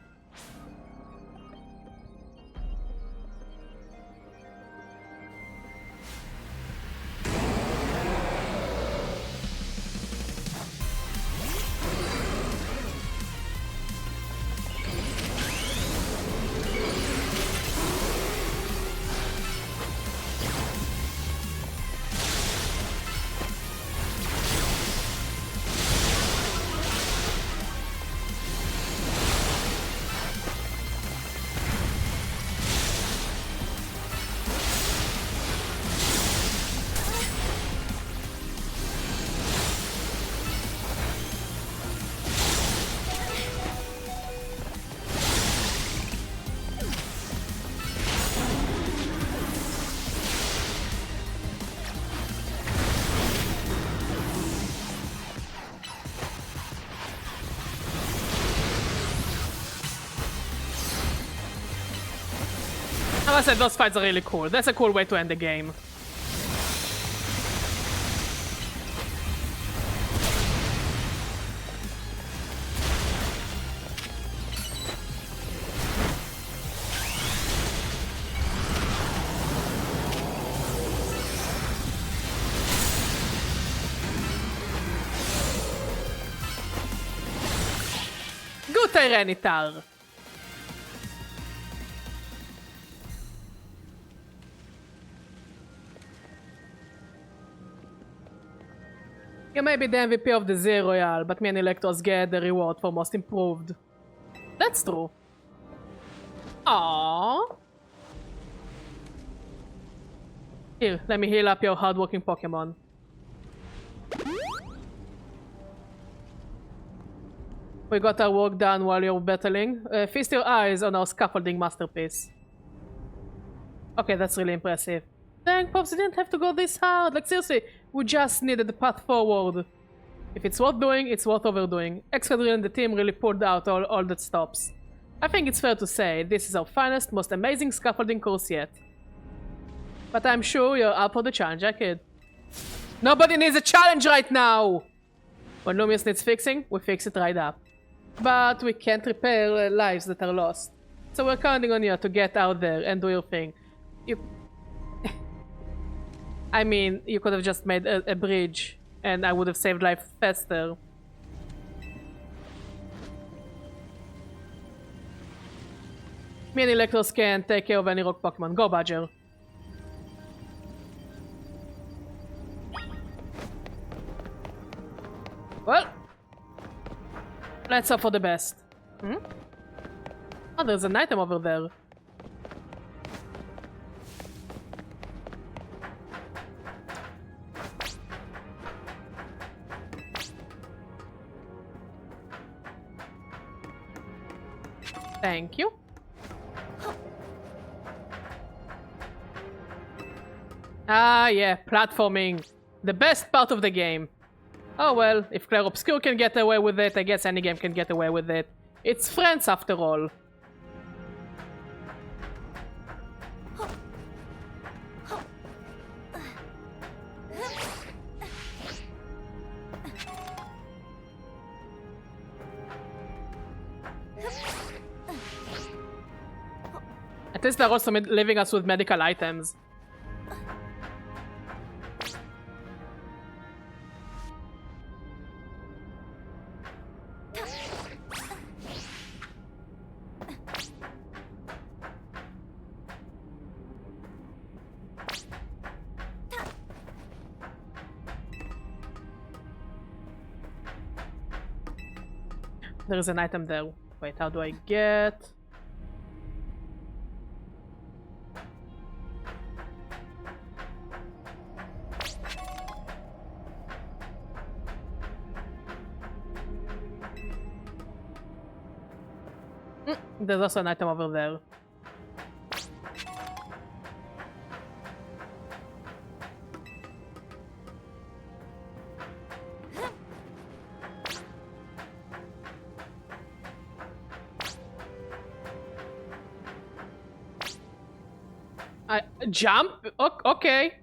A: I said those fights are really cool. That's a cool way to end the game. Good Tyranitar. You may be the MVP of the Z Royale, but me and Electros get the reward for most improved. That's true. Aww. Here, let me heal up your hardworking Pokemon. We got our work done while you're battling. Feast your eyes on our scaffolding masterpiece. Okay, that's really impressive. Dang, Pops, you didn't have to go this hard. Like, seriously, we just needed the path forward. If it's worth doing, it's worth overdoing. Excadrill and the team really pulled out all the stops. I think it's fair to say this is our finest, most amazing scaffolding course yet. But I'm sure you're up for the challenge, kid. Nobody needs a challenge right now! When Lumius needs fixing, we fix it right up. But we can't repair lives that are lost. So we're counting on you to get out there and do your thing. I mean, you could have just made a bridge, and I would have saved life faster. Me and Electros can take care of any rock Pokemon. Go, Badger. Well, let's hope for the best. Hmm? Oh, there's an item over there. Thank you. Ah, yeah, platforming. The best part of the game. Oh well, if Claire Obscure can get away with it, I guess any game can get away with it. It's friends after all. At least they're also leaving us with medical items. There is an item there. Wait, how do I get... There's also an item over there. Jump? Okay.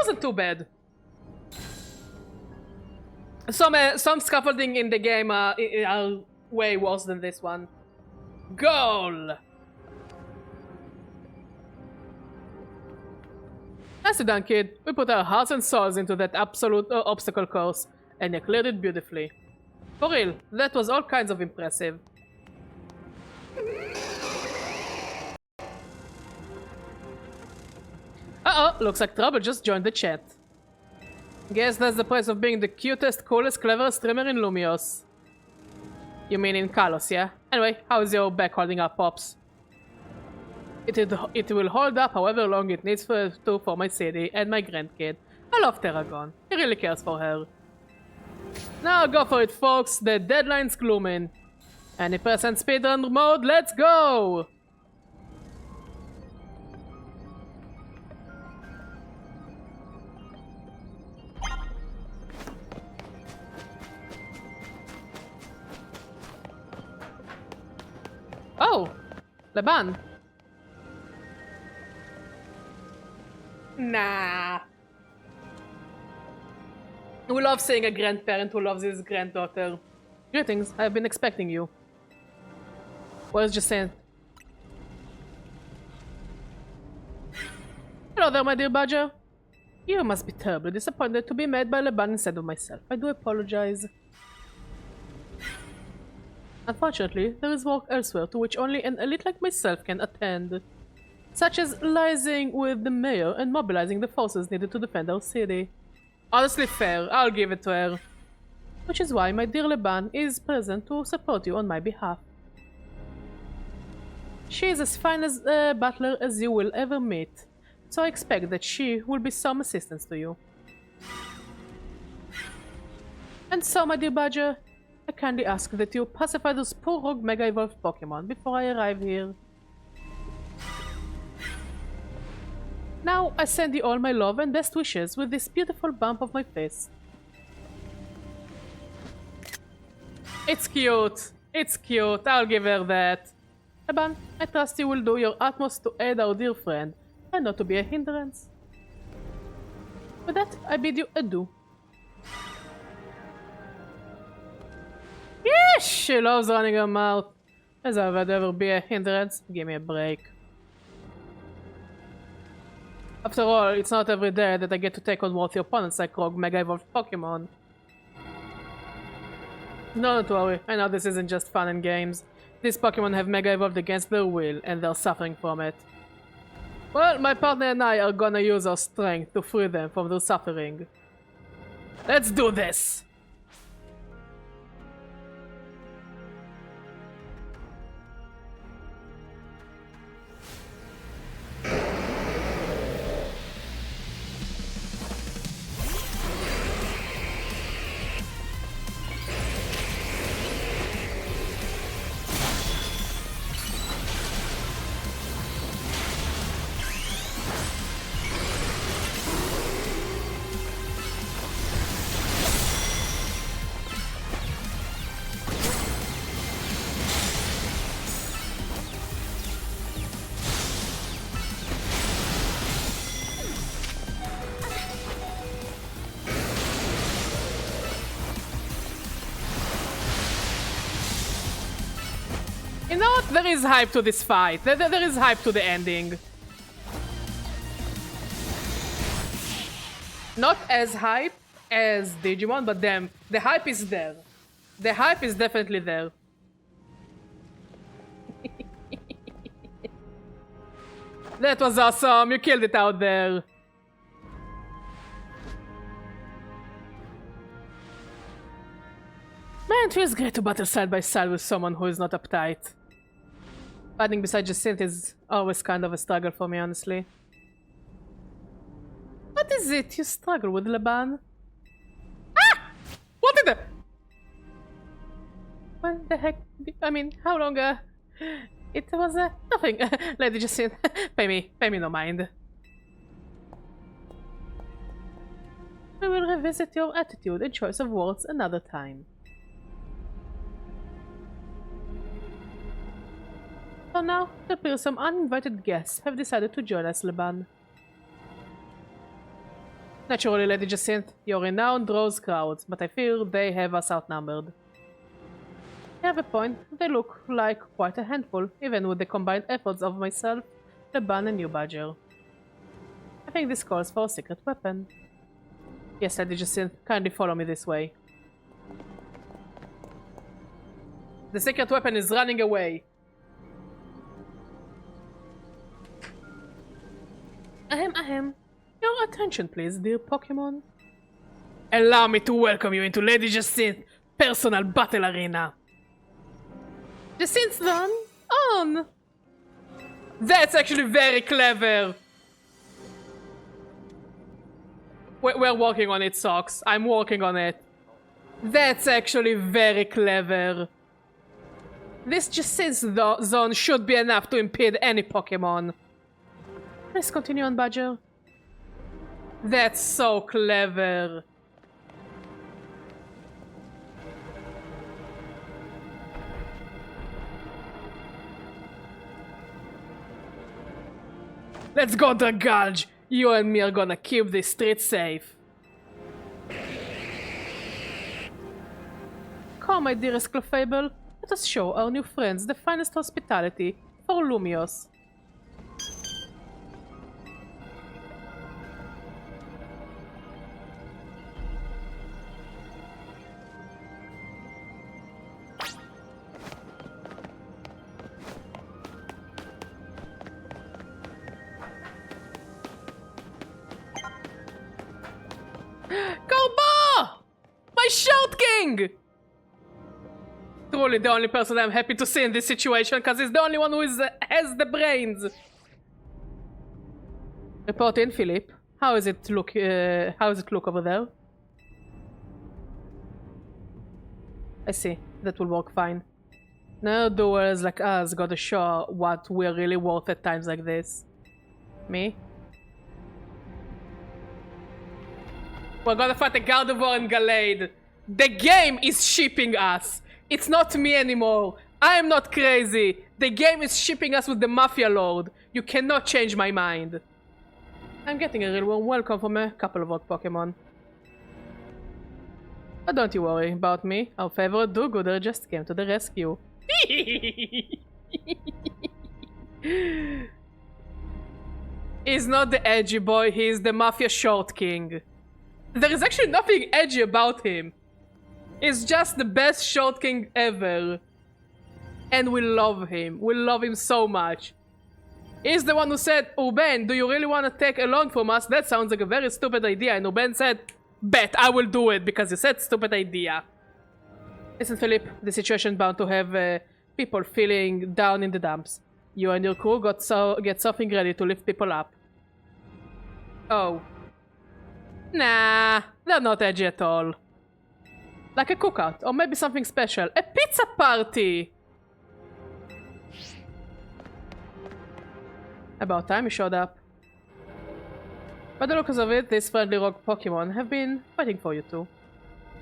A: wasn't too bad. Some scaffolding in the game are way worse than this one. Goal! Nicely done, kid. We put our hearts and souls into that absolute obstacle course, and you cleared it beautifully. For real, that was all kinds of impressive. Uh-oh, looks like Trouble just joined the chat. Guess that's the price of being the cutest, coolest, cleverest streamer in Lumios. You mean in Kalos, yeah? Anyway, how's your back holding up, Pops? It will hold up however long it needs to for my city and my grandkid. I love Terragon. He really cares for her. Now go for it, folks. The deadline's glooming. Any percent speedrun mode, let's go! Oh! Leban! Nah. We love seeing a grandparent who loves his granddaughter. Greetings, I have been expecting you. Where's Jacinth? Hello there, my dear Badger. You must be terribly disappointed to be met by Leban instead of myself. I do apologize. Unfortunately, there is work elsewhere to which only an elite like myself can attend. Such as liaising with the mayor and mobilizing the forces needed to defend our city. Honestly fair, I'll give it to her. Which is why my dear Leban is present to support you on my behalf. She is as fine as a battler as you will ever meet, so I expect that she will be some assistance to you. And so, my dear Badger, I kindly ask that you pacify those poor rogue Mega Evolved Pokémon before I arrive here. Now, I send you all my love and best wishes with this beautiful bump of my face. It's cute. It's cute. I'll give her that. Leban, I trust you will do your utmost to aid our dear friend, and not to be a hindrance. With that, I bid you adieu. Yes, she loves running her mouth. As I would ever be a hindrance, give me a break. After all, it's not every day that I get to take on worthy opponents like rogue Mega Evolved Pokémon. No, don't worry, I know this isn't just fun and games. These Pokémon have Mega Evolved against their will, and they're suffering from it. Well, my partner and I are gonna use our strength to free them from their suffering. Let's do this! You know what? There is hype to this fight. There is hype to the ending. Not as hype as Digimon, but damn, the hype is there. The hype is definitely there. That was awesome. You killed it out there. Man, it feels great to battle side by side with someone who is not uptight. Fighting beside Jacinth is always kind of a struggle for me, honestly. What is it you struggle with, Leban? Ah! What in the... What the heck? I mean, how long, It was, nothing. Lady Jacinth, pay me no mind. We will revisit your attitude and choice of words another time. For now, it appears some uninvited guests have decided to join us, Leban. Naturally, Lady Jacinth, your renown draws crowds, but I fear they have us outnumbered. You have a point. They look like quite a handful, even with the combined efforts of myself, the Bun, and you, Badger. I think this calls for a secret weapon. Yes, Lady Jacinth, kindly follow me this way. The secret weapon is running away. Ahem. Your attention, please, dear Pokémon. Allow me to welcome you into Lady Jacinth's personal battle arena. Jacinth's done? On! That's actually very clever. We're working on it, Socks. I'm working on it. That's actually very clever. This Jacinth's zone should be enough to impede any Pokémon. Let's continue on, Badger. That's so clever. Let's go, Zygarde! You and me are gonna keep this street safe. Come, my dearest Clefable. Let us show our new friends the finest hospitality for Lumios. My Short King! Truly the only person I'm happy to see in this situation, because he's the only one who has the brains. Report in, Philip. How is it look over there? I see. That will work fine. No doers like us gotta show what we're really worth at times like this. Me? We're gonna fight a Gardevoir and Gallade. The game is shipping us. It's not me anymore. I am not crazy. The game is shipping us with the Mafia Lord. You cannot change my mind. I'm getting a real warm welcome from a couple of odd Pokemon. But don't you worry about me. Our favorite do-gooder just came to the rescue. He's not the edgy boy, he's the Mafia Short King. There is actually nothing edgy about him. He's just the best Short King ever. And we love him. We love him so much. He's the one who said, Urban, do you really want to take a loan from us? That sounds like a very stupid idea. And Urban said, bet, I will do it because you said stupid idea. Listen, Philip, the situation bound to have people feeling down in the dumps. You and your crew get something ready to lift people up. Oh. Nah, they're not edgy at all. Like a cookout, or maybe something special. A pizza party! About time you showed up. By the looks of it, these friendly rogue Pokemon have been fighting for you too.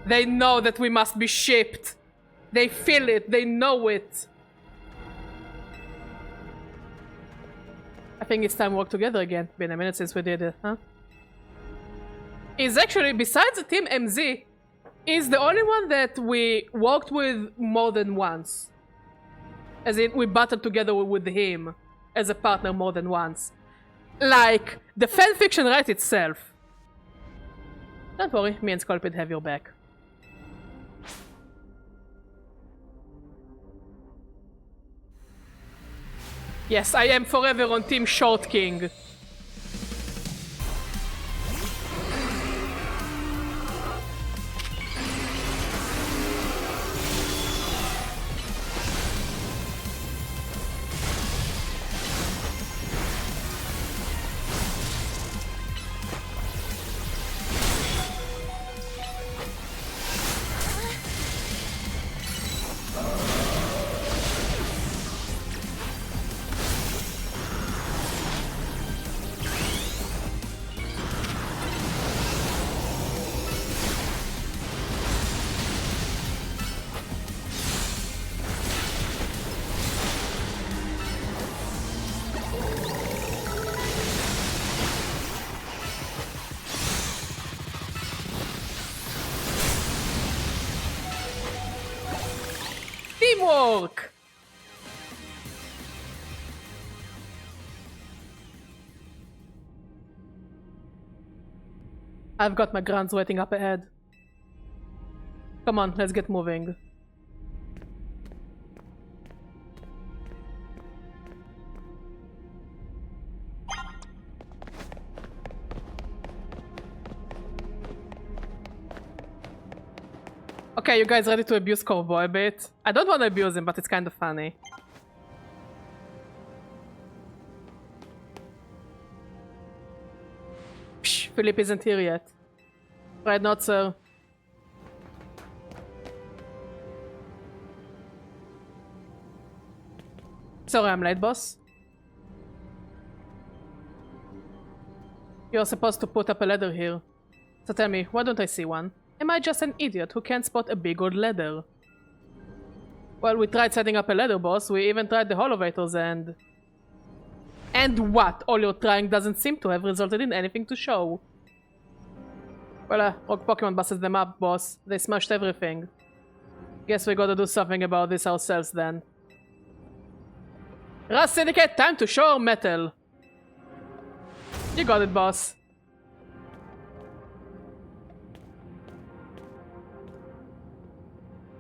A: They know that we must be shipped. They feel it, they know it. I think it's time we work together again. Been a minute since we did it, huh? Is actually, besides the Team MZ, is the only one that we worked with more than once. As in, we battled together with him as a partner more than once. Like, the fanfiction right itself. Don't worry, me and Sculpid have your back. Yes, I am forever on Team Short King. Teamwork! I've got my grunts waiting up ahead. Come on, let's get moving. Okay, you guys ready to abuse Cowboy a bit? I don't want to abuse him, but it's kind of funny. Psh, Philip isn't here yet. Right, not sir. Sorry, I'm late, boss. You're supposed to put up a ladder here. So tell me, why don't I see one? Am I just an idiot who can't spot a big old ladder? Well, we tried setting up a ladder, boss. We even tried the elevators and... And what? All your trying doesn't seem to have resulted in anything to show. Well, Rock Pokemon busted them up, boss. They smashed everything. Guess we gotta do something about this ourselves then. Rust Syndicate, time to show our metal. You got it, boss.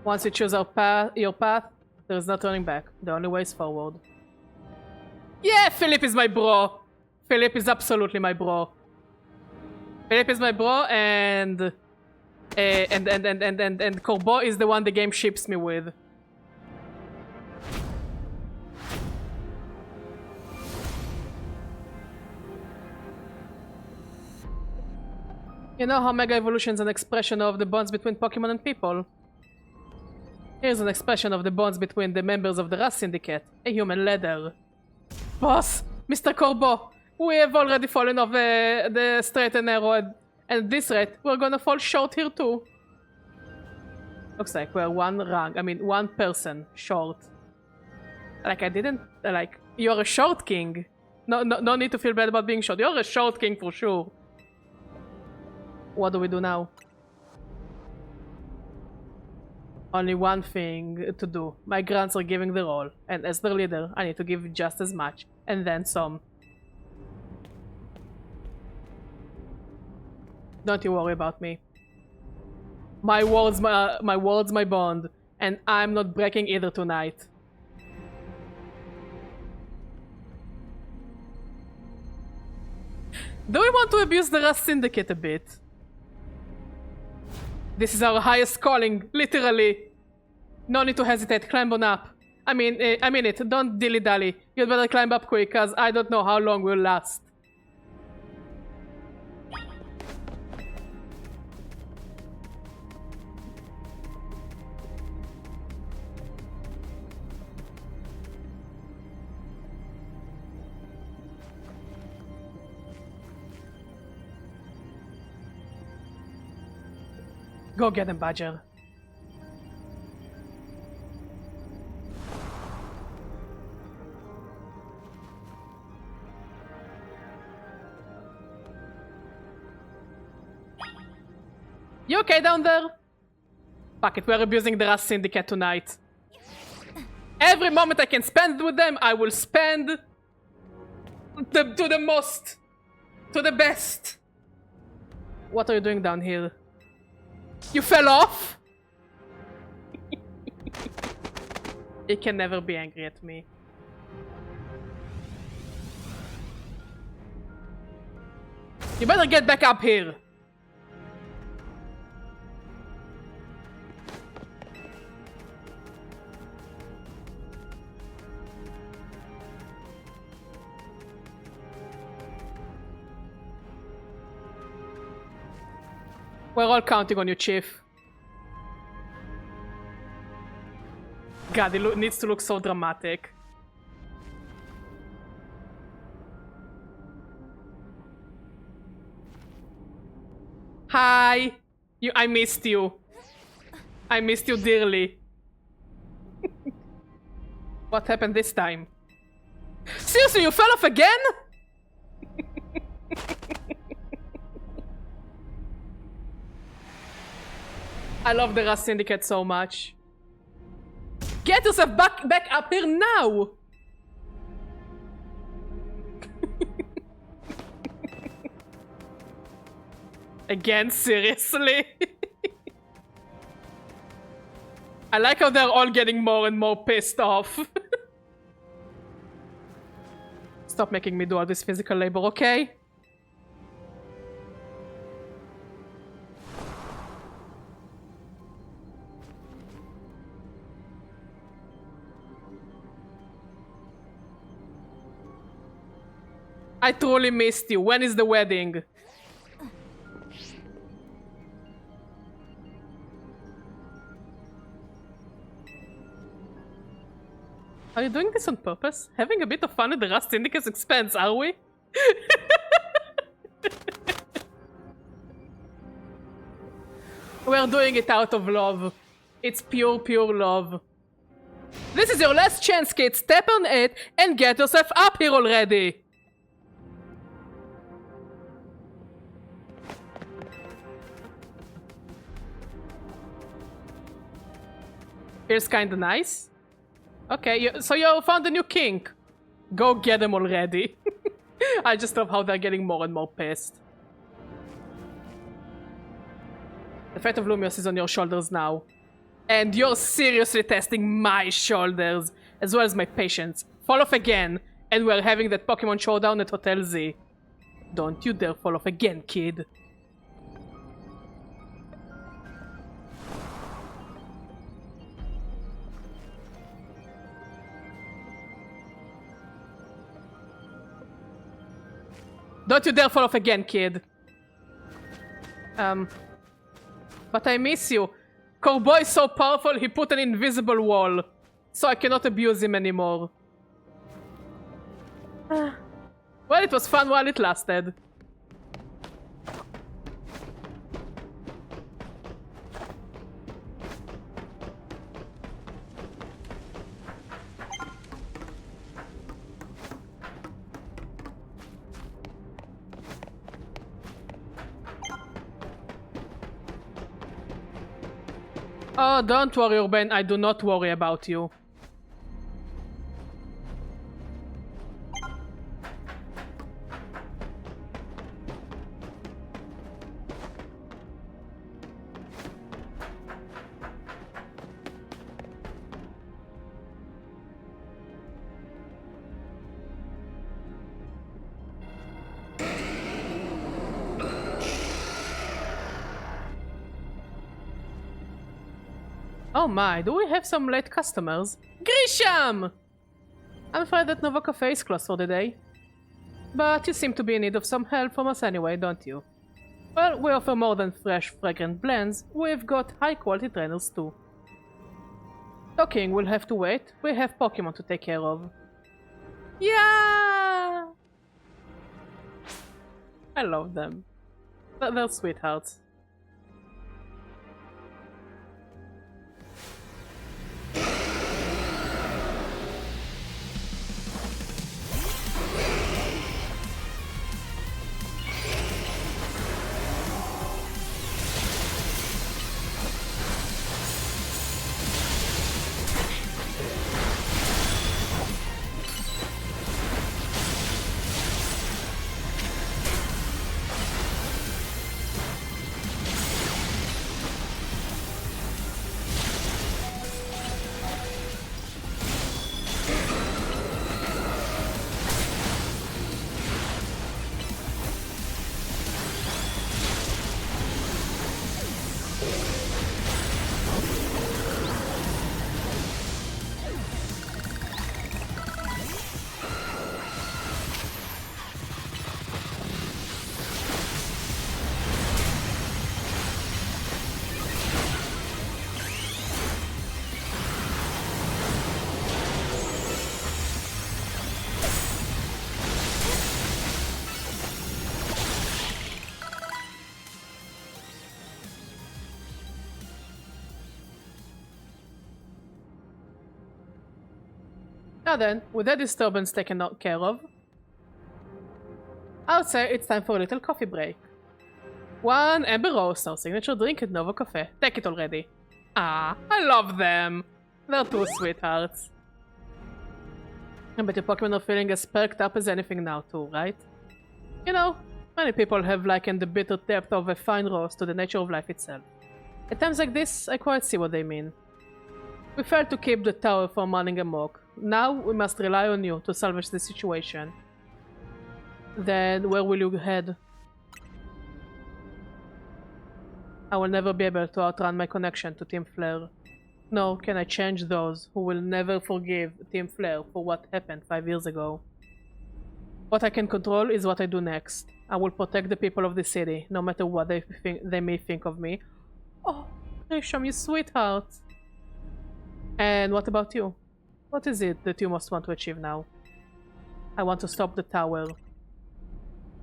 A: Once you choose your path, there is no turning back. The only way is forward. Yeah, Philip is my bro. Philip is absolutely my bro. Philip is my bro, and Corbo is the one the game ships me with. You know how Mega Evolution is an expression of the bonds between Pokemon and people? Here's an expression of the bonds between the members of the Rust Syndicate, a human ladder. Boss, Mr. Corbo, we have already fallen off the straight and narrow, and at this rate, we're gonna fall short here too. Looks like we're one person short. Like I didn't, you're a short king. No need to feel bad about being short. You're a short king for sure. What do we do now? Only one thing to do. My grunts are giving the role, and as the leader, I need to give just as much, and then some. Don't you worry about me. My words, my bond, and I'm not breaking either tonight. Do we want to abuse the Rust Syndicate a bit? This is our highest calling, literally. No need to hesitate, climb on up. I mean it, don't dilly-dally. You'd better climb up quick, cause I don't know how long we'll last. Go get him, Badger. You okay down there? Fuck it, we're abusing the Rust Syndicate tonight. Every moment I can spend with them, I will spend to the most. To the best. What are you doing down here? You fell off? You can never be angry at me. You better get back up here. We're all counting on you, Chief. God, it needs to look so dramatic. Hi! I missed you. I missed you dearly. What happened this time? Seriously, you fell off again? I love the Rust Syndicate so much. Get yourself back up here now! Again, seriously? I like how they're all getting more and more pissed off. Stop making me do all this physical labor, okay? I truly missed you. When is the wedding? Are you doing this on purpose? Having a bit of fun at the Rust Syndicate's expense, are we? We're doing it out of love. It's pure, pure love. This is your last chance, kid. Step on it and get yourself up here already. Feels kinda nice. Okay, so you found a new kink. Go get them already. I just love how they're getting more and more pissed. The fate of Lumios is on your shoulders now. And you're seriously testing my shoulders, as well as my patience. Fall off again, and we're having that Pokemon showdown at Hotel Z. Don't you dare fall off again, kid. Don't you dare fall off again, kid. But I miss you. Cowboy is so powerful, he put an invisible wall. So I cannot abuse him anymore. Well, it was fun while it lasted. Oh, don't worry, Urban. I do not worry about you. Oh my, do we have some late customers? Grisham! I'm afraid that Nova Cafe is closed for the day. But you seem to be in need of some help from us anyway, don't you? Well, we offer more than fresh, fragrant blends. We've got high-quality trainers too. Talking will have to wait. We have Pokemon to take care of. Yeah! I love them. They're sweethearts. Now then, with that disturbance taken care of, I would say it's time for a little coffee break. One Amber Roast, our signature drink at Nova Cafe. Take it already. Ah, I love them. They're two sweethearts. But your Pokemon are feeling as perked up as anything now too, right? You know, many people have likened the bitter depth of a fine roast to the nature of life itself. At times like this, I quite see what they mean. We failed to keep the tower from running amok. Now we must rely on you to salvage the situation. Then where will you head? I will never be able to outrun my connection to Team Flare. Nor can I change those who will never forgive Team Flare for what happened 5 years ago. What I can control is what I do next. I will protect the people of the city, no matter what they may think of me. Oh, Risham, you sweetheart! And what about you? What is it that you most want to achieve now? I want to stop the tower.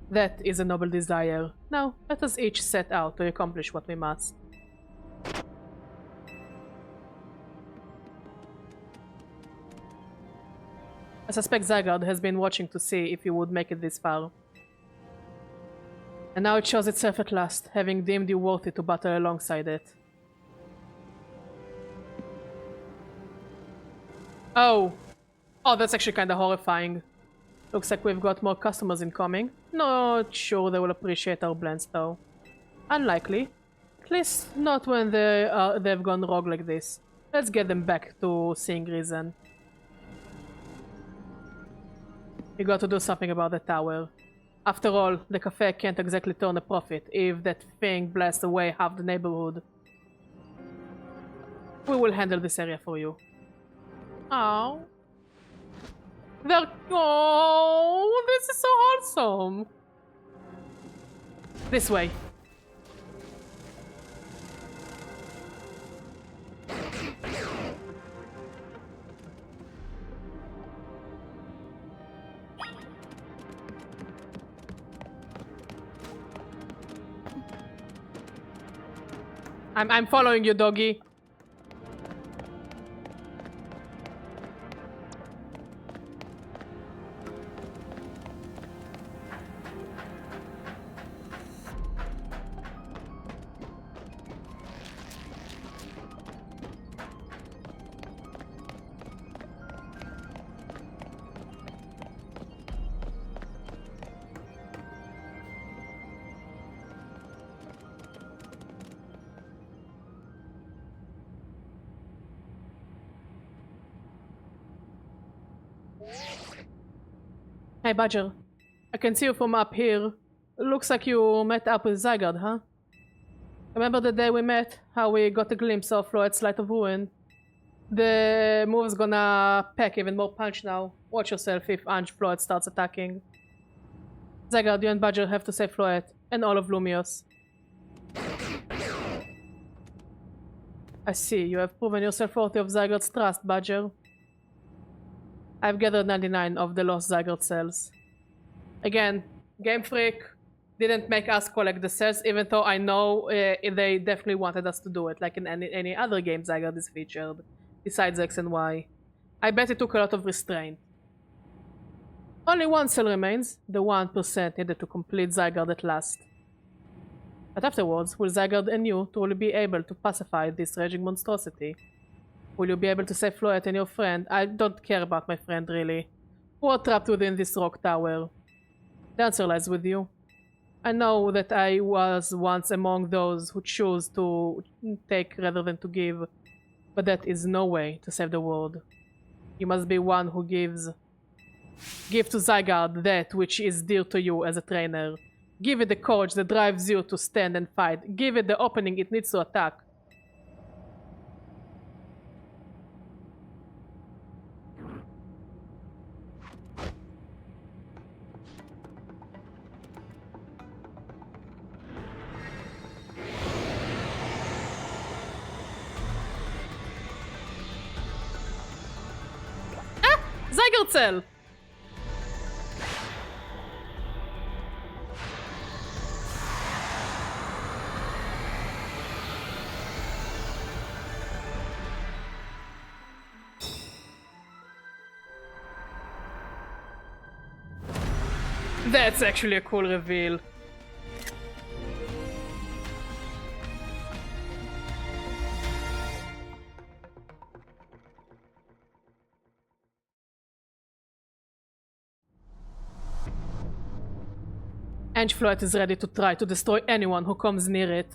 A: That is a noble desire. Now, let us each set out to accomplish what we must. I suspect Zygarde has been watching to see if you would make it this far. And now it shows itself at last, having deemed you worthy to battle alongside it. Oh! Oh, that's actually kinda horrifying. Looks like we've got more customers incoming. Not sure they will appreciate our blends though. Unlikely. At least not when they've gone rogue like this. Let's get them back to seeing reason. We got to do something about the tower. After all, the cafe can't exactly turn a profit if that thing blasts away half the neighborhood. We will handle this area for you. Oh. Oh, this is so wholesome. This way. I'm following you, doggy. Hey, Badger. I can see you from up here. Looks like you met up with Zygarde, huh? Remember the day we met? How we got a glimpse of Floet's Light of Ruin? The move's gonna pack even more punch now. Watch yourself if Ange Floet starts attacking. Zygarde, you and Badger have to save Floet, and all of Lumios. I see, you have proven yourself worthy of Zygarde's trust, Badger. I've gathered 99 of the lost Zygarde cells. Again, Game Freak didn't make us collect the cells, even though I know they definitely wanted us to do it, like in any other game Zygarde is featured, besides X and Y. I bet it took a lot of restraint. Only one cell remains, the 1% needed to complete Zygarde at last. But afterwards, will Zygarde and you truly be able to pacify this raging monstrosity? Will you be able to save Floet and your friend? I don't care about my friend, really. Who are trapped within this rock tower? The answer lies with you. I know that I was once among those who choose to take rather than to give, but that is no way to save the world. You must be one who gives. Give to Zygarde that which is dear to you as a trainer. Give it the courage that drives you to stand and fight. Give it the opening it needs to attack. Zygarde cell! That's actually a cool reveal. Angefloet is ready to try to destroy anyone who comes near it.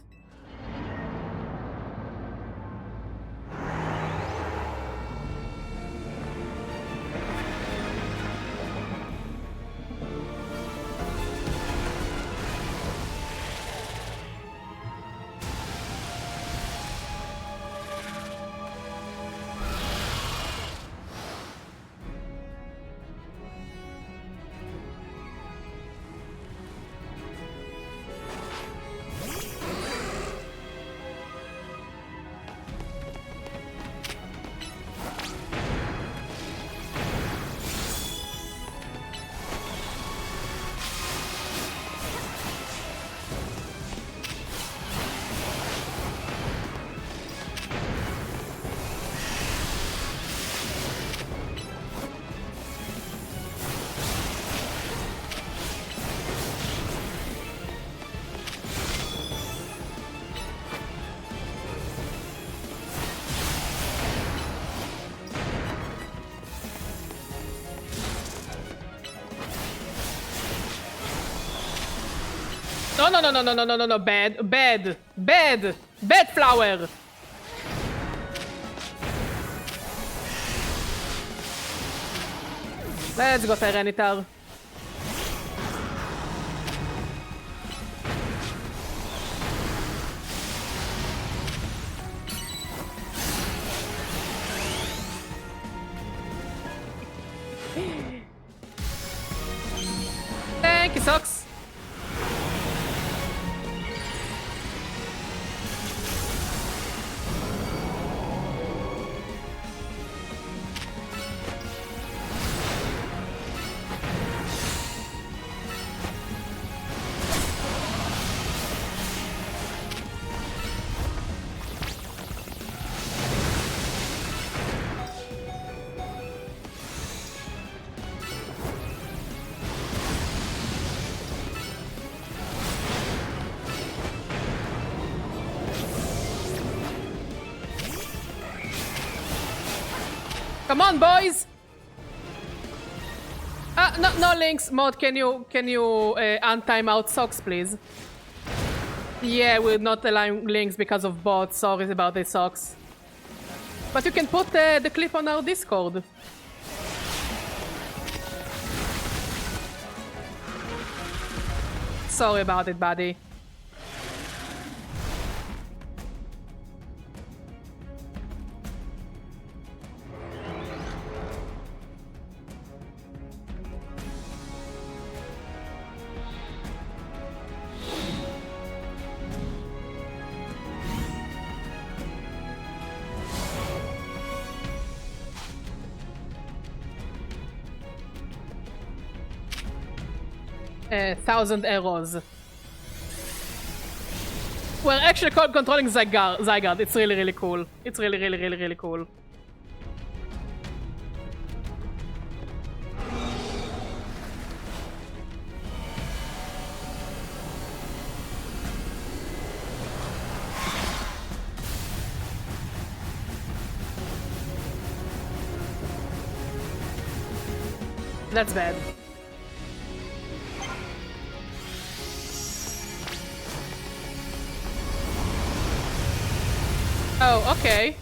A: No, bad flower. Let's go, Tyranitar. Thank you, Socks. Come on, boys! No links. Mod, can you untime out Socks, please? Yeah, we're not allowing links because of bots. Sorry about the Socks. But you can put the clip on our Discord. Sorry about it, buddy. Thousand arrows. We're actually controlling Zygarde. It's really, really cool. It's really, really, really, really cool. That's bad. Oh, okay.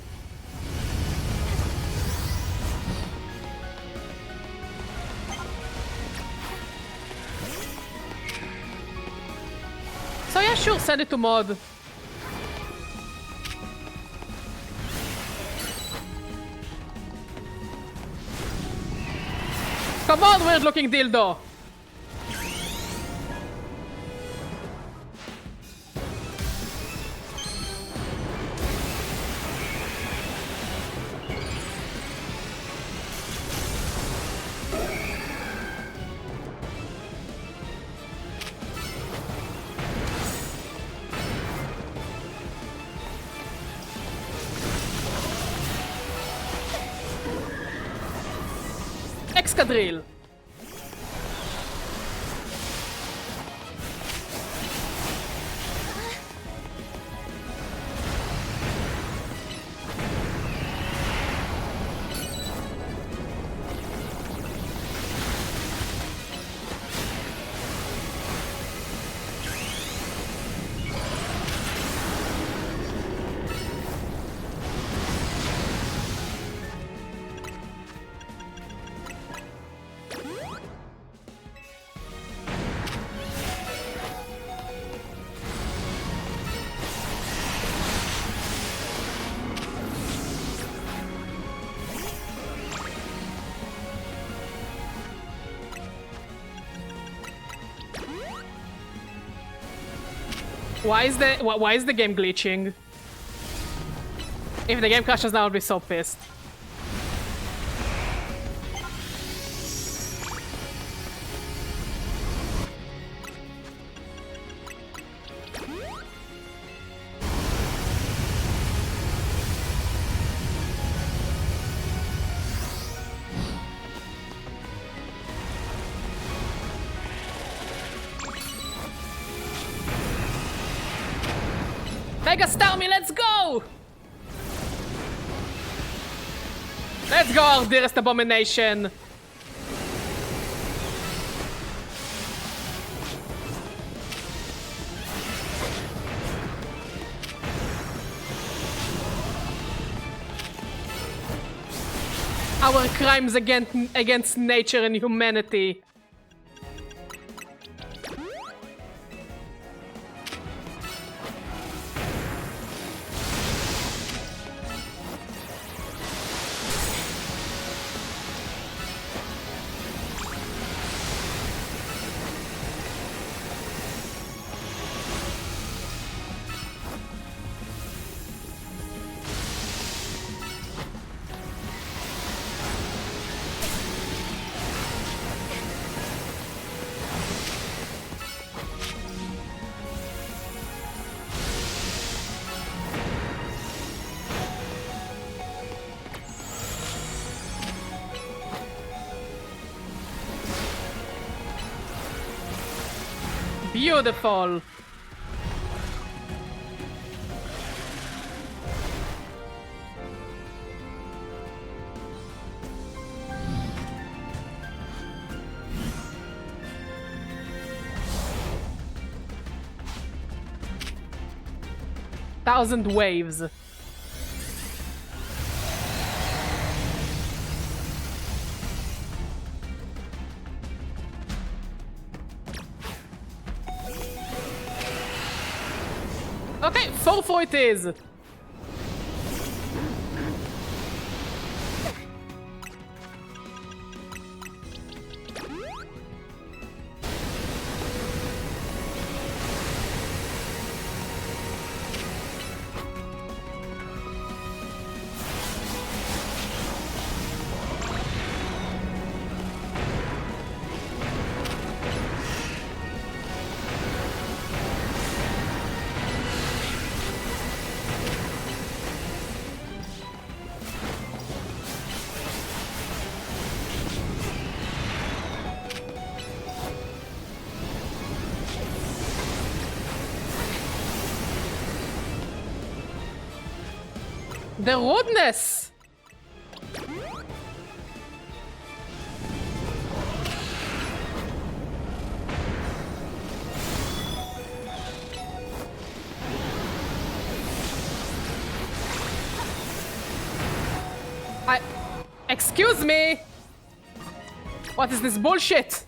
A: So yeah, sure, send it to Mod. Come on, weird looking dildo. Excadrill. Why is the game glitching? If the game crashes now, I'll be so pissed. Mega Starmie, let's go! Let's go, our dearest abomination! Our crimes against nature and humanity. Beautiful. Thousand waves. Okay, 4-4 it is. The rudeness! Excuse me! What is this bullshit?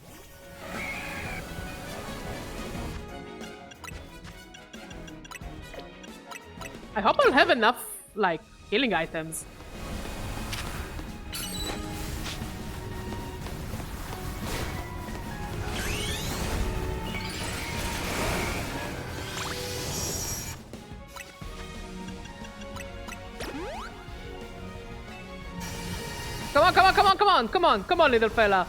A: I hope I'll have enough, like, healing items. Come on, come on, come on, come on, come on, come on, little fella.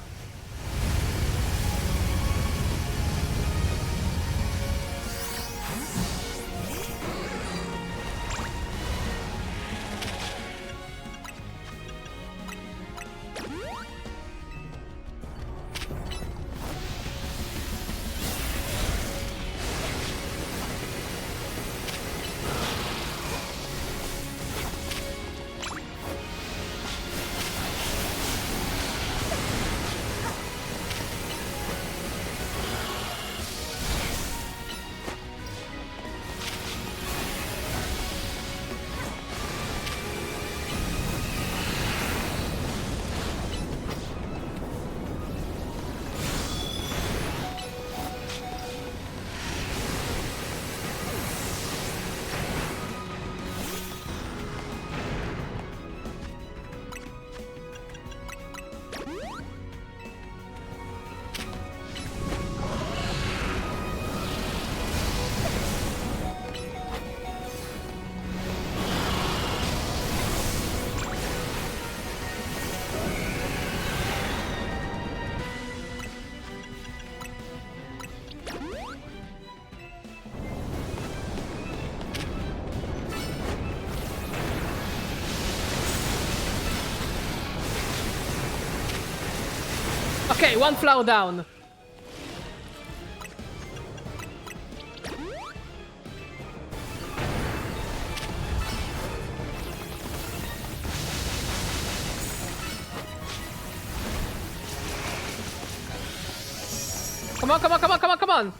A: Okay, one flower down. Come on, come on, come on, come on, come on!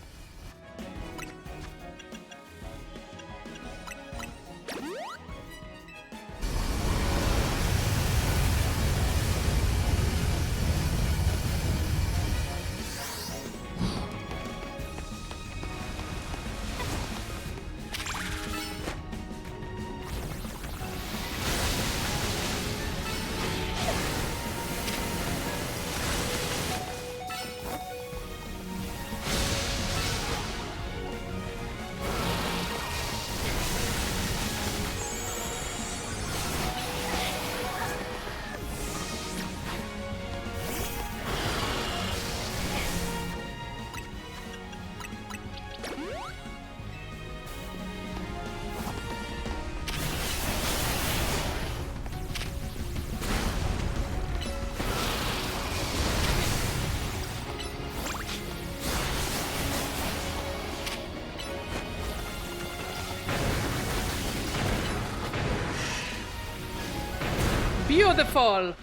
A: Beautiful!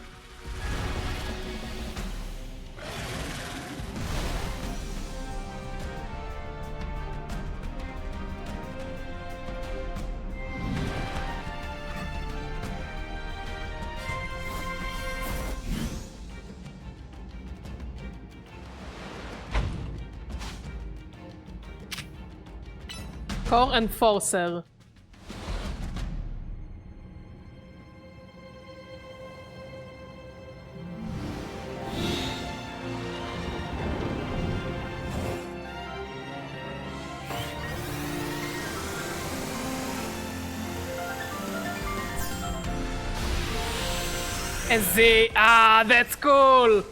A: Core Enforcer. Ah, that's cool!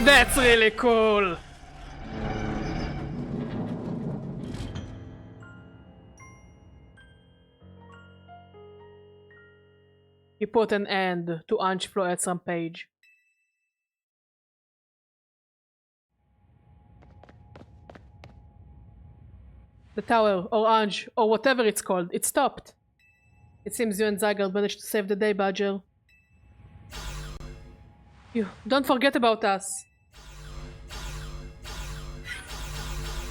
A: That's really cool! You put an end to Ange Floet's rampage. The tower, or Ange, or whatever it's called, it stopped. It seems you and Zygarde managed to save the day, Badger. You don't forget about us.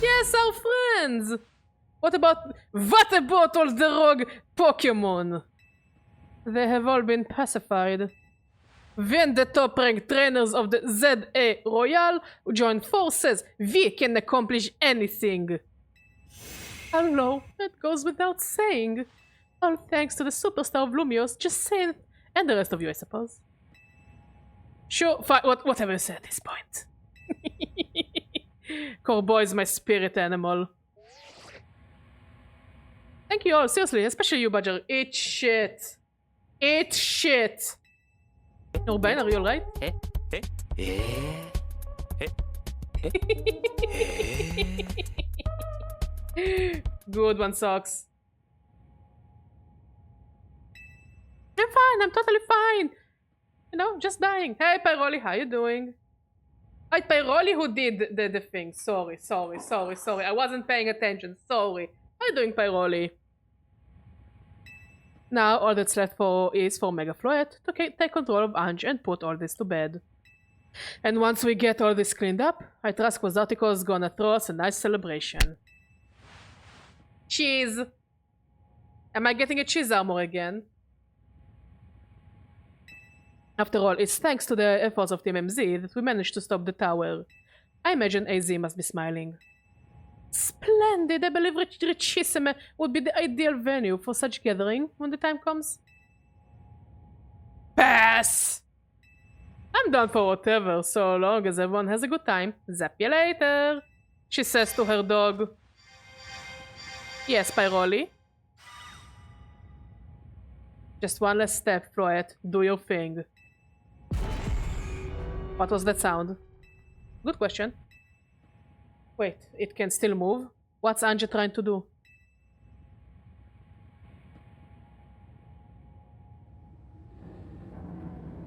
A: Yes, our friends! What about all the rogue Pokémon? They have all been pacified. When the top-ranked trainers of the ZA Royale join forces, we can accomplish anything. Hello, that goes without saying. All thanks to the superstar of Lumios, just saying, and the rest of you, I suppose. Sure, fine, whatever you say at this point. Corboy is my spirit animal. Thank you all, seriously, especially you, Badger. Eat shit. Eat shit. Urbane, are you alright? Good one, Socks. I'm fine, I'm totally fine. You know, just dying. Hey, Pyroli, how you doing? It's Pyroli who did the thing. Sorry. I wasn't paying attention. Sorry. How you doing, Pyroli? Now, all that's left is for Mega Floet to take control of Ange and put all this to bed. And once we get all this cleaned up, I trust Quasartico's gonna throw us a nice celebration. Cheese! Am I getting a cheese armor again? After all, it's thanks to the efforts of Team MZ that we managed to stop the tower. I imagine AZ must be smiling. Splendid! I believe Richissime would be the ideal venue for such gathering when the time comes. Pass! I'm down for whatever, so long as everyone has a good time. Zap you later! She says to her dog. Yes, Pyroli? Just one last step, Floet. Do your thing. What was that sound? Good question. Wait, it can still move? What's Anja trying to do?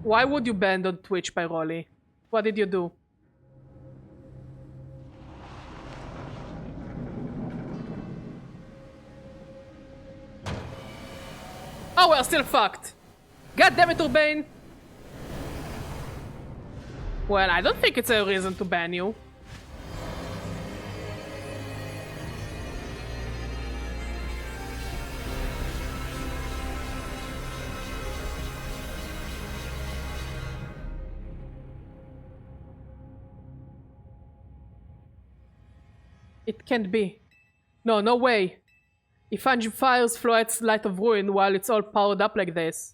A: Why would you ban on Twitch, Pyroli? What did you do? Oh, we're still fucked. God damn it, Urbane. Well, I don't think it's a reason to ban you. It can't be. No, no way. If Angie fires floats light of ruin while it's all powered up like this.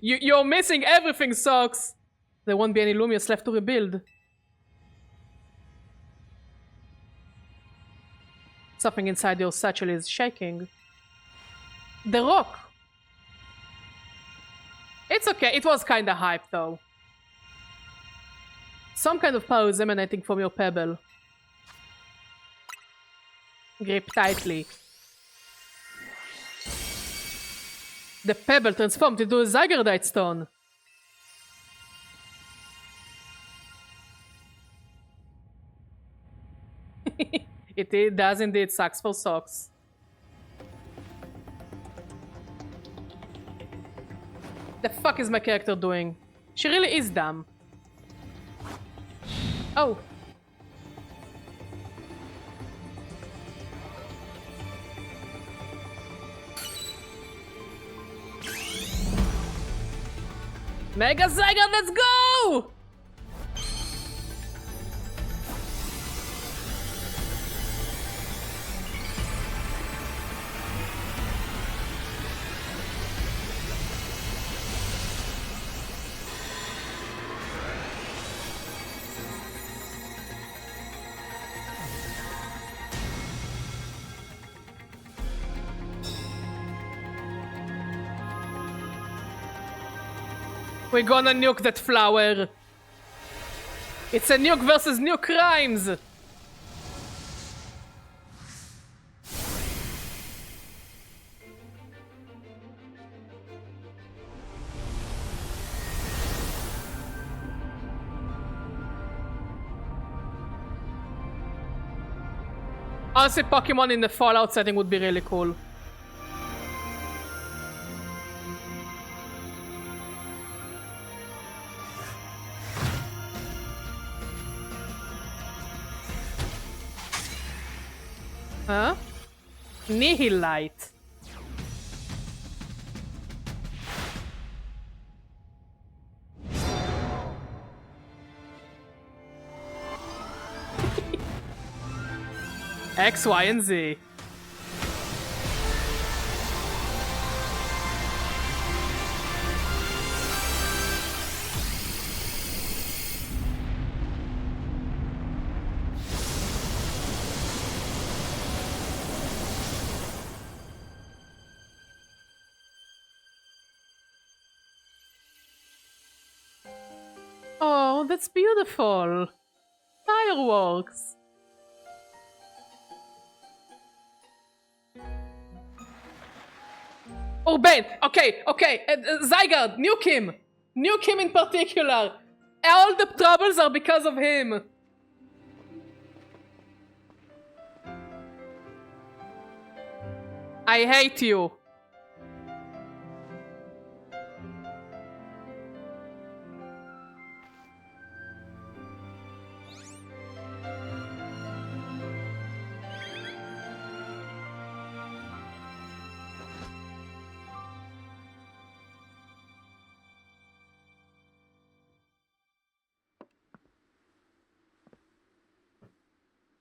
A: You're missing everything, Socks. There won't be any Lumias left to rebuild. Something inside your satchel is shaking. The rock. It's okay. It was kinda hype though. Some kind of power is emanating from your pebble. Grip tightly. The pebble transformed into a Zygarde stone. It does indeed. Sucks for socks. The fuck is my character doing? She really is dumb. Oh. Mega Zygarde, let's go! We're gonna nuke that flower. It's a nuke versus nuke crimes. Honestly, Pokemon in the Fallout setting would be really cool. Huh? Nihilite. X, Y, and Z. Oh, that's beautiful. Fireworks. Oh, Ben. Okay. Zygarde, nuke him. Nuke him in particular. All the troubles are because of him. I hate you.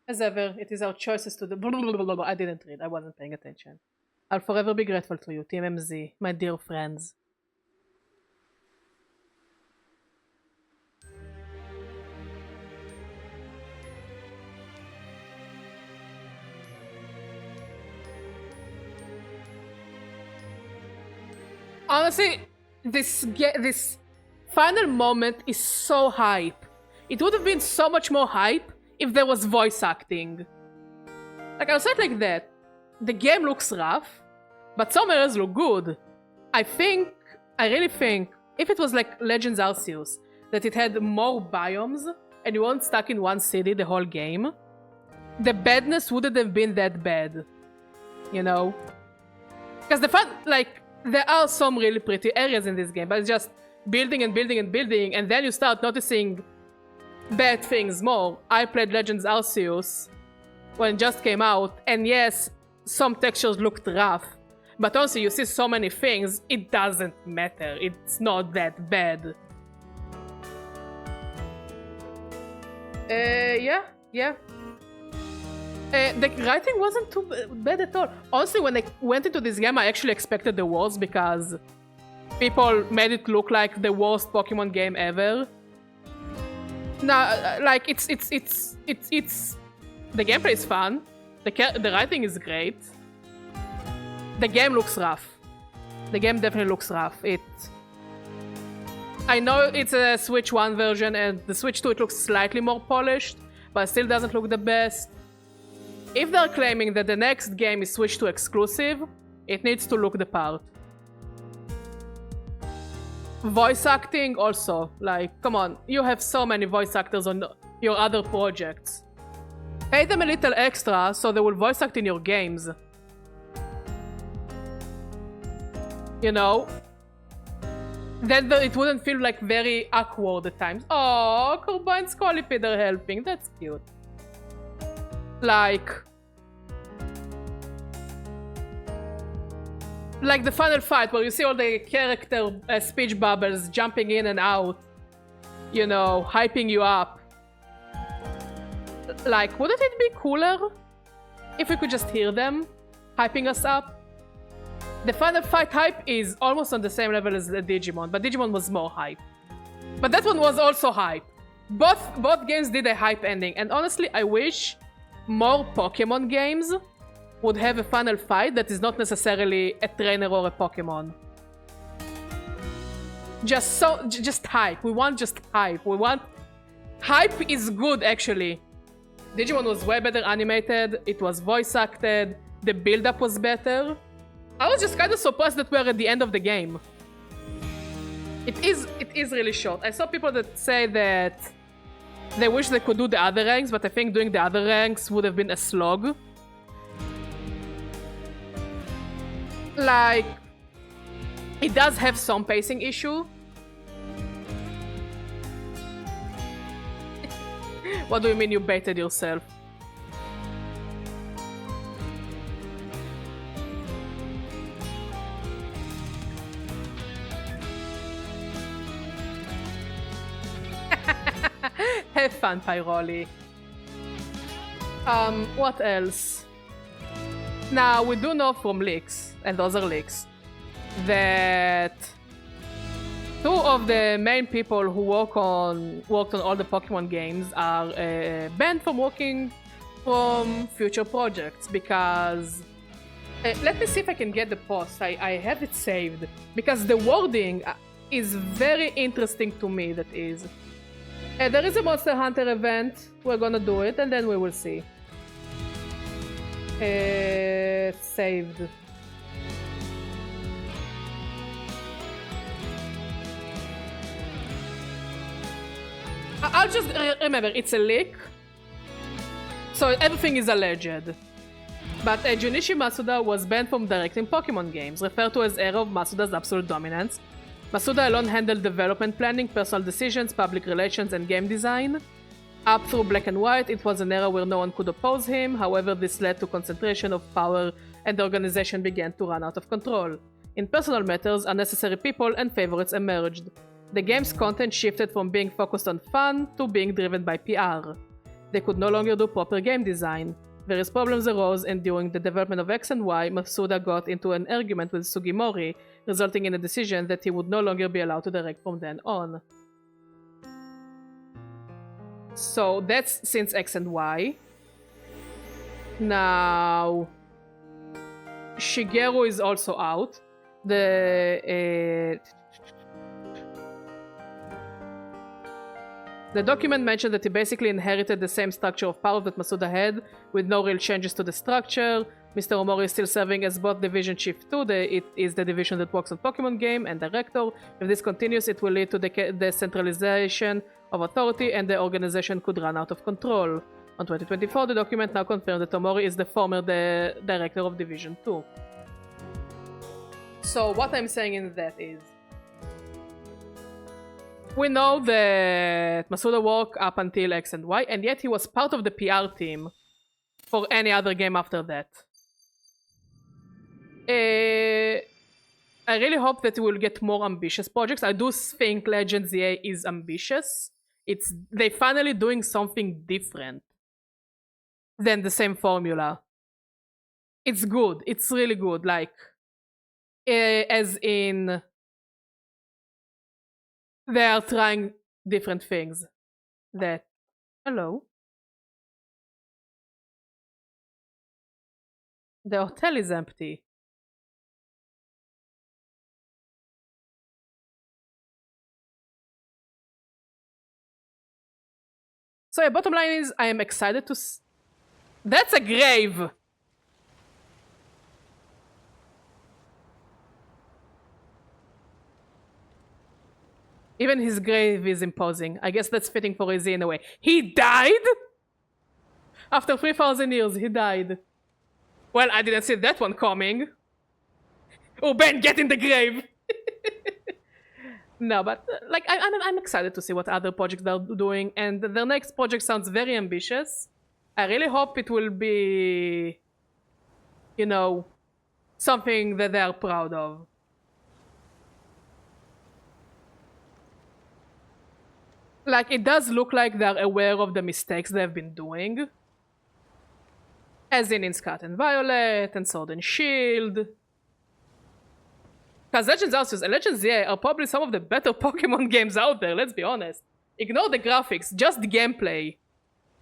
A: As ever, it is our choices to the I didn't read, I wasn't paying attention. I'll forever be grateful to you, Team MZ, my dear friends. Honestly, this final moment is so hype. It would have been so much more hype if there was voice acting. Like, I'll say it like that. The game looks rough, but some areas look good. I really think, if it was like Legends Arceus, that it had more biomes, and you weren't stuck in one city the whole game, the badness wouldn't have been that bad. you know? Because the fun, like, there are some really pretty areas in this game, but it's just building and building and building, and then you start noticing bad things more. I played Legends Arceus when it just came out, and yes, some textures looked rough, but honestly, you see so many things, it doesn't matter. It's not that bad. Yeah. The writing wasn't too bad at all. Honestly, when I went into this game, I actually expected the worst because people made it look like the worst Pokemon game ever. Now, like it's the gameplay is fun. The writing is great. The game looks rough. The game definitely looks rough. I know it's a Switch 1 version, and the Switch 2 it looks slightly more polished, but still doesn't look the best. If they're claiming that the next game is Switch 2 exclusive, it needs to look the part. Voice acting also, like, come on, you have so many voice actors on your other projects. Pay them a little extra so they will voice act in your games. You know? Then it wouldn't feel like very awkward at times. Oh, Corba and Scolipede are helping. That's cute. Like the final fight where you see all the character speech bubbles jumping in and out, you know, hyping you up. Like, wouldn't it be cooler if we could just hear them hyping us up? The final fight hype is almost on the same level as the Digimon, but Digimon was more hype. But that one was also hype. Both games did a hype ending, and honestly, I wish more Pokemon games would have a final fight that is not necessarily a trainer or a Pokemon. Just hype. We want just hype. Hype is good, actually. Digimon was way better animated, it was voice acted, the build-up was better. I was just kind of surprised that we're at the end of the game. It is really short. I saw people that say that they wish they could do the other ranks, but I think doing the other ranks would have been a slog. Like, it does have some pacing issue. What do you mean you baited yourself? Have fun, Pyroli. What else? Now, we do know from leaks, and those are leaks, that two of the main people who worked on all the Pokemon games are banned from working from future projects because... let me see if I can get the post. I have it saved. Because the wording is very interesting to me, that is. There is a Monster Hunter event. We're gonna do it, and then we will see. Saved. I'll just remember, it's a leak, so everything is alleged. But Junichi Masuda was banned from directing Pokemon games, referred to as era of Masuda's absolute dominance. Masuda alone handled development planning, personal decisions, public relations, and game design. Up through Black and White, it was an era where no one could oppose him, however this led to concentration of power and the organization began to run out of control. In personal matters, unnecessary people and favorites emerged. The game's content shifted from being focused on fun to being driven by PR. They could no longer do proper game design. Various problems arose, and during the development of X and Y, Masuda got into an argument with Sugimori, resulting in a decision that he would no longer be allowed to direct from then on. So that's since X and Y. Now, Shigeru is also out. The document mentioned that he basically inherited the same structure of power that Masuda had, with no real changes to the structure. Mr. Omori is still serving as both Division Chief 2, it is the division that works on Pokemon game, and Director. If this continues, it will lead to the decentralization of authority, and the organization could run out of control. On 2024, the document now confirms that Tomori is the former director of Division 2. So what I'm saying in that is, we know that Masuda worked up until X and Y, and yet he was part of the PR team for any other game after that. I really hope that we'll get more ambitious projects. I do think Legends ZA is ambitious. They finally doing something different than the same formula. It's good. It's really good. Like, as in, they are trying different things. That, hello. The hotel is empty. So yeah, bottom line is, I am excited to That's a grave! Even his grave is imposing. I guess that's fitting for Izzy in a way. He died?! After 3,000 years, he died. Well, I didn't see that one coming. Oh, Ben, get in the grave! No, but like I'm excited to see what other projects they're doing, and their next project sounds very ambitious. I really hope it will be, you know, something that they are proud of. Like, it does look like they're aware of the mistakes they've been doing. As in Scarlet and Violet, and Sword and Shield. Because Legends Arceus and Legends ZA are probably some of the better Pokemon games out there, let's be honest. Ignore the graphics, just the gameplay.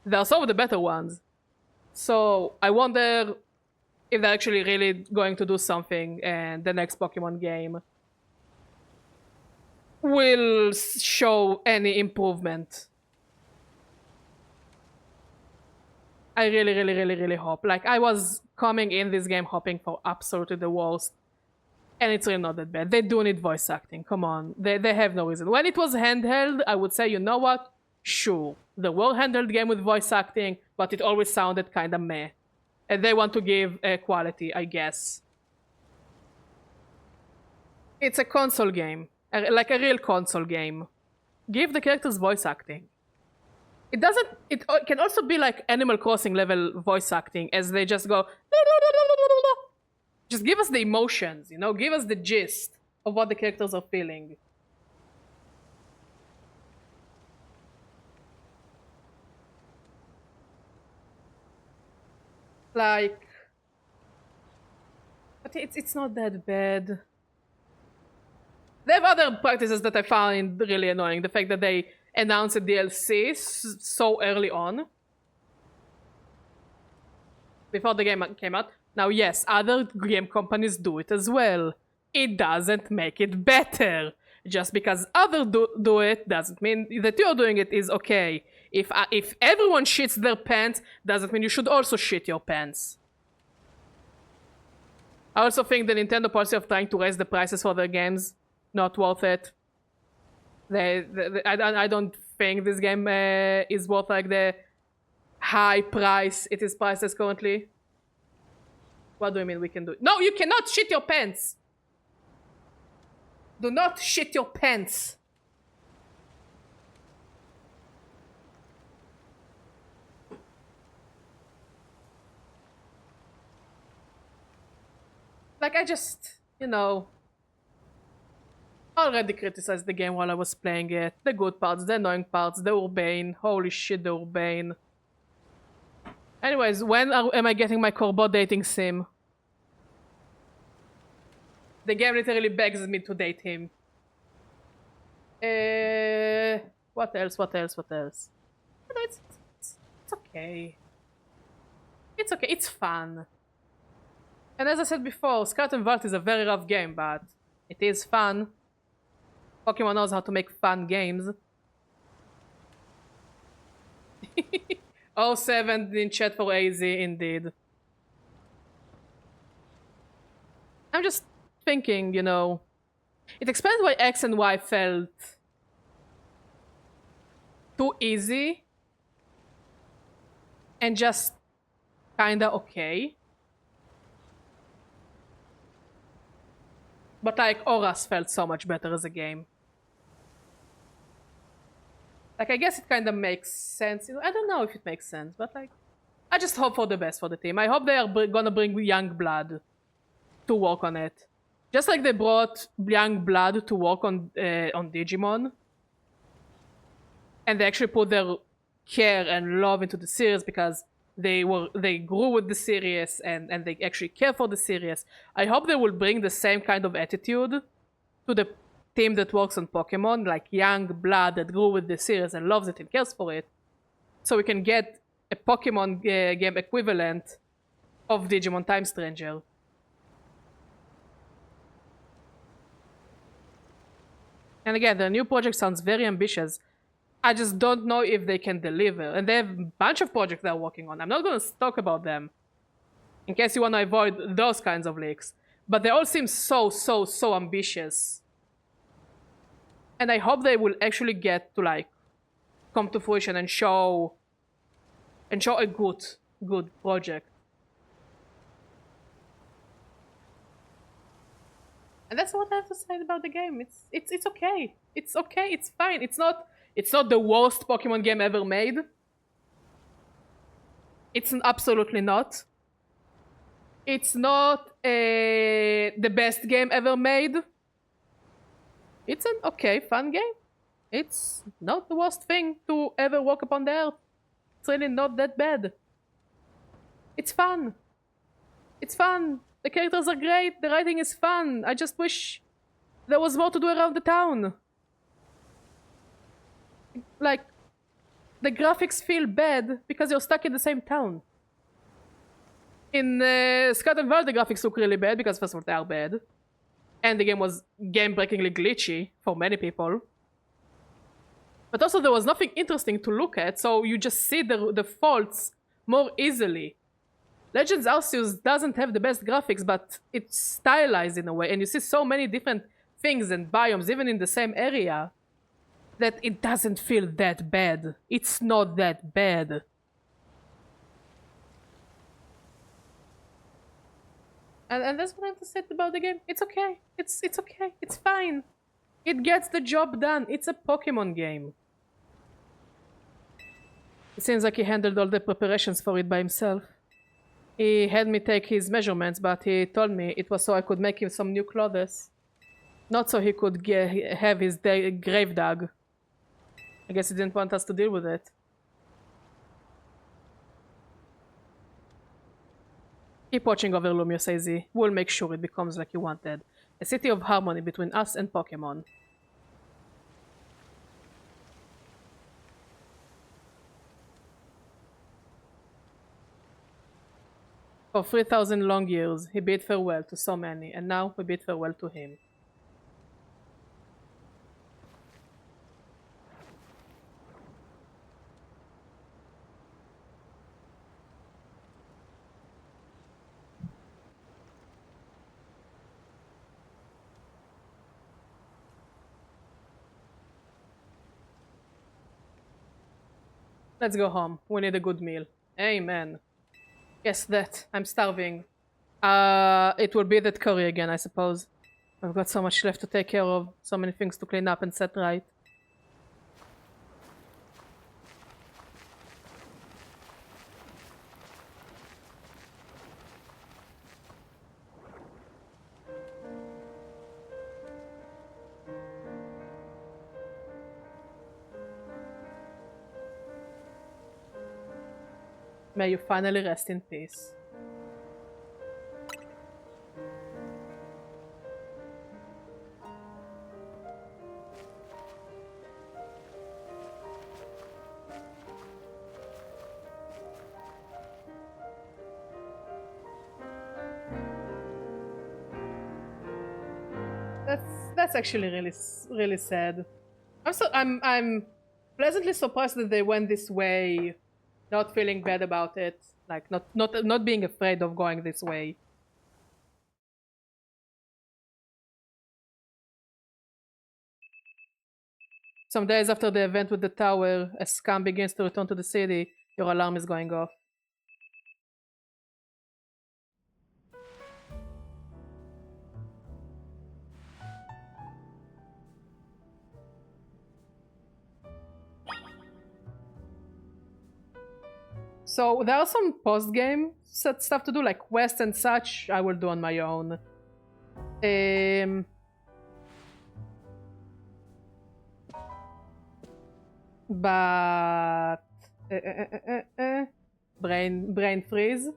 A: They are some of the better ones. So, I wonder if they're actually really going to do something and the next Pokemon game will show any improvement. I really hope. Like, I was coming in this game hoping for absolutely the worst. And it's really not that bad. They do need voice acting. Come on. They have no reason. When it was handheld, I would say, you know what? Sure. There were handheld game with voice acting, but it always sounded kind of meh. And they want to give quality, I guess. It's a console game. Like a real console game. Give the characters voice acting. It can also be like Animal Crossing level voice acting, as they just go... Just give us the emotions, you know? Give us the gist of what the characters are feeling. Like... But it's not that bad. They have other practices that I find really annoying. The fact that they announced a DLC so early on. Before the game came out. Now, yes, other game companies do it as well. It doesn't make it better. Just because others do it doesn't mean that you're doing it is okay. If everyone shits their pants, doesn't mean you should also shit your pants. I also think the Nintendo policy of trying to raise the prices for their games, not worth it. I don't think this game is worth like the high price it is priced as currently. What do you mean we can do it? No, you cannot shit your pants! Do not shit your pants! Like, I just, you know... already criticized the game while I was playing it. The good parts, the annoying parts, the urbane. Holy shit, the urbane. Anyways, when am I getting my Corbo dating sim? The game literally begs me to date him. What else? No, it's okay. It's okay, it's fun. And as I said before, Scarlet and Violet is a very rough game, but it is fun. Pokemon knows how to make fun games. 07 in chat for AZ, indeed. I'm just thinking, you know, it explains why X and Y felt too easy. and just kinda okay. But like Auras felt so much better as a game. Like I guess it kind of makes sense. I don't know if it makes sense, but like I just hope for the best for the team. I hope they are gonna bring young blood to work on it, just like they brought young blood to work on Digimon, and they actually put their care and love into the series because they grew with the series and they actually care for the series. I hope they will bring the same kind of attitude to the team that works on Pokemon, like young blood that grew with the series and loves it and cares for it, so we can get a Pokemon game equivalent of Digimon Time Stranger. And again, the new project sounds very ambitious. I just don't know if they can deliver. And they have a bunch of projects they're working on. I'm not going to talk about them in case you want to avoid those kinds of leaks. But they all seem so ambitious. And I hope they will actually get to like come to fruition and show a good project. And that's what I have to say about the game. It's okay. It's okay. It's fine. It's not the worst Pokemon game ever made. It's absolutely not. It's not the best game ever made. It's an okay, fun game. It's not the worst thing to ever walk upon the earth. It's really not that bad. It's fun. It's fun. The characters are great. The writing is fun. I just wish there was more to do around the town. Like, the graphics feel bad because you're stuck in the same town. In Scott and World, the graphics look really bad because first of all they are bad. And the game was game-breakingly glitchy for many people. But also there was nothing interesting to look at, so you just see the faults more easily. Legends Arceus doesn't have the best graphics, but it's stylized in a way, and you see so many different things and biomes, even in the same area, that it doesn't feel that bad. It's not that bad. And that's what I have to say about the game. It's okay. It's okay. It's fine. It gets the job done. It's a Pokemon game. It seems like he handled all the preparations for it by himself. He had me take his measurements, but he told me it was so I could make him some new clothes. Not so he could have his grave dug. I guess he didn't want us to deal with it. Keep watching over Lumiose, Z. We'll make sure it becomes like you wanted. A city of harmony between us and Pokemon. For 3,000 long years, he bid farewell to so many, and now we bid farewell to him. Let's go home. We need a good meal. Amen. Yes, that. I'm starving. It will be that curry again, I suppose. I've got so much left to take care of. So many things to clean up and set right. May you finally rest in peace. That's actually really sad. I'm pleasantly surprised that they went this way. Not feeling bad about it, like not being afraid of going this way. Some days after the event with the tower, as Scam begins to return to the city, your alarm is going off. So there are some post-game stuff to do, like quests and such. I will do on my own. But brain freeze.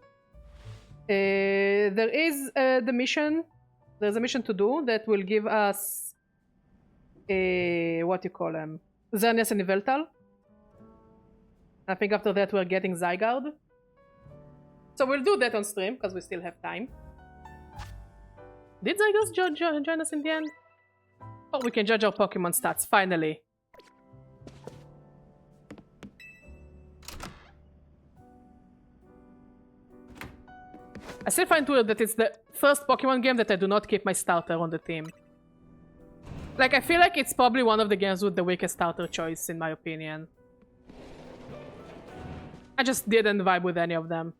A: There is the mission. There's a mission to do that will give us what you call them, Xerneas and Yveltal. I think after that we're getting Zygarde. So we'll do that on stream because we still have time. Did Zygarde join us in the end? Oh, we can judge our Pokemon stats finally. I still find it weird that it's the first Pokemon game that I do not keep my starter on the team. Like, I feel like it's probably one of the games with the weakest starter choice, in my opinion. I just didn't vibe with any of them.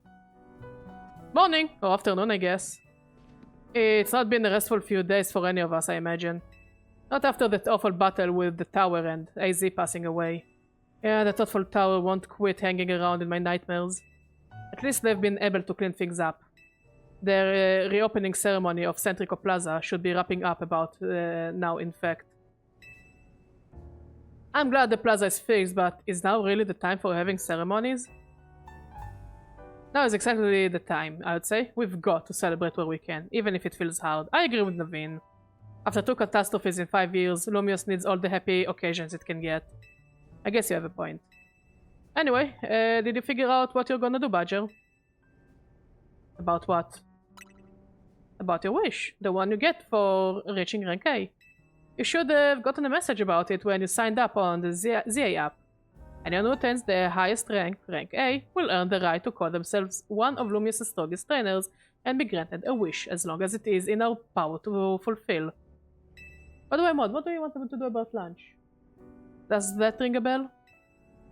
A: Morning! Or afternoon, I guess. It's not been a restful few days for any of us, I imagine. Not after that awful battle with the tower and AZ passing away. Yeah, that awful tower won't quit hanging around in my nightmares. At least they've been able to clean things up. Their reopening ceremony of Centrico Plaza should be wrapping up about now, in fact. I'm glad the plaza is fixed, but is now really the time for having ceremonies? Now is exactly the time, I would say. We've got to celebrate where we can, even if it feels hard. I agree with Naveen. After 2 catastrophes in 5 years, Lumios needs all the happy occasions it can get. I guess you have a point. Anyway, did you figure out what you're gonna do, Badger? About what? About your wish. The one you get for reaching rank A. You should have gotten a message about it when you signed up on the ZA app. Anyone who attains the highest rank, rank A, will earn the right to call themselves one of Lumios' strongest trainers and be granted a wish as long as it is in our power to fulfill. By the way, Mod, what do you want them to do about lunch? Does that ring a bell?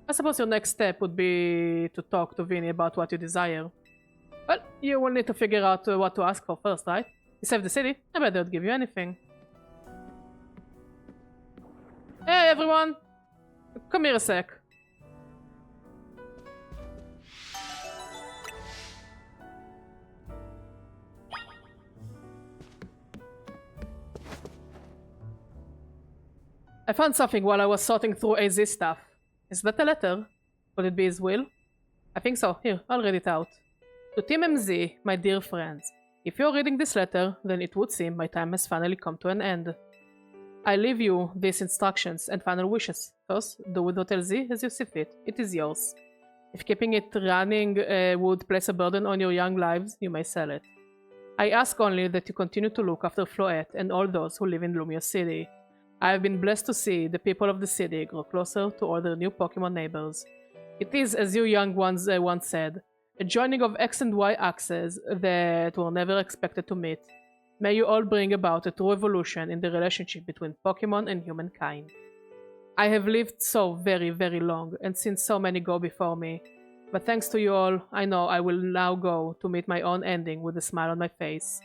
A: I suppose your next step would be to talk to Vinny about what you desire. Well, you will need to figure out what to ask for first, right? You saved the city, I bet they'd give you anything. Hey everyone! Come here a sec. I found something while I was sorting through AZ stuff. Is that a letter? Could it be his will? I think so. Here, I'll read it out. To Team MZ, my dear friends, if you're reading this letter, then it would seem my time has finally come to an end. I leave you these instructions and final wishes. First, do with Hotel Z as you see fit. It is yours. If keeping it running would place a burden on your young lives, you may sell it. I ask only that you continue to look after Floette and all those who live in Lumia City. I have been blessed to see the people of the city grow closer to all their new Pokemon neighbors. It is, as you young ones once said, a joining of X and Y axes that were never expected to meet. May you all bring about a true evolution in the relationship between Pokemon and humankind. I have lived so very, very long and seen so many go before me. But thanks to you all, I know I will now go to meet my own ending with a smile on my face.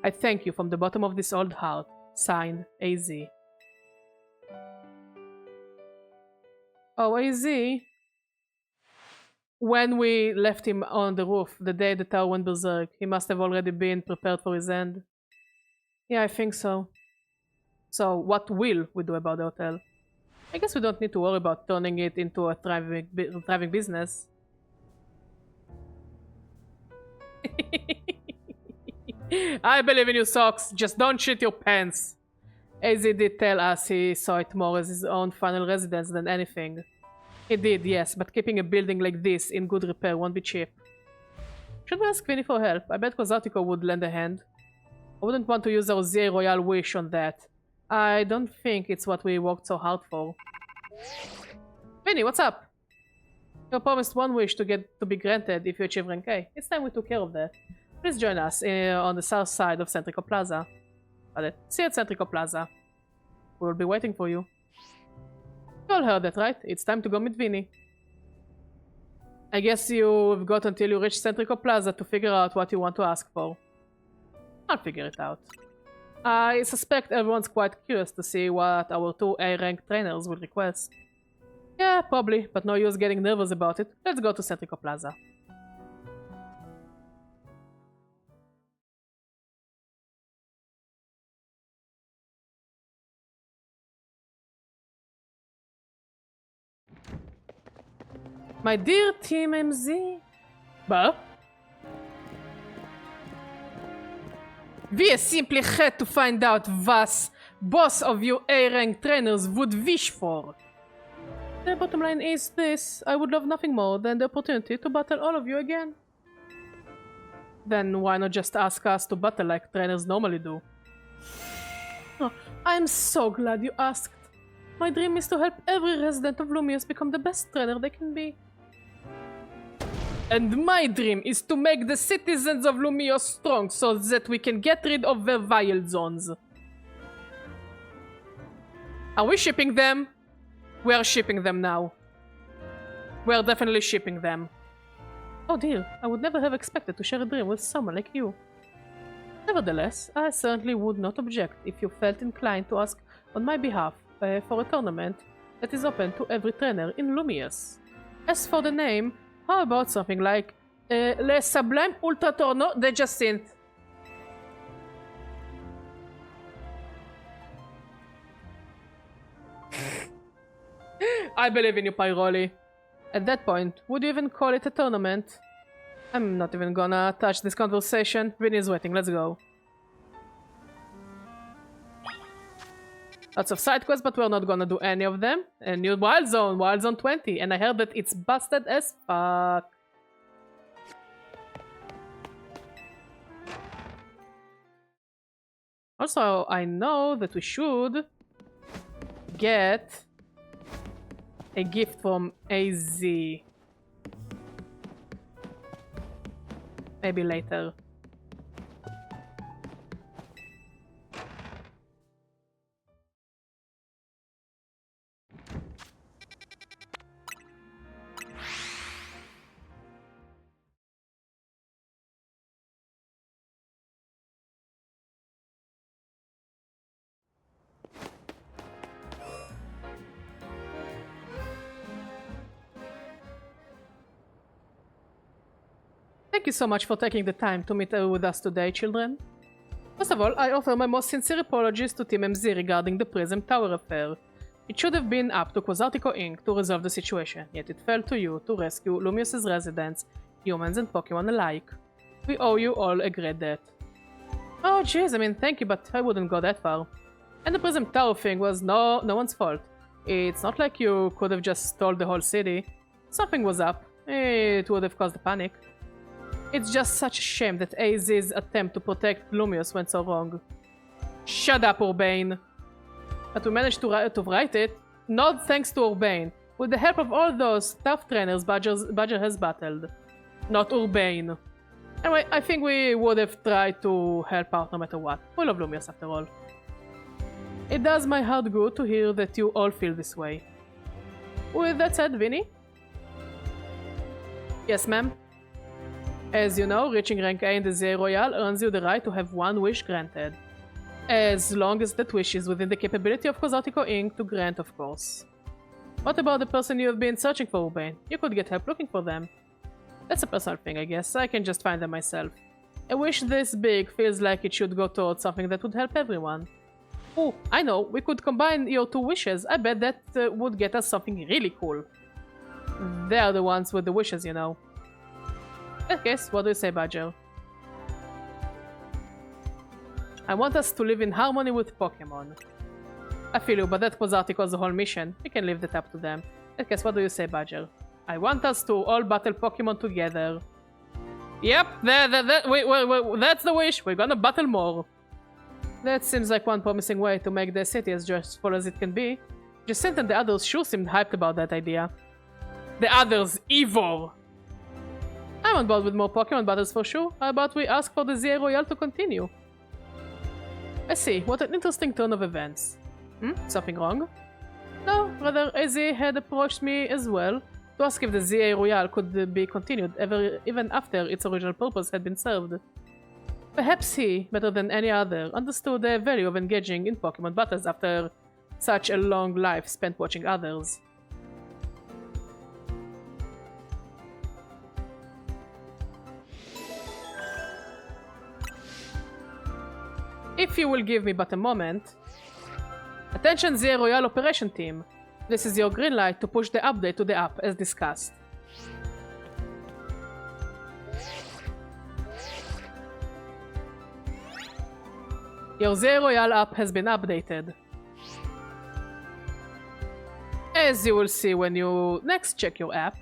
A: I thank you from the bottom of this old heart. Signed, AZ. Oh, AZ. When we left him on the roof, the day the tower went berserk, he must have already been prepared for his end. Yeah, I think so. So, what will we do about the hotel? I guess we don't need to worry about turning it into a thriving business. I believe in you, Socks. Just don't shit your pants. AZ did tell us he saw it more as his own final residence than anything. He did, yes, but keeping a building like this in good repair won't be cheap. Should we ask Vinny for help? I bet Kozatiko would lend a hand. I wouldn't want to use our ZA Royale wish on that. I don't think it's what we worked so hard for. Vinny, what's up? You promised one wish to be granted if you achieve rank A. It's time we took care of that. Please join us on the south side of Centrico Plaza. See you at Centrico Plaza. We will be waiting for you. You all heard that, right? It's time to go meet Vinny. I guess you've got until you reach Centrico Plaza to figure out what you want to ask for. I'll figure it out. I suspect everyone's quite curious to see what our 2 A-rank trainers will request. Yeah, probably, but no use getting nervous about it. Let's go to Centrico Plaza. My dear Team MZ. Bah? We simply had to find out what boss of you A-rank trainers would wish for. The bottom line is this. I would love nothing more than the opportunity to battle all of you again. Then why not just ask us to battle like trainers normally do? Oh, I'm so glad you asked. My dream is to help every resident of Lumios become the best trainer they can be. And my dream is to make the citizens of Lumios strong so that we can get rid of their wild zones. Are we shipping them? We are shipping them now. We are definitely shipping them. Oh dear, I would never have expected to share a dream with someone like you. Nevertheless, I certainly would not object if you felt inclined to ask on my behalf for a tournament that is open to every trainer in Lumios. As for the name, how about something like Le Sublime Ultra Torno de Jacinthe? I believe in you, Pyroli. At that point, would you even call it a tournament? I'm not even gonna touch this conversation. Vinny's waiting, let's go. Lots of side quests, but we're not gonna do any of them. A new Wild Zone 20, and I heard that it's busted as fuck. Also, I know that we should get a gift from AZ. Maybe later. Thank you so much for taking the time to meet with us today, children. First of all, I offer my most sincere apologies to Team MZ regarding the Prism Tower affair. It should have been up to Quasartico Inc. to resolve the situation, yet it fell to you to rescue Lumios' residents, humans and Pokemon alike. We owe you all a great debt. Oh jeez, I mean thank you, but I wouldn't go that far. And the Prism Tower thing was no one's fault. It's not like you could have just stole the whole city. Something was up. It would have caused a panic. It's just such a shame that AZ's attempt to protect Lumios went so wrong. Shut up, Urbane! But we managed to write it, not thanks to Urbane. With the help of all those tough trainers Badger has battled. Not Urbane. Anyway, I think we would have tried to help out no matter what. We love Lumios after all. It does my heart good to hear that you all feel this way. With that said, Vinny? Yes, ma'am? As you know, reaching rank A in the ZA Royale earns you the right to have one wish granted. As long as that wish is within the capability of Quasartico Inc. to grant, of course. What about the person you have been searching for, Urbane? You could get help looking for them. That's a personal thing, I guess. I can just find them myself. A wish this big feels like it should go towards something that would help everyone. Oh, I know. We could combine your two wishes. I bet that would get us something really cool. They are the ones with the wishes, you know. I guess, what do you say, Badger? I want us to live in harmony with Pokemon. I feel you, but that was Artico's whole mission. We can leave that up to them. I guess, what do you say, Badger? I want us to all battle Pokemon together. Yep, wait, that's the wish. We're gonna battle more. That seems like one promising way to make the city as joyful as it can be. Jacinthe and the others sure seemed hyped about that idea. The others, Ivor! I'm on board with more Pokemon battles for sure. How about we ask for the ZA Royale to continue? I see. What an interesting turn of events. Something wrong? No, rather AZ had approached me as well to ask if the ZA Royale could be continued even after its original purpose had been served. Perhaps he, better than any other, understood the value of engaging in Pokemon battles after such a long life spent watching others. If you will give me but a moment. Attention ZA Royale Operation Team. This is your green light to push the update to the app as discussed. Your ZA Royale app has been updated. As you will see when you next check your app,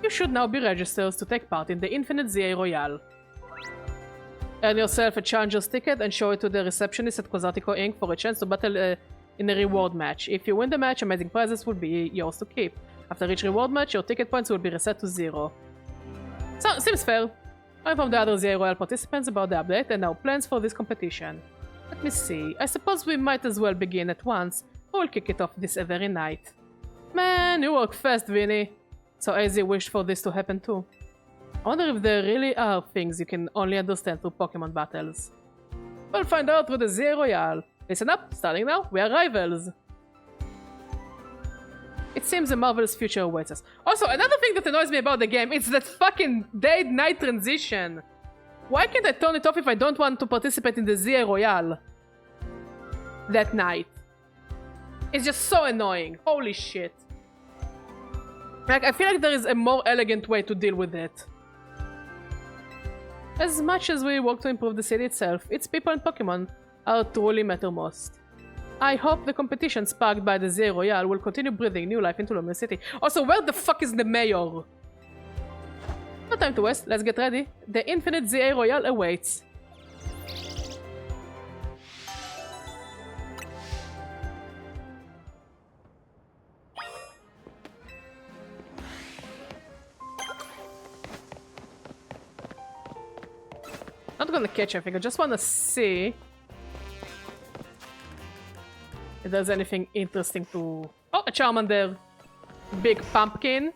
A: you should now be registered to take part in the Infinite ZA Royale. Earn yourself a challenger's ticket and show it to the receptionist at Quasartico Inc. for a chance to battle in a reward match. If you win the match, amazing prizes will be yours to keep. After each reward match, your ticket points will be reset to 0. So, seems fair. I informed the other ZA Royale participants about the update and our plans for this competition. Let me see. I suppose we might as well begin at once, or we'll kick it off this very night. Man, you work fast, Vinny. So AZ wished for this to happen too. I wonder if there really are things you can only understand through Pokemon battles. We'll find out through the ZA Royale. Listen up, starting now, we are rivals. It seems a marvelous future awaits us. Also, another thing that annoys me about the game is that fucking day-night transition. Why can't I turn it off if I don't want to participate in the ZA Royale that night? It's just so annoying. Holy shit. Like, I feel like there is a more elegant way to deal with it. As much as we work to improve the city itself, its people and Pokemon are truly matter most. I hope the competition sparked by the ZA Royale will continue breathing new life into Luminous City. Also, where the fuck is the mayor? No time to waste, let's get ready. The Infinite ZA Royale awaits. Not gonna catch anything, I just wanna see if there's anything interesting to... Oh, a Charmander! Big Pumpkin.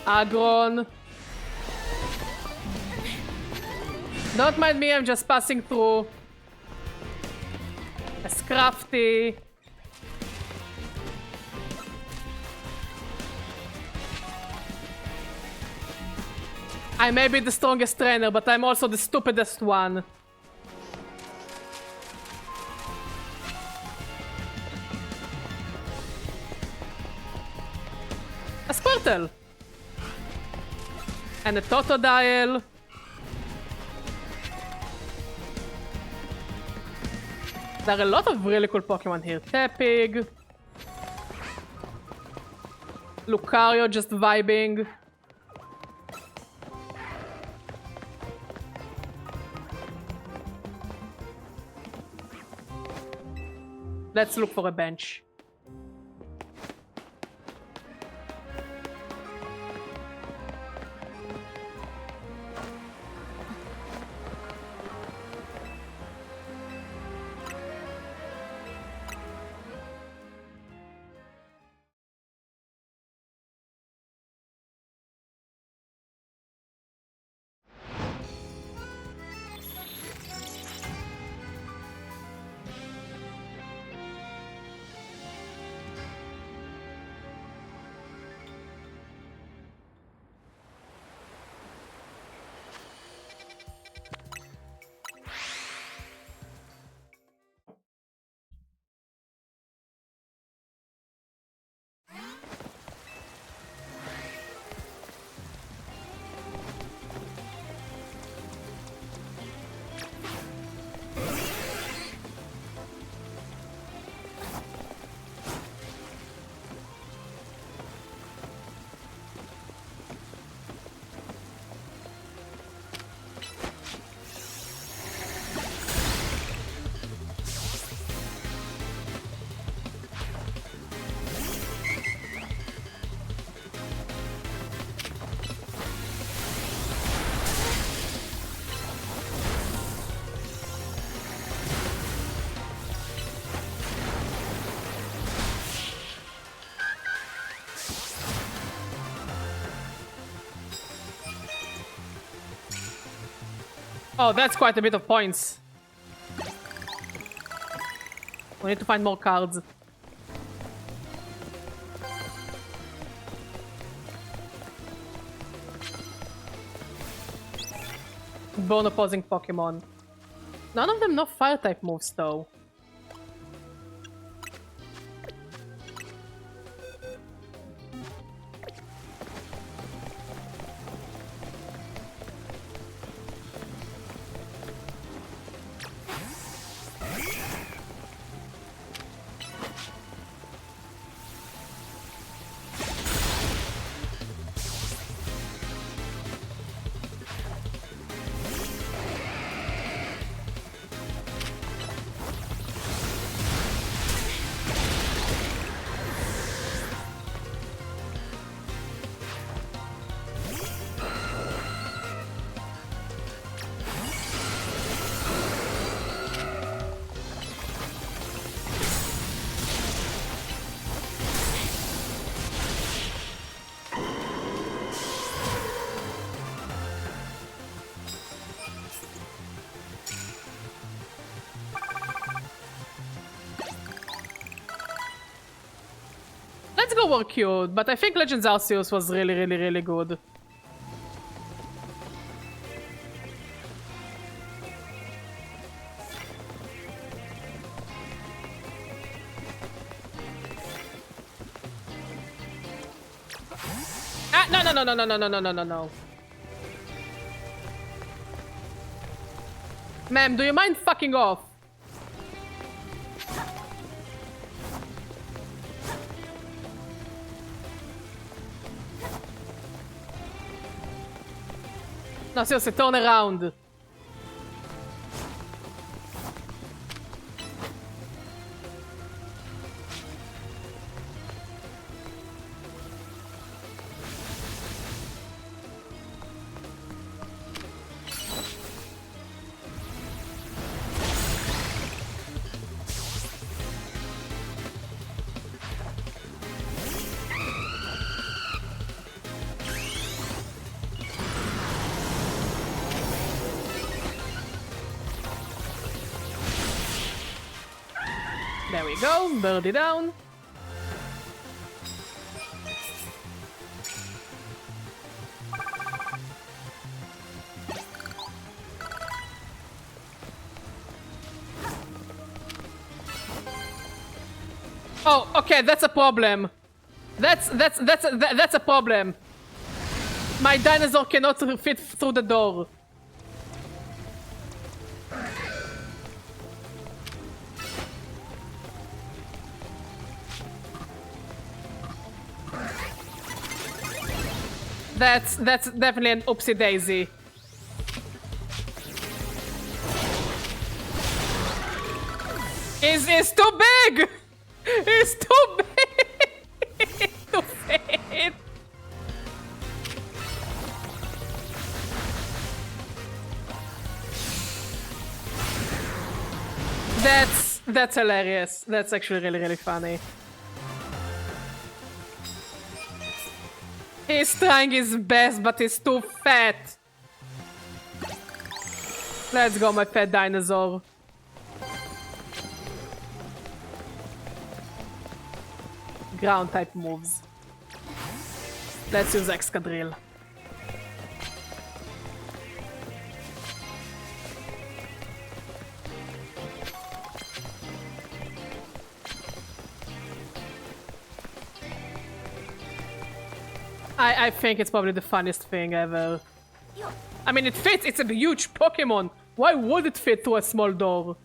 A: Agron. Don't mind me, I'm just passing through. A Scrafty. I may be the strongest trainer, but I'm also the stupidest one. A Squirtle! And a Totodile. There are a lot of really cool Pokemon here. Tepig. Lucario just vibing. Let's look for a bench. Oh, that's quite a bit of points. We need to find more cards. Bone opposing Pokemon. None of them know fire type moves though. Zygarde were cute, but I think Legends Arceus was really, really, really good. Ah, no, no, no, no, no, no, no, no, no, no, no. Ma'am, do you mind fucking off? No, seriously, turn around. There we go, birdie down. Oh, okay, that's a problem. That's a problem. My dinosaur cannot fit through the door. That's definitely an oopsie daisy. It's too big! It's too big to fit! That's hilarious. That's actually really, really funny. He's trying his best, but he's too fat. Let's go, my fat dinosaur. Ground type moves. Let's use Excadrill. I think it's probably the funniest thing ever. I mean, it fits. It's a huge Pokemon. Why would it fit through a small door?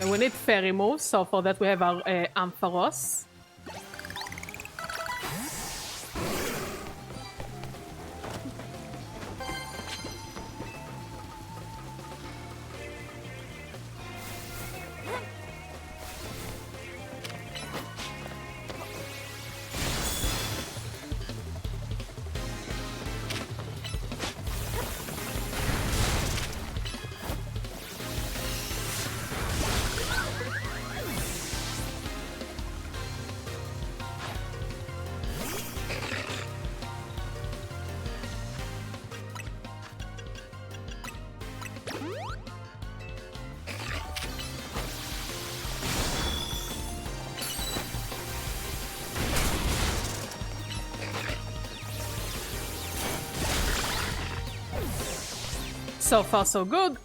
A: And we need fairy moves, so for that we have our Ampharos. So far, so good.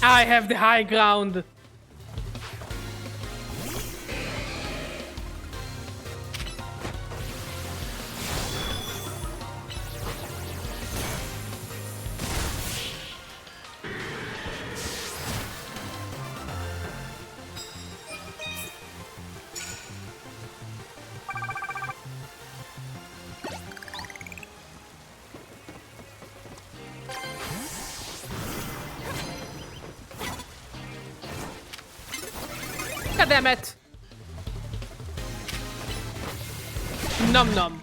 A: I have the high ground. God damn it! Num num.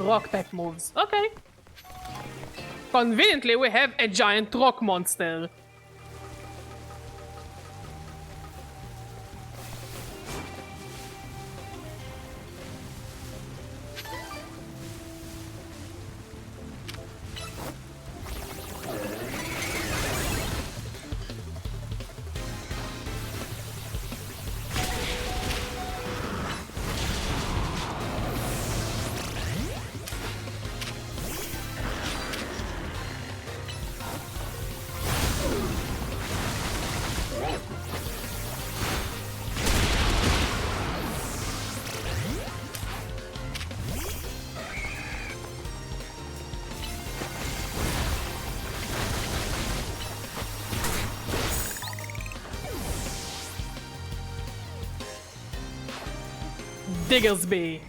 A: Rock type moves. Okay. Conveniently, we have a giant rock monster. Diggersby.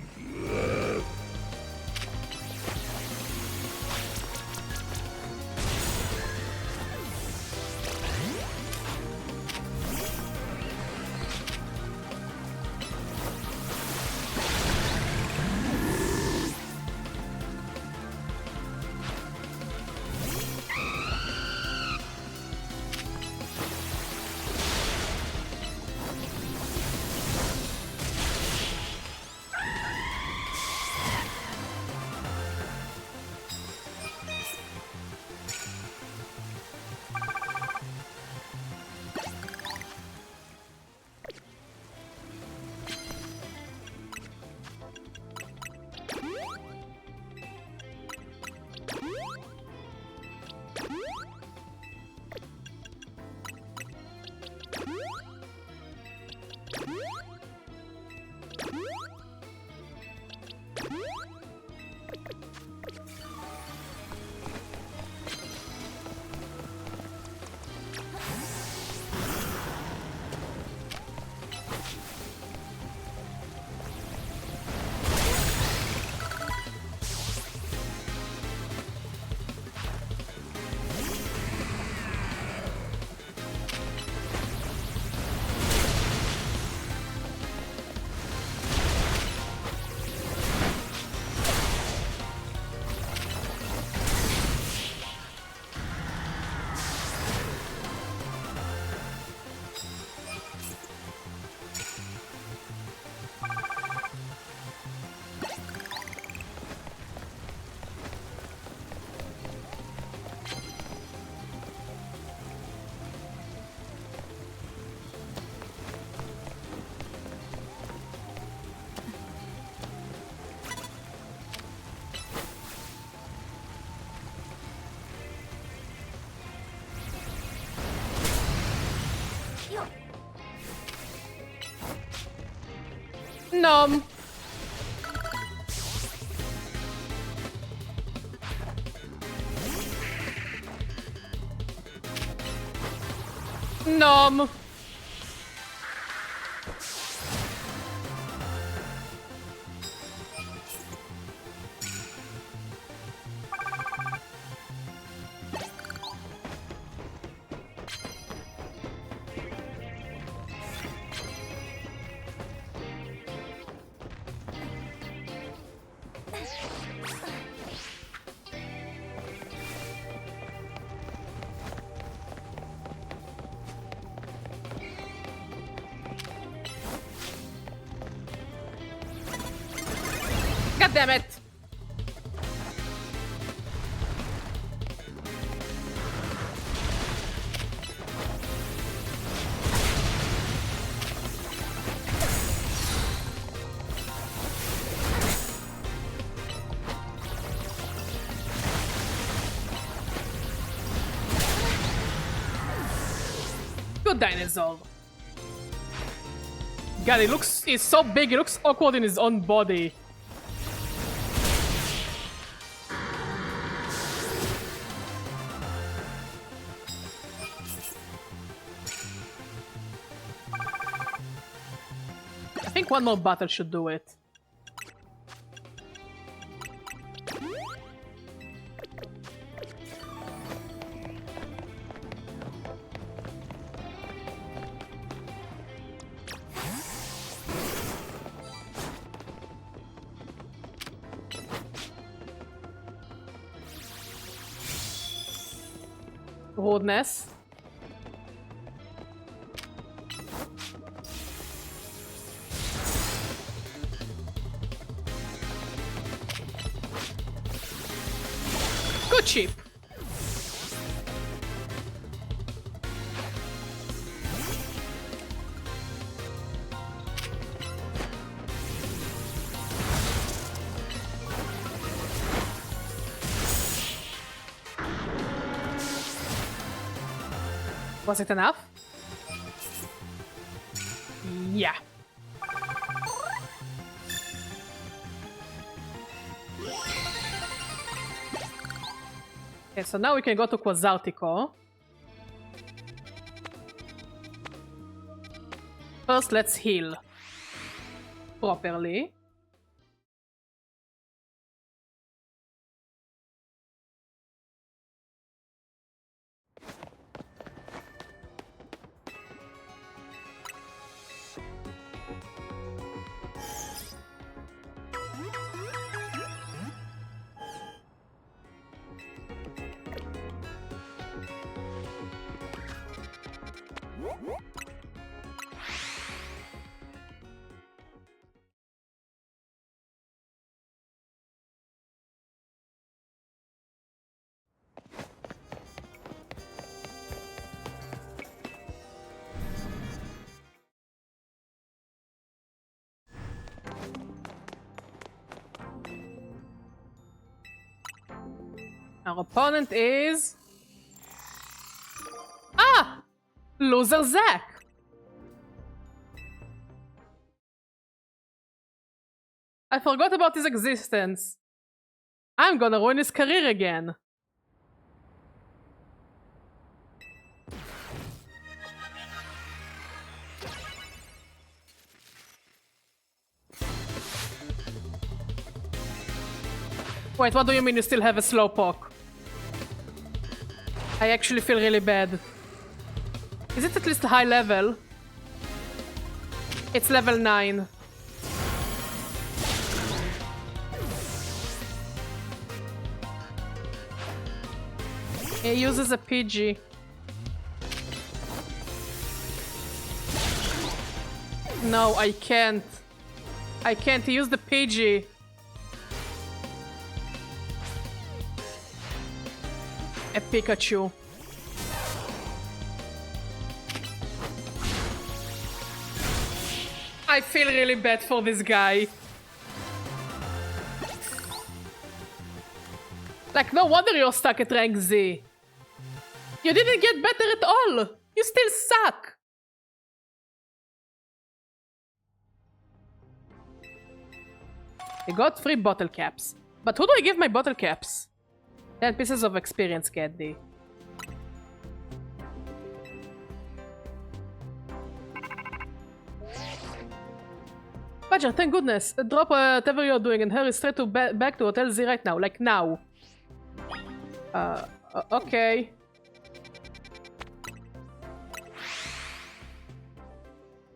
A: Nom. Nom. God damn it! Good dinosaur. God, he's so big, he looks awkward in his own body. I think one more battle should do it. Rudeness. Good chip. Was it enough? Yeah. Okay, so now we can go to Quasartico. First, let's heal properly. Our opponent is... Ah! Loser Zack! I forgot about his existence. I'm gonna ruin his career again. Wait, what do you mean you still have a Slowpoke? I actually feel really bad. Is it at least a high level? It's level 9. It uses a PG. No, I can't. I can't use the PG. A Pikachu. I feel really bad for this guy. Like, no wonder you're stuck at rank Z. You didn't get better at all. You still suck. I got 3 bottle caps. But who do I give my bottle caps? 10 pieces of experience candy. Badger, thank goodness. Drop whatever you're doing and hurry straight to back to Hotel Z right now. Like now. Okay.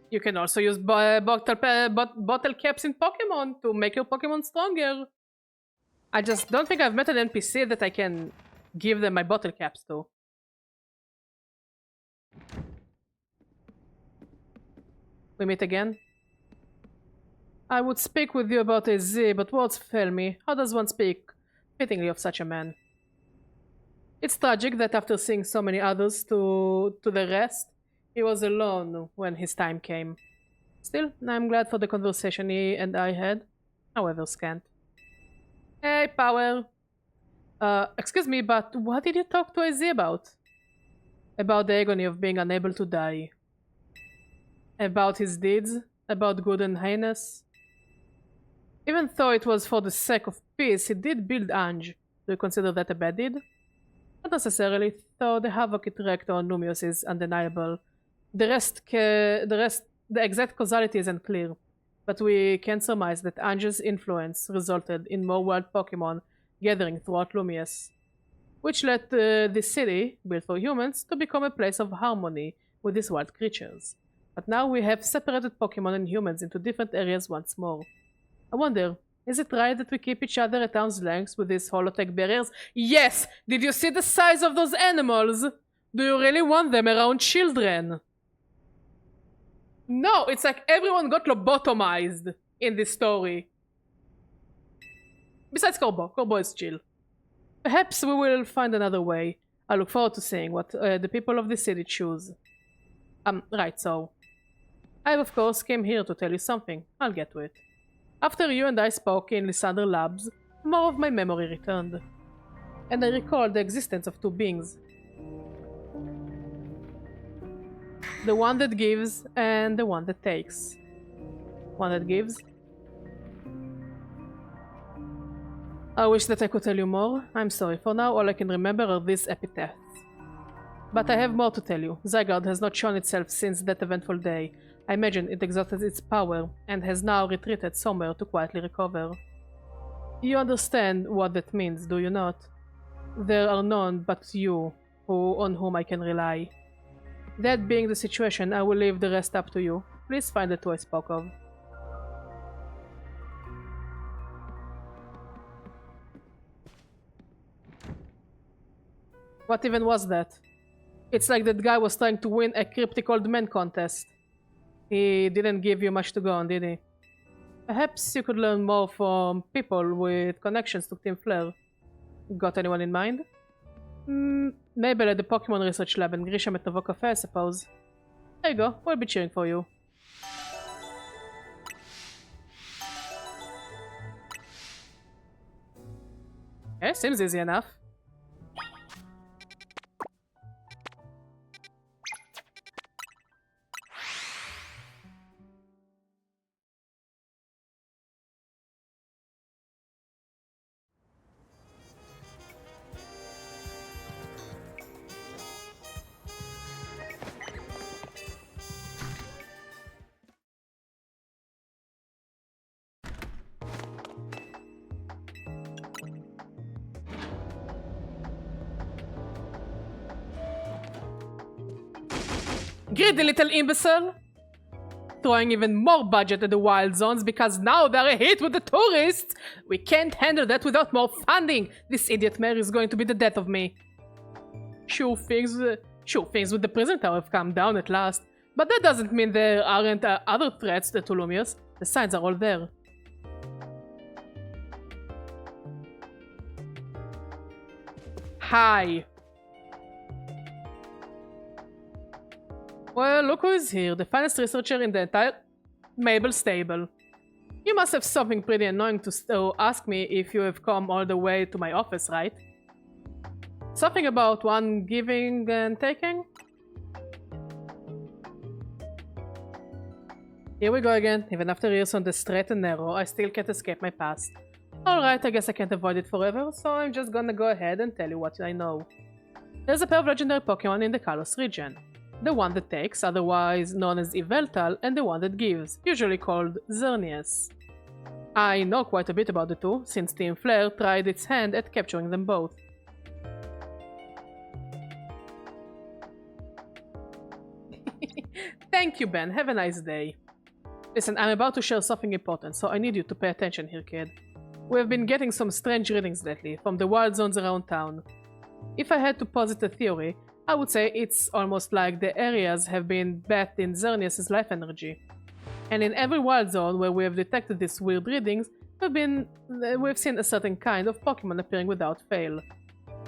A: You can also use bottle caps in Pokemon to make your Pokemon stronger. I just don't think I've met an NPC that I can give them my bottle caps to. We meet again? I would speak with you about a Z, but words fail me. How does one speak fittingly of such a man? It's tragic that after seeing so many others to the rest, he was alone when his time came. Still, I'm glad for the conversation he and I had, however scant. Hey, Power. Excuse me, but what did you talk to AZ about? About the agony of being unable to die. About his deeds, about good and heinous. Even though it was for the sake of peace, he did build Ange. Do you consider that a bad deed? Not necessarily, though the havoc it wreaked on Lumiose is undeniable. The exact causality isn't clear, but we can surmise that Ange's influence resulted in more wild Pokemon gathering throughout Lumiose, which led the city, built for humans, to become a place of harmony with these wild creatures. But now we have separated Pokemon and humans into different areas once more. I wonder, is it right that we keep each other at arm's length with these holotech barriers? Yes! Did you see the size of those animals? Do you really want them around children? No, it's like everyone got lobotomized in this story. Besides Corbo. Corbo is chill. Perhaps we will find another way. I look forward to seeing what the people of the city choose. Right, so... I, of course, came here to tell you something. I'll get to it. After you and I spoke in Lysander Labs, more of my memory returned. And I recalled the existence of two beings. The one that gives and the one that takes. One that gives. I wish that I could tell you more. I'm sorry, for now all I can remember are these epitaphs. But I have more to tell you. Zygarde has not shown itself since that eventful day. I imagine it exhausted its power and has now retreated somewhere to quietly recover. You understand what that means, do you not? There are none but you on whom I can rely. That being the situation, I will leave the rest up to you. Please find the two I spoke of. What even was that? It's like that guy was trying to win a cryptic old man contest. He didn't give you much to go on, did he? Perhaps you could learn more from people with connections to Team Flare. Got anyone in mind? Maybe at the Pokemon Research Lab and Grisham at Novo Cafe, I suppose. There you go, we'll be cheering for you. Okay, seems easy enough. Greedy little imbecile! Throwing even more budget at the wild zones because now they're a hit with the tourists! We can't handle that without more funding! This idiot mayor is going to be the death of me. Sure things with the prison tower have come down at last, but that doesn't mean there aren't other threats to Lumiose. The signs are all there. Hi. Well, look who is here, the finest researcher in the entire Mabel stable. You must have something pretty annoying to ask me if you have come all the way to my office, right? Something about one giving and taking? Here we go again. Even after years on the straight and narrow, I still can't escape my past. Alright, I guess I can't avoid it forever, so I'm just gonna go ahead and tell you what I know. There's a pair of legendary Pokémon in the Kalos region. The one that takes, otherwise known as Yveltal, and the one that gives, usually called Xerneas. I know quite a bit about the two, since Team Flare tried its hand at capturing them both. Thank you, Ben. Have a nice day. Listen, I'm about to share something important, so I need you to pay attention here, kid. We have been getting some strange readings lately, from the wild zones around town. If I had to posit a theory, I would say it's almost like the areas have been bathed in Xerneas' life energy. And in every wild zone where we have detected these weird readings, we've seen a certain kind of Pokémon appearing without fail.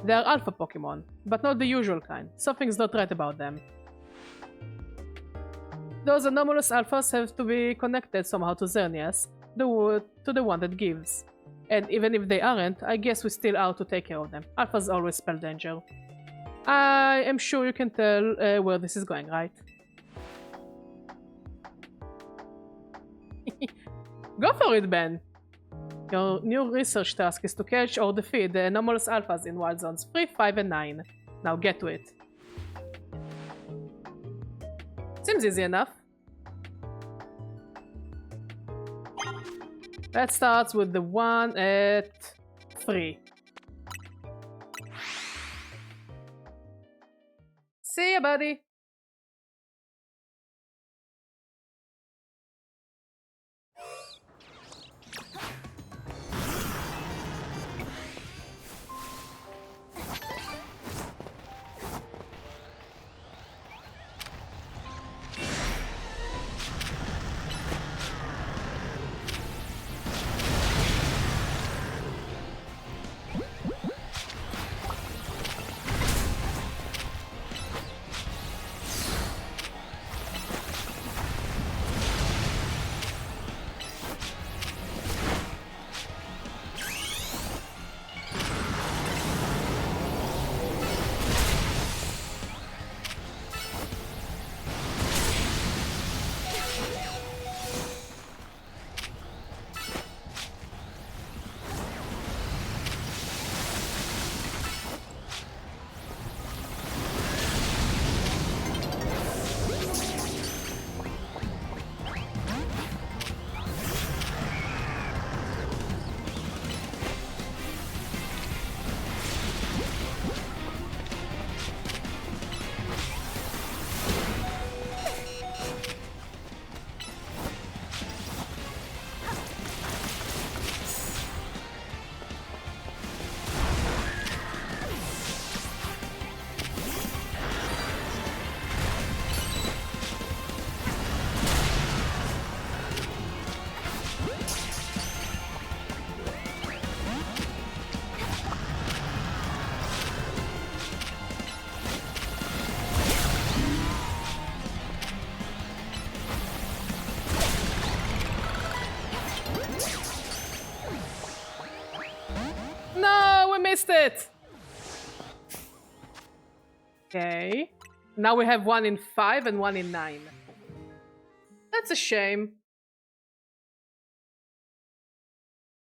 A: They are alpha Pokémon, but not the usual kind. Something's not right about them. Those anomalous alphas have to be connected somehow to Xerneas, to the one that gives. And even if they aren't, I guess we still are to take care of them. Alphas always spell danger. I am sure you can tell where this is going, right? Go for it, Ben! Your new research task is to catch or defeat the anomalous alphas in Wild Zones 3, 5, and 9. Now get to it. Seems easy enough. Let's start with the one at 3. See ya, buddy! Missed it! Okay. Now we have one in 5 and one in 9. That's a shame.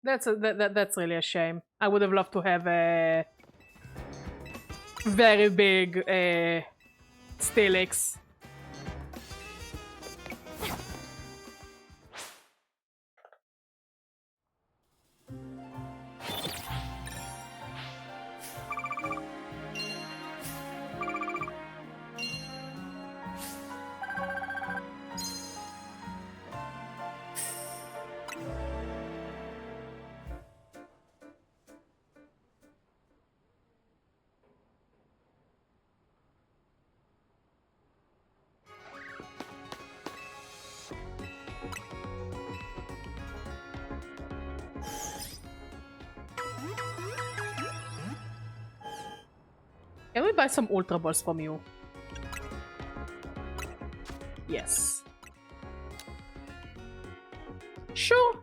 A: That's really a shame. I would have loved to have a very big Steelix. Can we buy some Ultra Balls from you? Yes. Sure.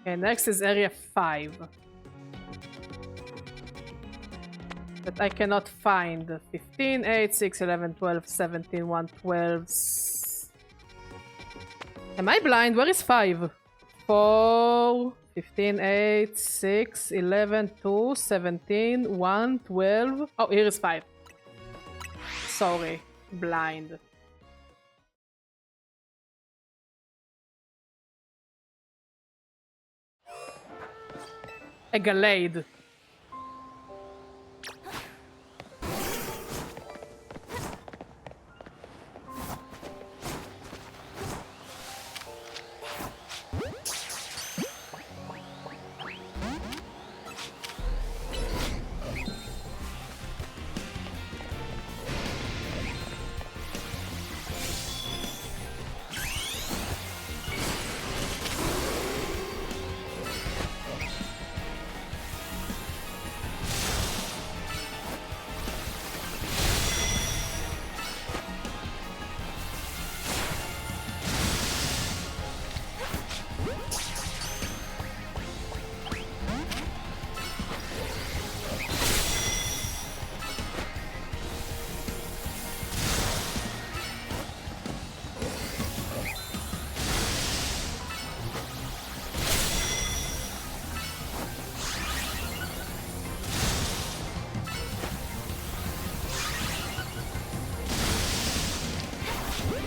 A: Okay, next is Area 5. that I cannot find. 15, 8, 6, 11, 12, 17, 1, 12. Am I blind? Where is 5? 4, 15, 8, 6, 11, 2, 17, 1, 12. Oh, here is 5. Sorry. Blind. A Gallade.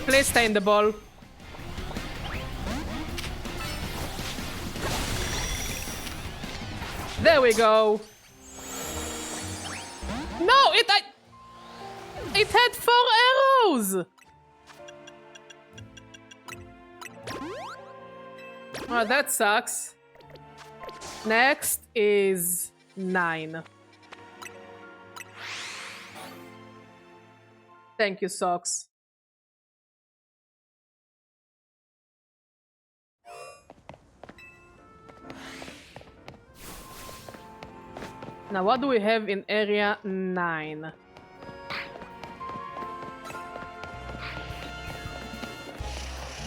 A: Please stay in the ball. There we go. No, it had 4 arrows. Oh, that sucks. Next is 9. Thank you, Socks. Now, what do we have in area 9?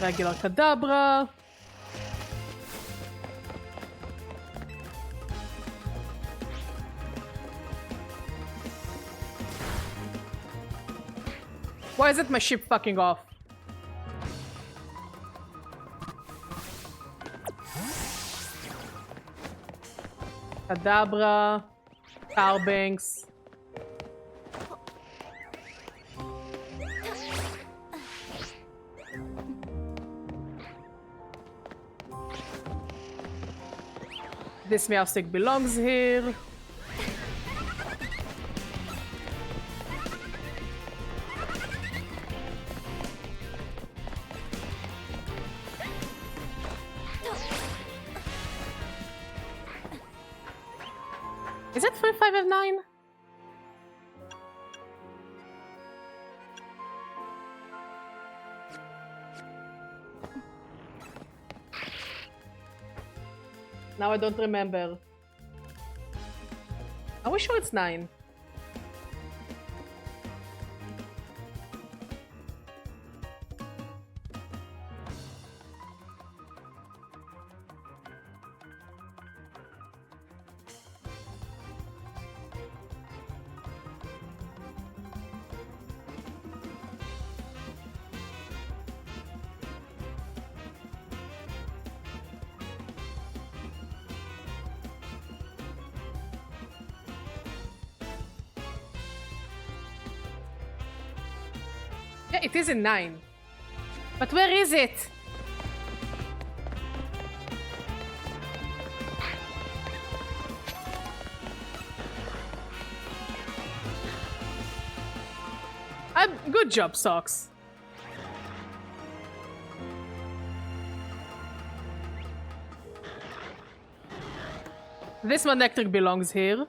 A: Regular Kadabra. Why is it my ship fucking off? Kadabra. Carbanks. This Meowstic belongs here. Is it 3, 5, and 9? Now I don't remember. Are we sure it's 9? Yeah, it is in 9. But where is it? Good job, Socks. This Manectric belongs here.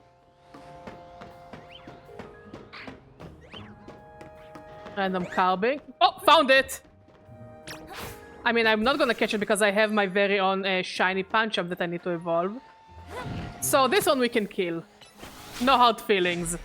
A: Random carbing. Oh, found it! I mean, I'm not gonna catch it because I have my very own shiny punch-up that I need to evolve. So this one we can kill. No hard feelings.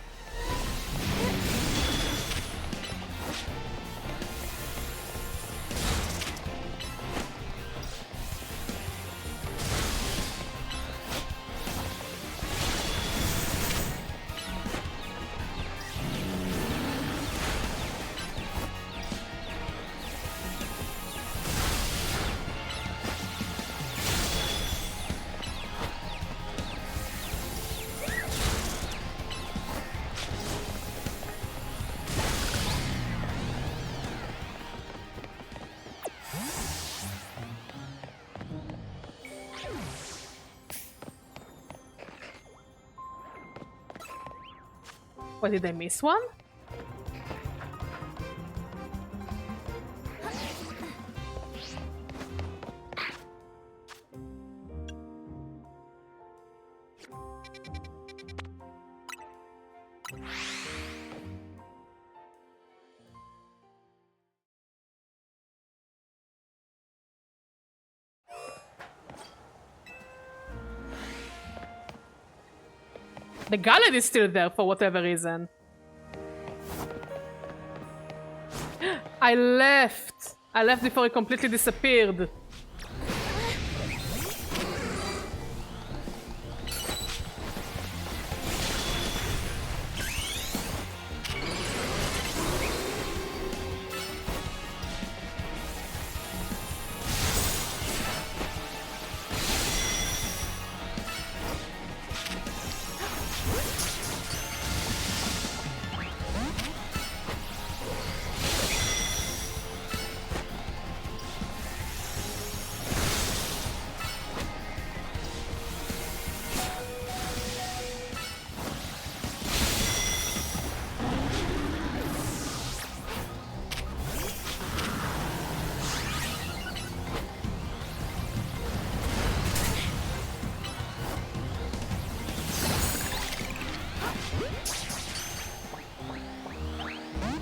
A: What, did I miss one? The galley is still there for whatever reason. I left. I left before it completely disappeared.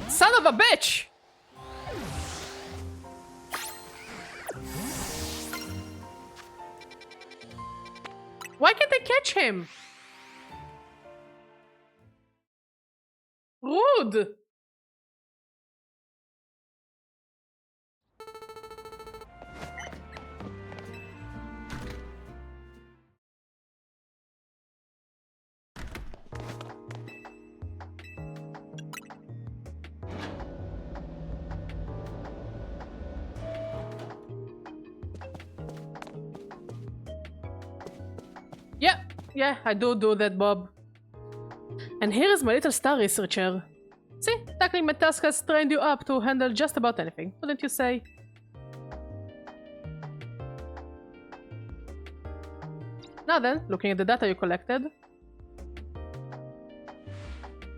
A: Son of a bitch! Why can't they catch him? Rude! Yeah, I do that, Bob. And here is my little star researcher. See, tackling my task has trained you up to handle just about anything, wouldn't you say? Now then, looking at the data you collected,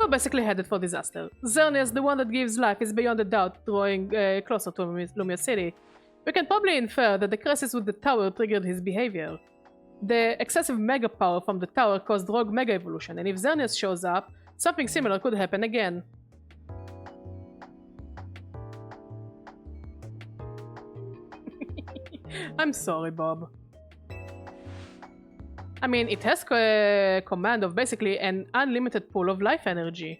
A: we're basically headed for disaster. Xerneas, the one that gives life, is beyond a doubt drawing closer to Lumia City. We can probably infer that the crisis with the tower triggered his behavior. The excessive mega power from the tower caused rogue mega evolution, and if Xerneas shows up, something similar could happen again. I'm sorry, Bob. I mean, it has command of basically an unlimited pool of life energy.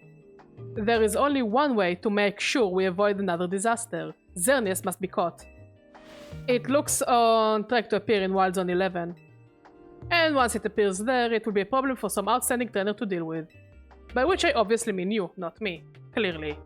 A: There is only one way to make sure we avoid another disaster. Xerneas must be caught. It looks on track to appear in Wild Zone 11. And once it appears there, it will be a problem for some outstanding trainer to deal with. By which I obviously mean you, not me. Clearly.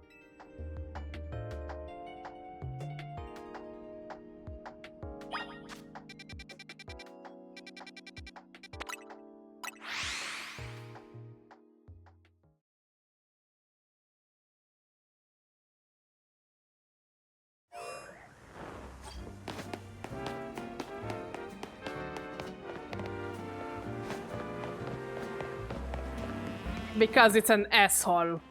A: Because it's an asshole.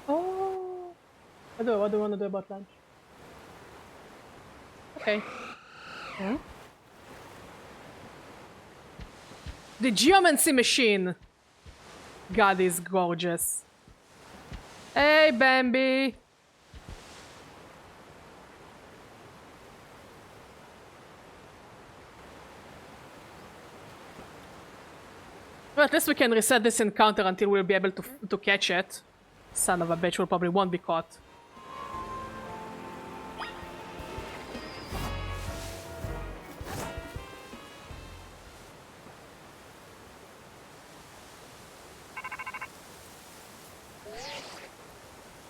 A: Oh. What do you want to do about lunch? Okay. Hmm? The geomancy machine! God is gorgeous. Hey, Bambi! Well, at least we can reset this encounter until we'll be able to catch it. Son of a bitch, we probably won't be caught.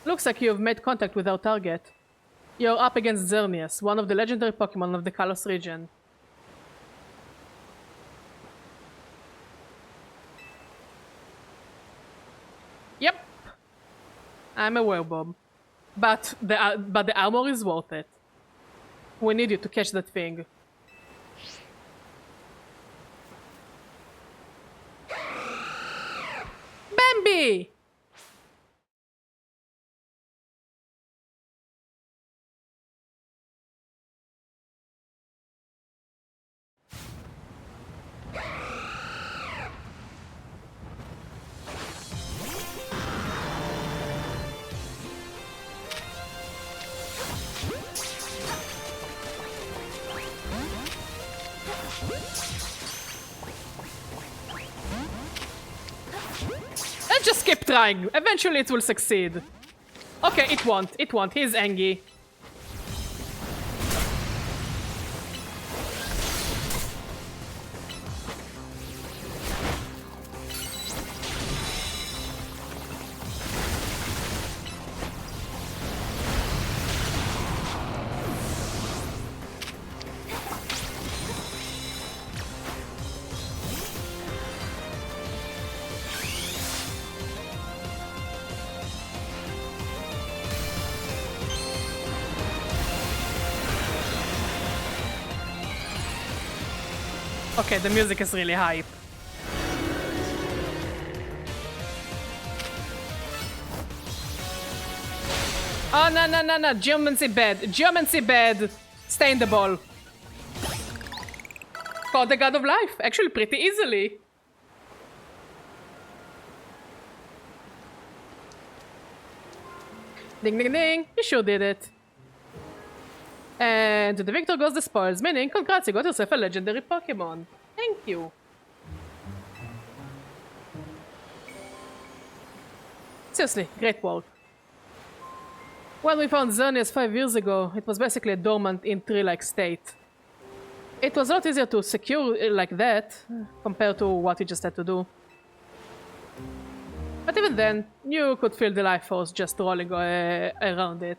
A: Looks like you have made contact with our target. You're up against Xerneas, one of the legendary Pokémon of the Kalos region. Yep. I'm a werewolf. But the armor is worth it. We need you to catch that thing. Bambi! Let's just keep trying. Eventually it will succeed. Okay, it won't. It won't. He's angry. Okay, the music is really hype. Oh, no. Geomancy bad. Geomancy bad. Stay in the ball. Caught the God of Life. Actually, pretty easily. Ding, ding, ding. You sure did it. And to the victor goes the spoils, meaning, congrats, you got yourself a legendary Pokémon. Thank you. Seriously, great work. When we found Xerneas 5 years ago, it was basically a dormant in tree-like state. It was a lot easier to secure it like that, compared to what we just had to do. But even then, you could feel the life force just rolling around it.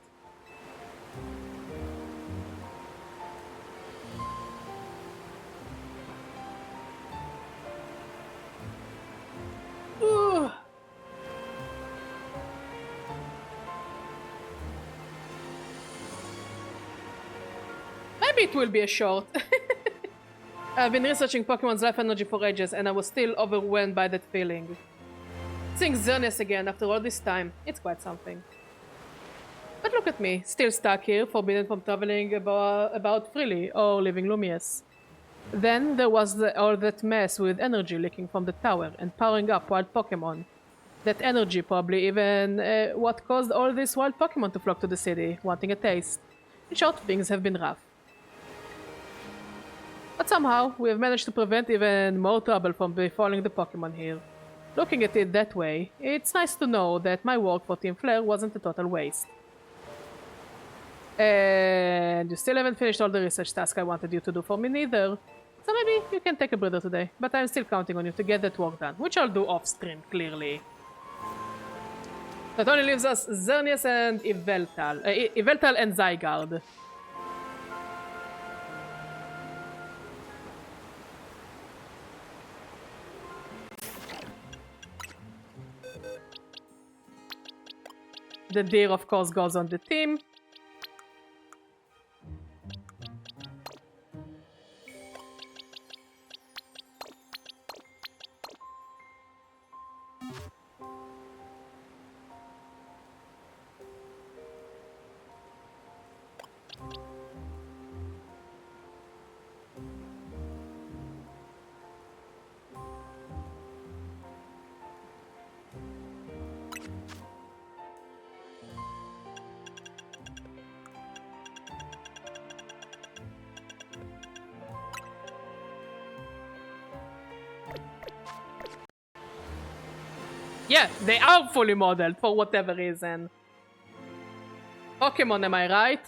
A: Ooh. Maybe it will be a short. I've been researching Pokemon's life energy for ages, and I was still overwhelmed by that feeling. Seeing Xerneas again after all this time, it's quite something. But look at me, still stuck here, forbidden from traveling about freely or living Lumious. Then there was all that mess with energy leaking from the tower and powering up wild Pokémon. That energy probably even what caused all these wild Pokémon to flock to the city, wanting a taste. In short, things have been rough. But somehow, we have managed to prevent even more trouble from befalling the Pokémon here. Looking at it that way, it's nice to know that my work for Team Flare wasn't a total waste. And you still haven't finished all the research tasks I wanted you to do for me neither. So maybe you can take a breather today, but I'm still counting on you to get that work done, which I'll do off-stream, clearly. That only leaves us Xerneas and Yveltal and Zygarde. The deer, of course, goes on the team. Yeah, they are fully modeled for whatever reason. Pokemon, am I right?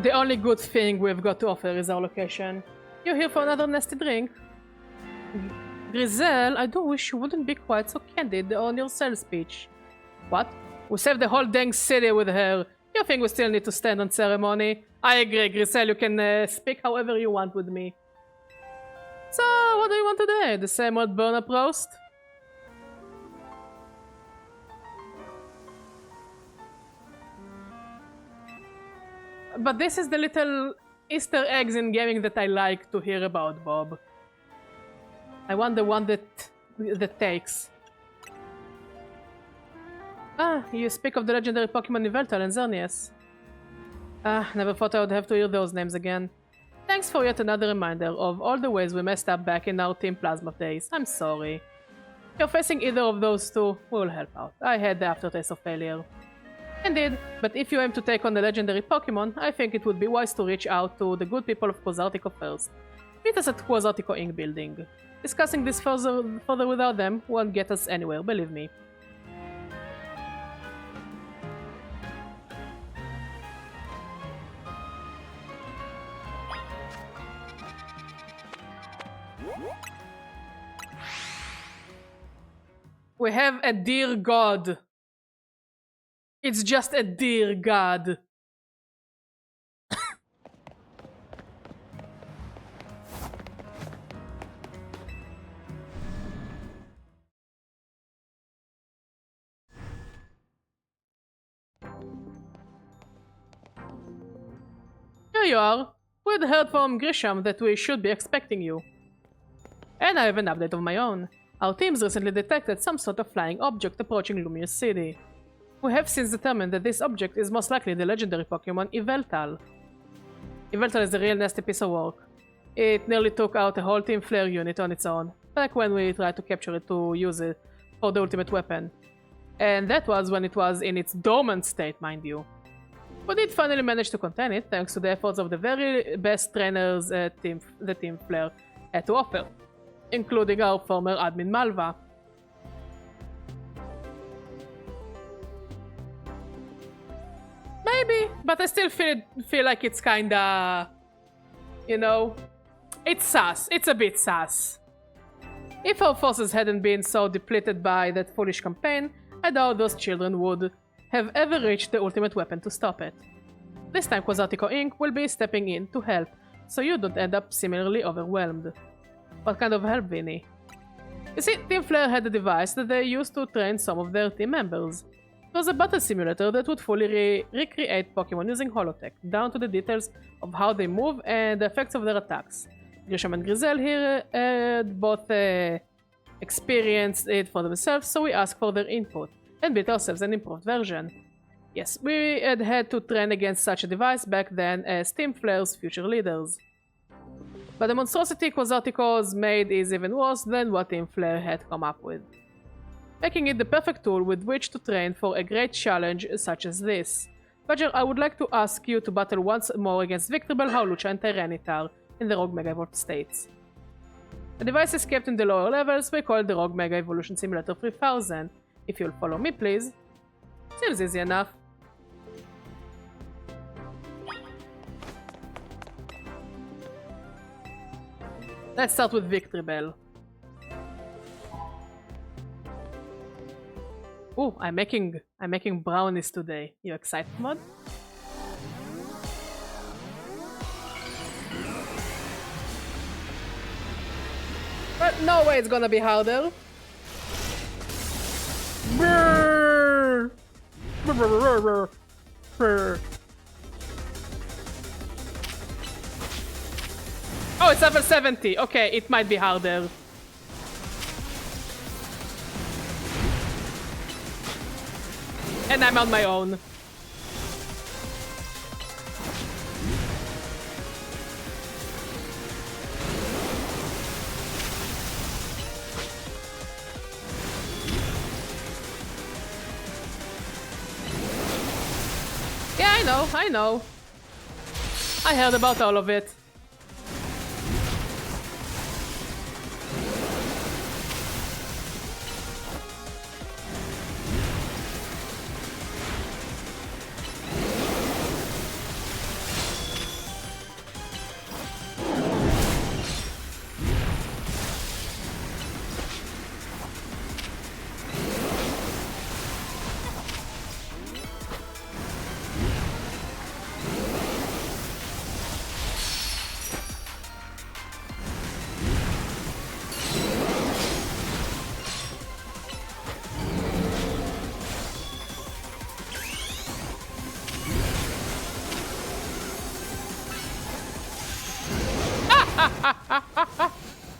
A: The only good thing we've got to offer is our location. You're here for another nasty drink? Grizel, I do wish you wouldn't be quite so candid on your sales speech. What? We saved the whole dang city with her. You think we still need to stand on ceremony? I agree, Grizel, you can speak however you want with me. So, what do you want today? The same old burn-up roast? But this is the little Easter eggs in gaming that I like to hear about, Bob. I want the one that takes. Ah, you speak of the legendary Pokémon Yveltal and Xerneas. Ah, never thought I would have to hear those names again. Thanks for yet another reminder of all the ways we messed up back in our Team Plasma days. I'm sorry. If you're facing either of those two, we'll help out. I had the aftertaste of failure. Indeed, but if you aim to take on the legendary Pokémon, I think it would be wise to reach out to the good people of Quasartico first. Meet us at Quasartico Inc. building. Discussing this further without them won't get us anywhere, believe me. We have a dear god. It's just a dear god. Here you are. We'd heard from Grisham that we should be expecting you. And I have an update of my own. Our teams recently detected some sort of flying object approaching Lumious City. We have since determined that this object is most likely the legendary Pokémon Yveltal. Yveltal is a real nasty piece of work. It nearly took out a whole Team Flare unit on its own, back when we tried to capture it to use it for the ultimate weapon. And that was when it was in its dormant state, mind you. We did finally manage to contain it, thanks to the efforts of the very best trainers the Team Flare had to offer, including our former admin Malva. Maybe, but I still feel like it's kinda, you know, it's sus. It's a bit sus. If our forces hadn't been so depleted by that foolish campaign, I doubt those children would have ever reached the ultimate weapon to stop it. This time Quasartico Inc. will be stepping in to help, so you don't end up similarly overwhelmed. What kind of help, Vinny? You see, Team Flare had a device that they used to train some of their team members. It was a battle simulator that would fully recreate Pokemon using holotech, down to the details of how they move and the effects of their attacks. Grisham and Grizel here both experienced it for themselves, so we asked for their input and built ourselves an improved version. Yes, we had to train against such a device back then as Team Flare's future leaders. But the monstrosity Quasartico's made is even worse than what Team Flare had come up with, making it the perfect tool with which to train for a great challenge such as this. Badger, I would like to ask you to battle once more against Victreebel, Hawlucha and Tyranitar in the Rogue Mega Evolved states. The device is kept in the lower levels, we call it the Rogue Mega Evolution Simulator 3000. If you'll follow me, please. Seems easy enough. Let's start with Victreebel. Ooh, I'm making brownies today. You excited, Mod? But no way it's gonna be harder. Brrr. Brrr. Brrr. Oh, it's level 70. Okay, it might be harder. And I'm on my own. Yeah, I know. I heard about all of it.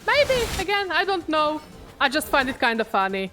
A: Maybe, again, I don't know. I just find it kind of funny.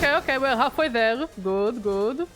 A: Okay, we're halfway there. Good, good.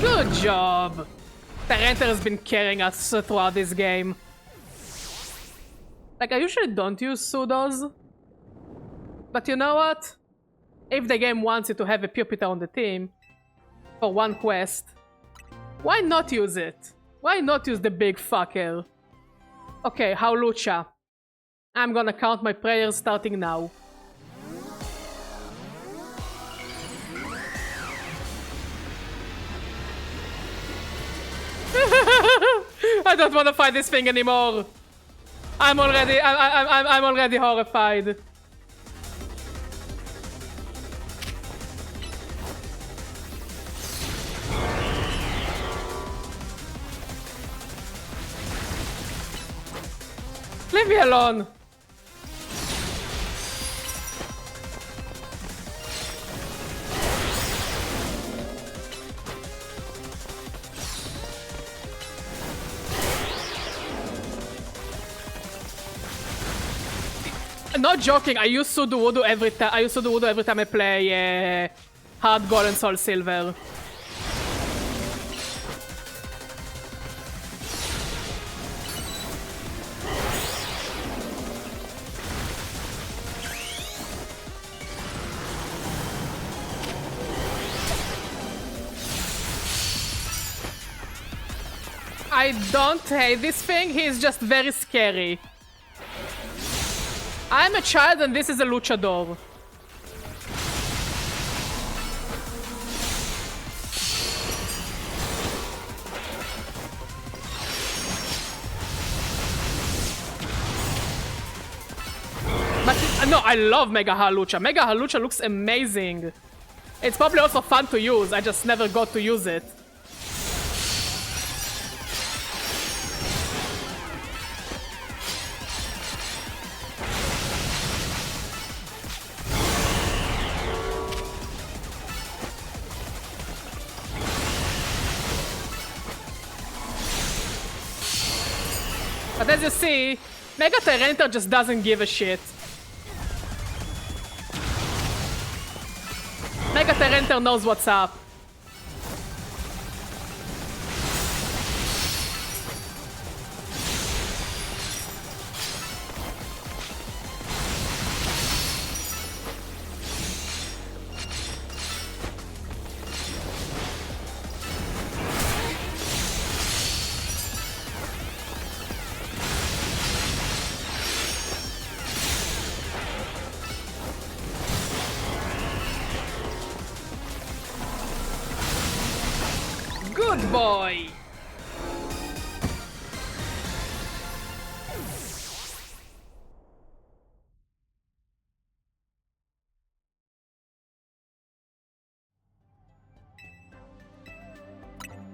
A: Good job! Tarenter has been carrying us throughout this game. Like, I usually don't use pseudos. But you know what? If the game wants you to have a Pupitar on the team for one quest, why not use it? Why not use the big fucker? Okay, Howlucha. I'm gonna count my prayers starting now. I don't want to fight this thing anymore. I'm already horrified. Leave me alone. Not joking, I used to do voodoo every time. I used to do voodoo every time I play Hard Gold and Soul Silver. I don't hate this thing, he's just very scary. I'm a child and this is a luchador. But no, I love Mega Halucha. Mega Halucha looks amazing. It's probably also fun to use, I just never got to use it. But as you see, Mega Tyranitar just doesn't give a shit. Mega Tyranitar knows what's up. Good boy!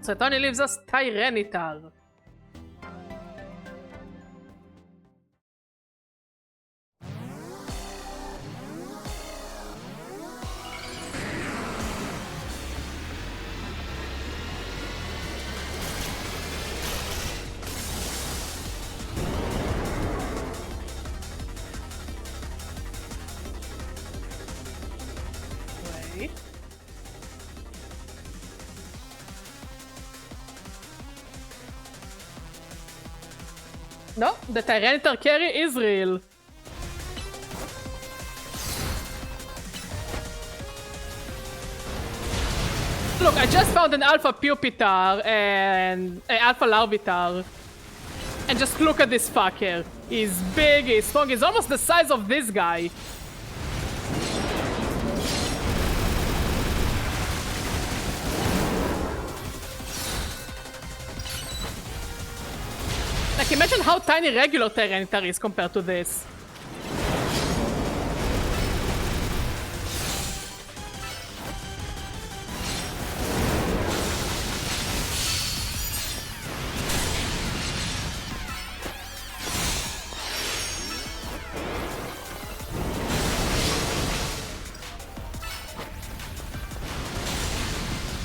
A: So it only leaves us Tyranitar. Wait. No, the Tyranitar carry is real. Look, I just found an Alpha Pupitar and an Alpha Larvitar. And just look at this fucker. He's big, he's strong, he's almost the size of this guy. Like, imagine how tiny regular Tyranitar is compared to this.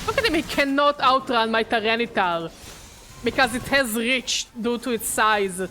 A: Look at him, he cannot outrun my Tyranitar. Because it has reach due to its size.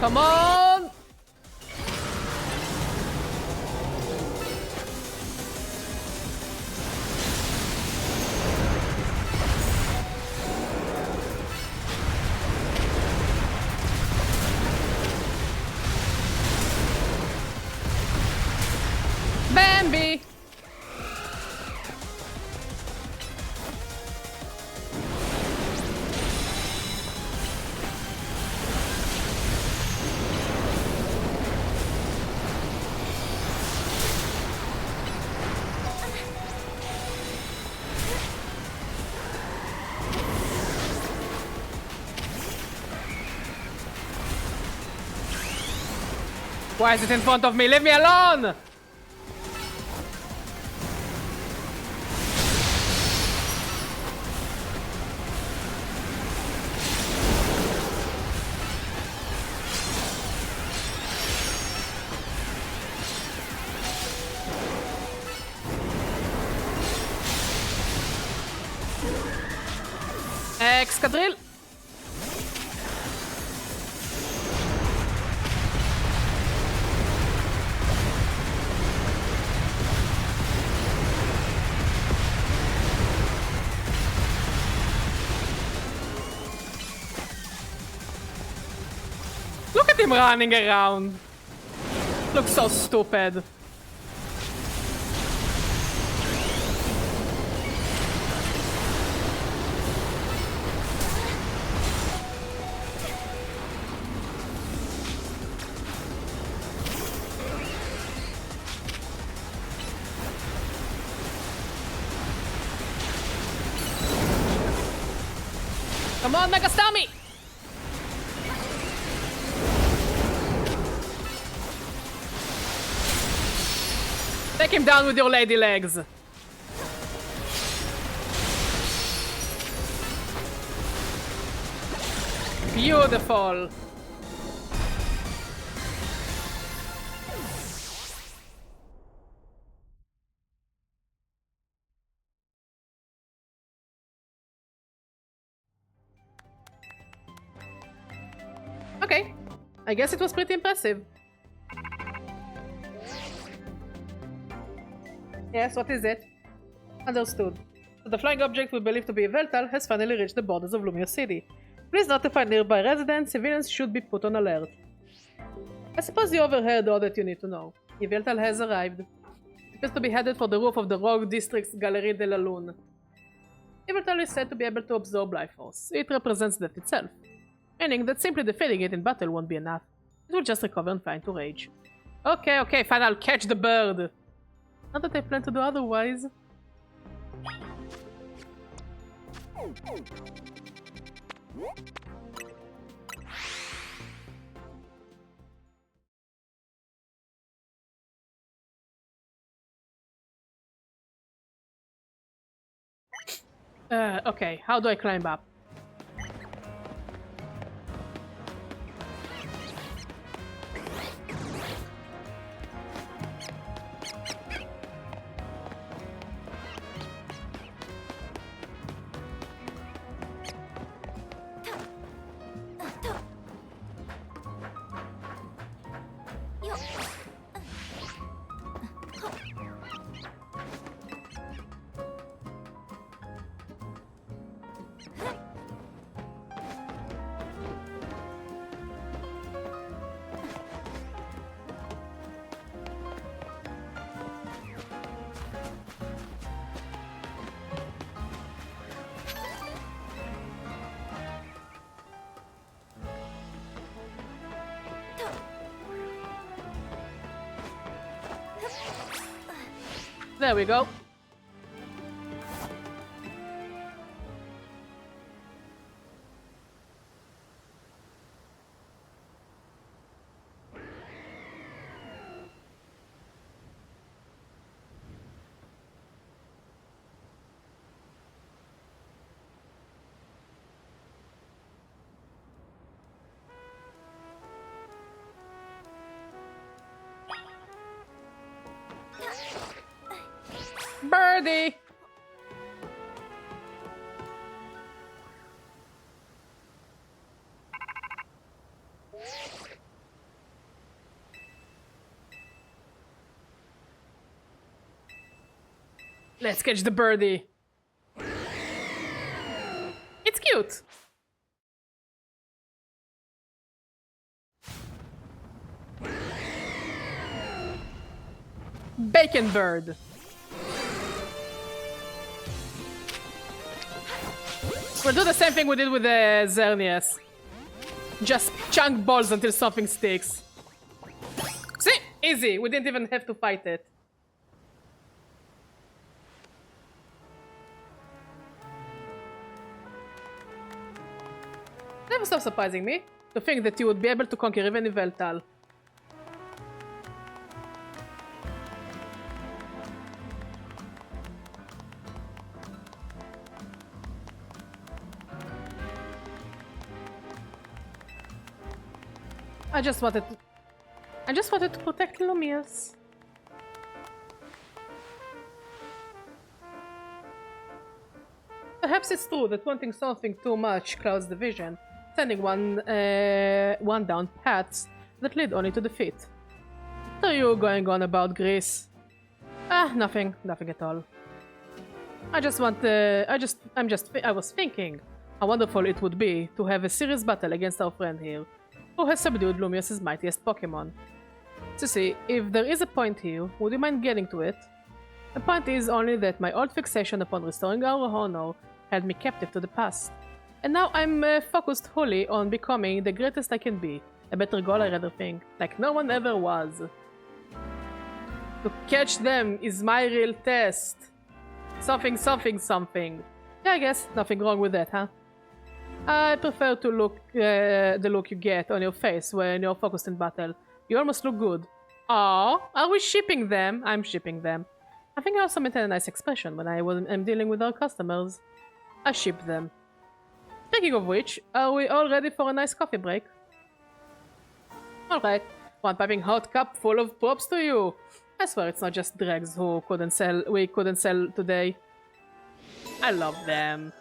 A: Come on! Bambi! Why is it in front of me? Leave me alone! Excadrill! Look at him running around. Looks so stupid. Come on, Megastami! Take him down with your lady legs. Beautiful. Okay, I guess it was pretty impressive. Yes, what is it? Understood. So the flying object we believe to be a Veltal has finally reached the borders of Lumia City. Please notify nearby residents. Civilians should be put on alert. I suppose you overheard all that you need to know. The Veltal has arrived. It appears to be headed for the roof of the Rogue District's Galerie de la Lune. The Veltal is said to be able to absorb life force. It represents death itself, meaning that simply defeating it in battle won't be enough. It will just recover and fly into rage. Okay, okay, fine, I'll catch the bird. Not that I plan to do otherwise. Okay, how do I climb up? There we go. Birdie! Let's catch the birdie. It's cute. Bacon bird. We'll do the same thing we did with the Xerneas. Just chunk balls until something sticks. See? Easy. We didn't even have to fight it. Never stop surprising me. To think that you would be able to conquer even Veltal. I just wanted to protect Lumias. Perhaps it's true that wanting something too much clouds the vision, sending one down paths that lead only to defeat. What are you going on about, Greece? Ah, nothing at all. I was thinking how wonderful it would be to have a serious battle against our friend here, who has subdued Lumias' mightiest Pokémon. So see, if there is a point here, would you mind getting to it? The point is only that my old fixation upon restoring our honor held me captive to the past. And now I'm focused wholly on becoming the greatest I can be. A better goal, I rather think, like no one ever was. To catch them is my real test. Something. Yeah, I guess nothing wrong with that, huh? I prefer to look the look you get on your face when you're focused in battle. You almost look good. Oh, are we shipping them? I'm shipping them. I think I also maintain a nice expression when am dealing with our customers. I ship them. Speaking of which, are we all ready for a nice coffee break? Alright, one piping hot cup full of props to you. I swear it's not just dregs who we couldn't sell today. I love them.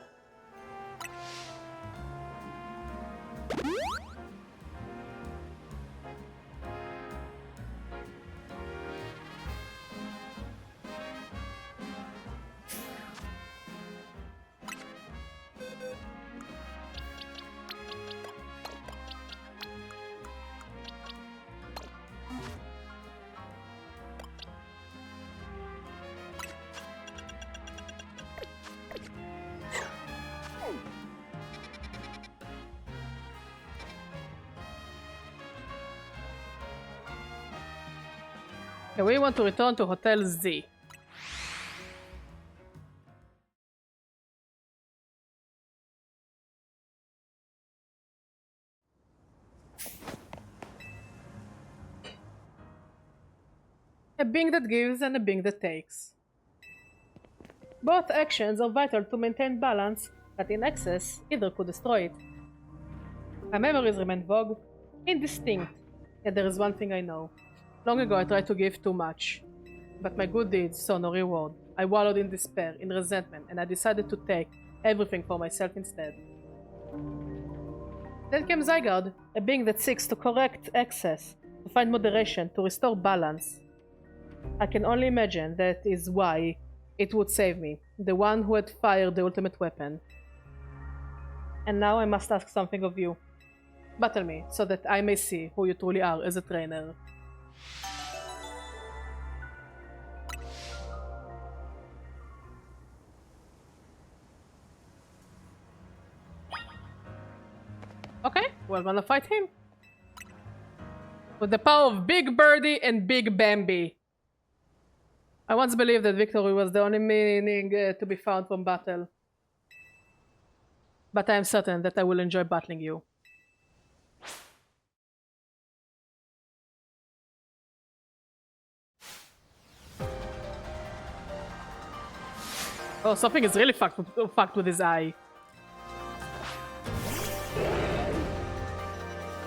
A: Okay, we want to return to Hotel Z. A being that gives and a being that takes. Both actions are vital to maintain balance, but in excess, either could destroy it. My memories remain vague, indistinct, yet there is one thing I know. Long ago I tried to give too much, but my good deeds saw no reward. I wallowed in despair, in resentment, and I decided to take everything for myself instead. Then came Zygarde, a being that seeks to correct excess, to find moderation, to restore balance. I can only imagine that is why it would save me, the one who had fired the ultimate weapon. And now I must ask something of you. Battle me, so that I may see who you truly are as a trainer. Okay, we're gonna fight him. With the power of Big Birdie and Big Bambi. I once believed that victory was the only meaning to be found from battle. But I am certain that I will enjoy battling you. Oh, something is really fucked with his eye.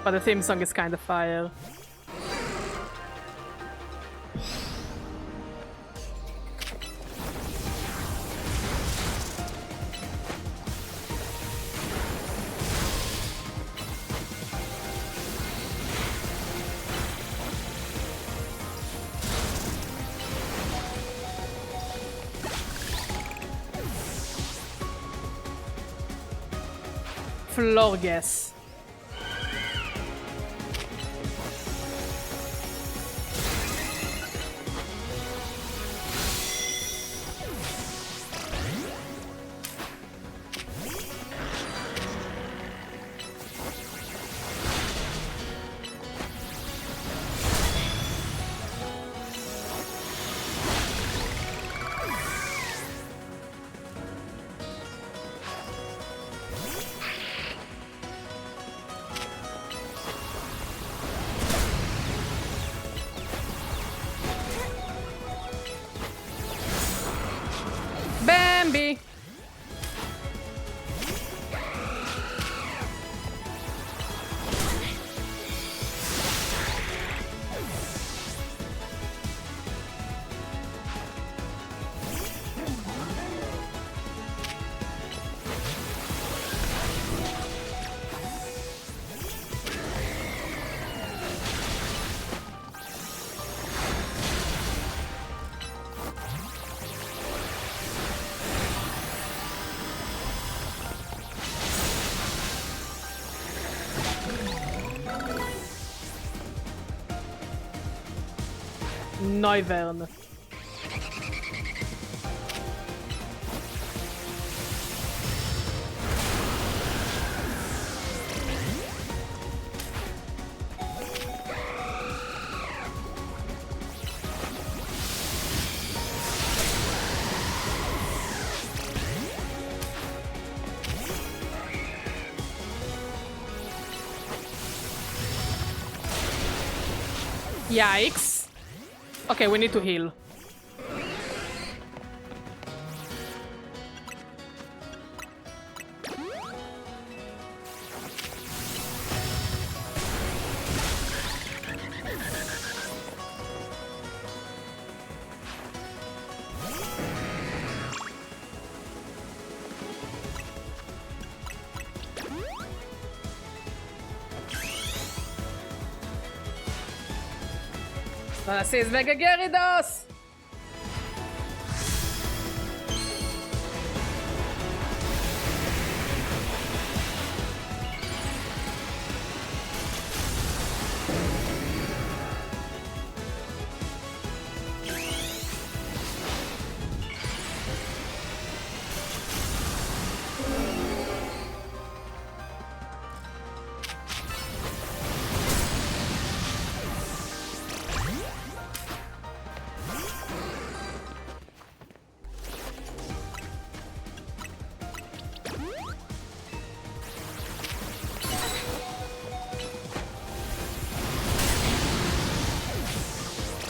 A: But the theme song is kind of fire. Florges. Bambi! Neuvern. Yikes. Okay, we need to heal. Vocês mega guerreiros!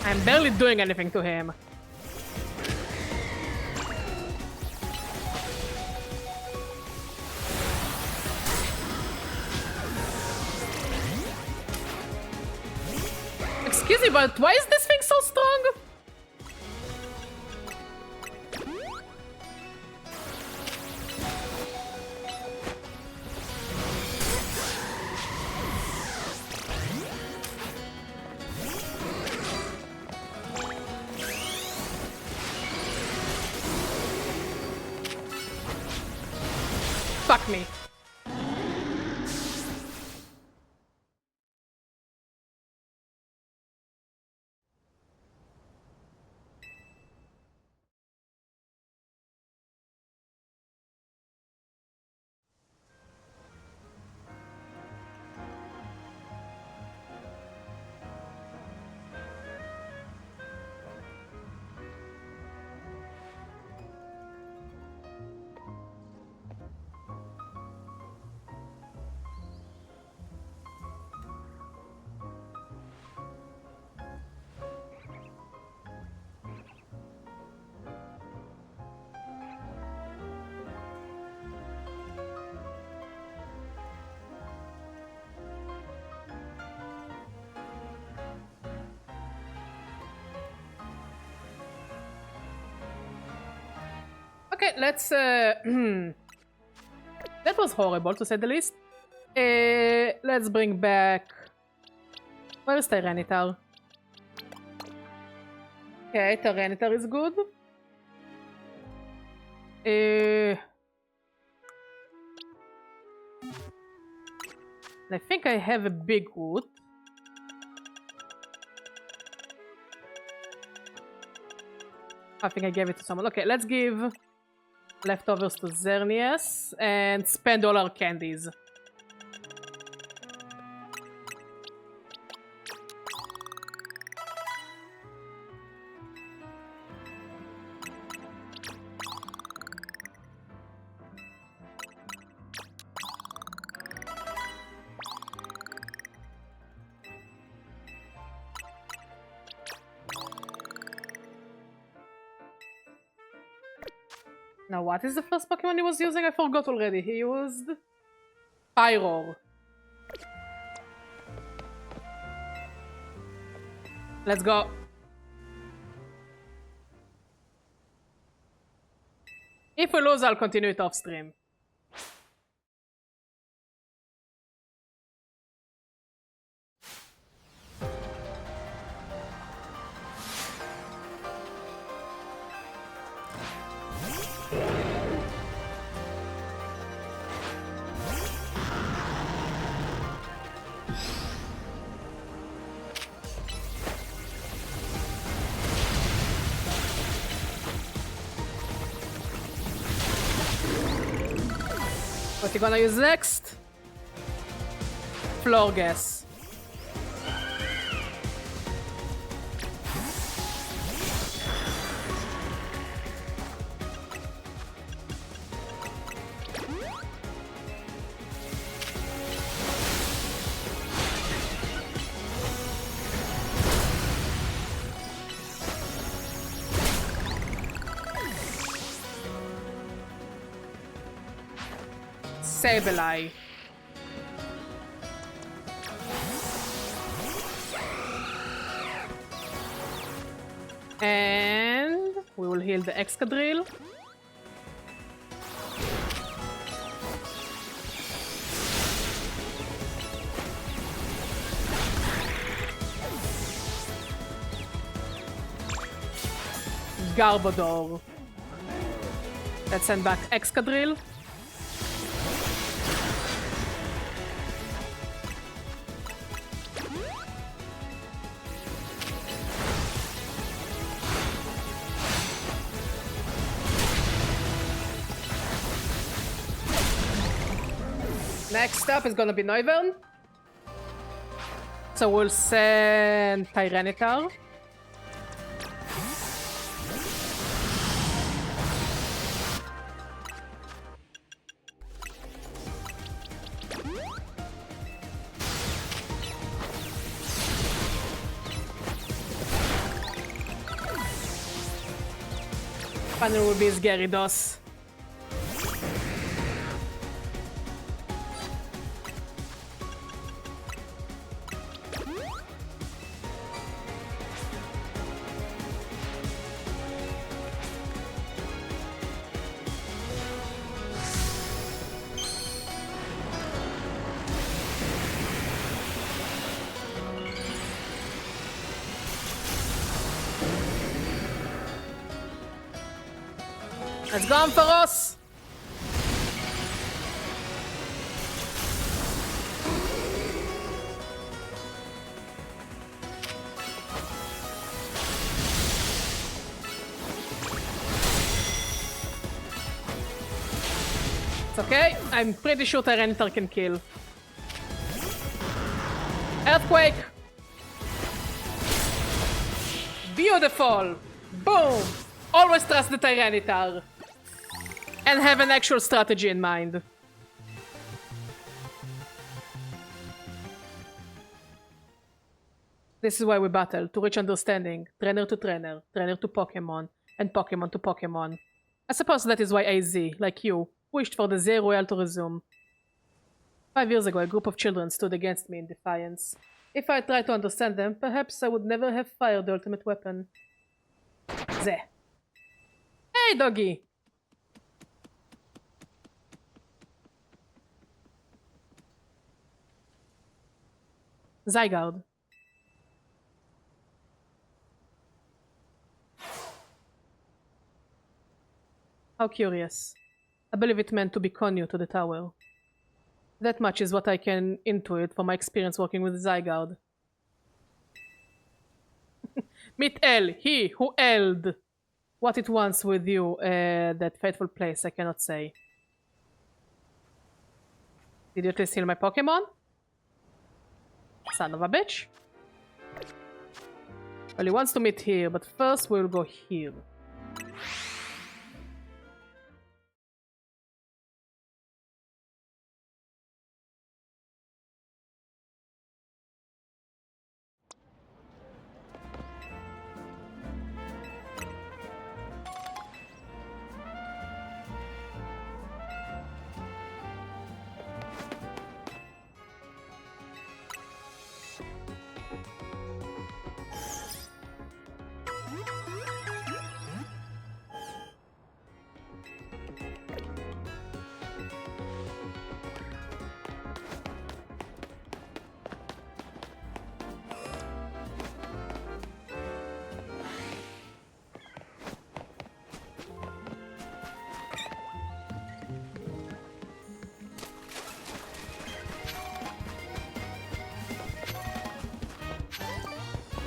A: I'm barely doing anything to him. Excuse me, but why is this thing so strong? Fuck me. Okay, let's that was horrible to say the least. Let's bring back... Where's Tyranitar? Okay, Tyranitar is good. I think I have a big root. I think I gave it to someone. Okay, let's give leftovers to Xerneas and spend all our candies. Now, what is the first Pokemon he was using? I forgot already. He used Pyroar. Let's go. If we lose, I'll continue it off stream. What you gonna use next? Floor gas. Sableye. And we will heal the Excadrill. Garbodor. Let's send back Excadrill. Next up is gonna be Noivern. So we'll send Tyranitar. Final will be Gyarados. Let's go on for us! It's okay. I'm pretty sure Tyranitar can kill. Earthquake! Beautiful! Boom! Always trust the Tyranitar. And have an actual strategy in mind. This is why we battle, to reach understanding, trainer to trainer, trainer to Pokémon, and Pokémon to Pokémon. I suppose that is why AZ, like you, wished for the Z Royale to resume. 5 years ago, a group of children stood against me in defiance. If I tried to understand them, perhaps I would never have fired the ultimate weapon. Z. Hey, doggy! Zygarde. How curious. I believe it meant to beckon you to the tower. That much is what I can intuit from my experience working with Zygarde. Meet El, he who held what it wants with you, that fateful place, I cannot say. Did you at least heal my Pokemon? Son of a bitch. Well, he wants to meet here, but first we'll go here.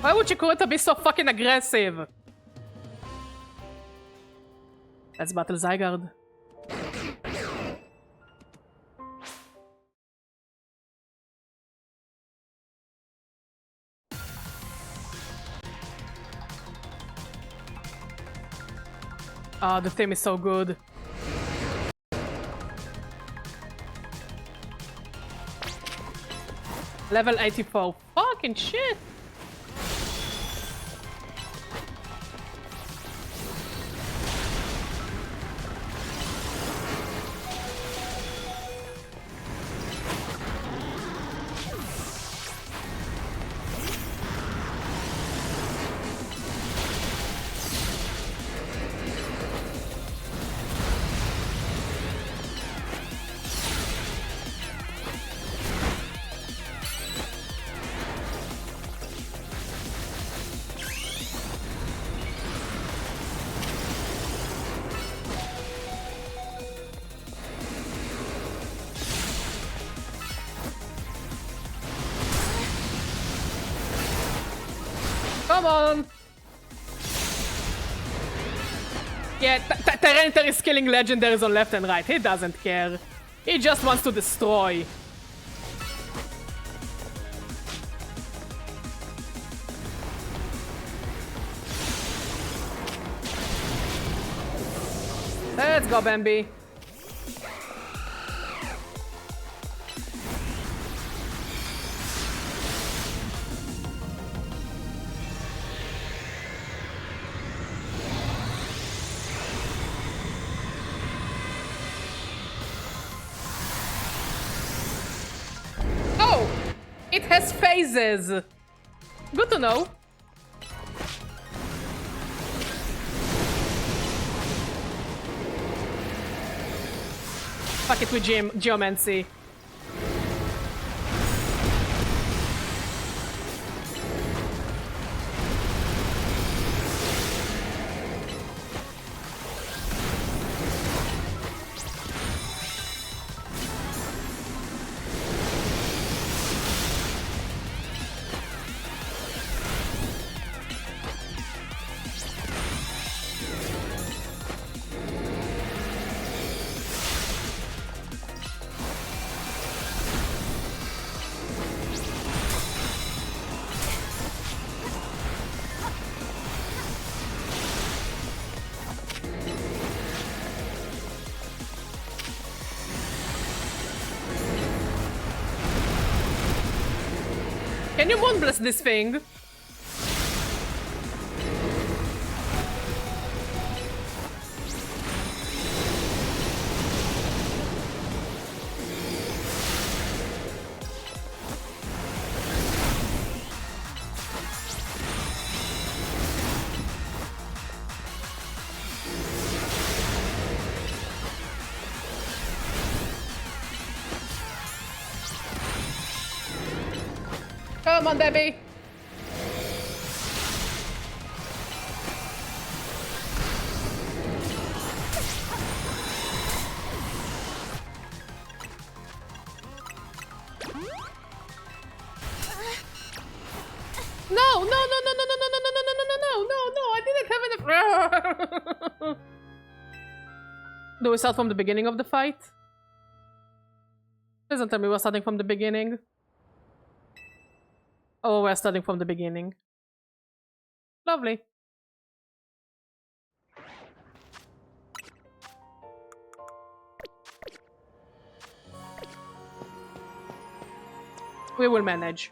A: Why would Chikorita be so fucking aggressive? Let's battle Zygarde. Oh, the theme is so good. Level 84. Fucking shit! Come on! Yeah, Tyranitar is killing legendaries on left and right. He doesn't care. He just wants to destroy. Let's go, Bambi. Oh! It has phases! Good to know. Fuck it with Geomancy. Can you moon bless this thing? Come on, Debbie. No, I didn't have enough. Do we start from the beginning of the fight? Please don't tell me we're starting from the beginning. Oh, we're starting from the beginning. Lovely. We will manage.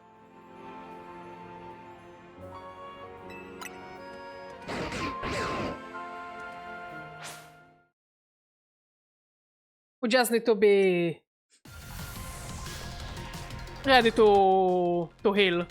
A: We just need to be ready to heal.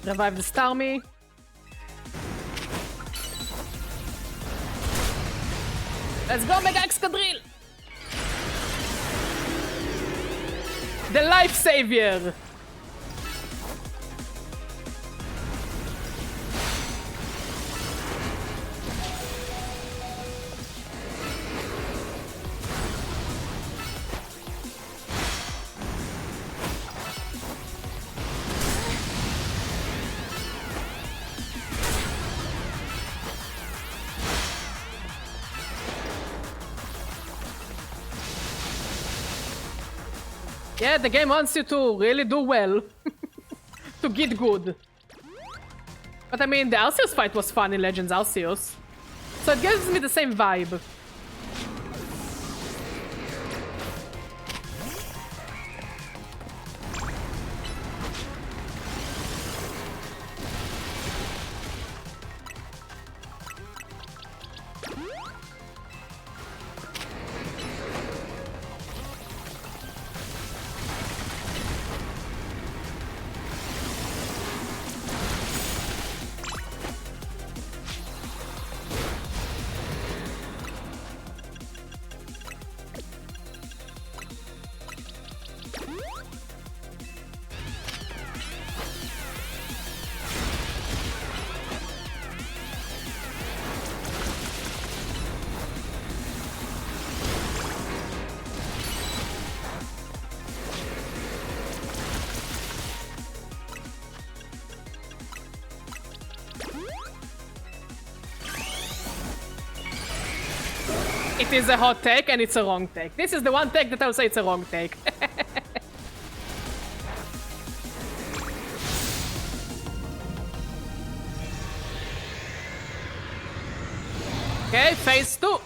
A: Revive the Starmie. Let's go, Mega Excadrill! The Life Savior! Yeah, the game wants you to really do well. To get good. But I mean, the Arceus fight was fun in Legends Arceus. So it gives me the same vibe. It is a hot take and it's a wrong take. This is the one take that I'll say it's a wrong take. Okay, phase 2.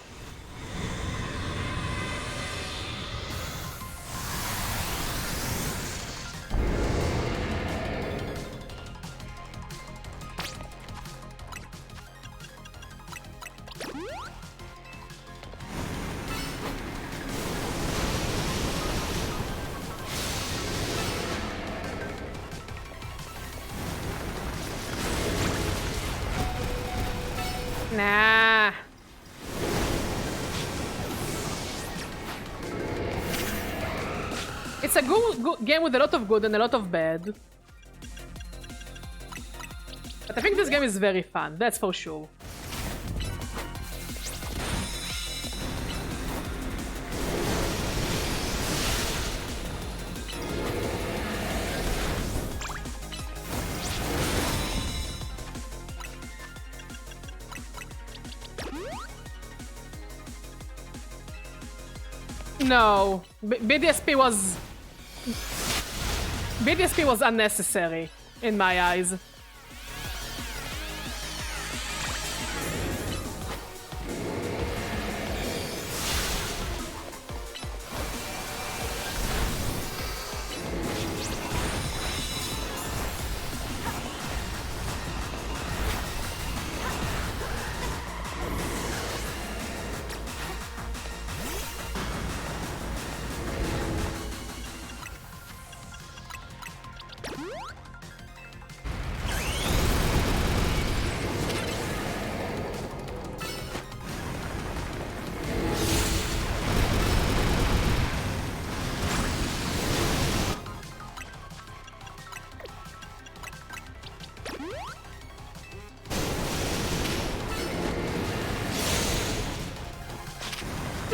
A: Nah. It's a good game with a lot of good and a lot of bad. But I think this game is very fun, that's for sure. No, BDSP was unnecessary in my eyes.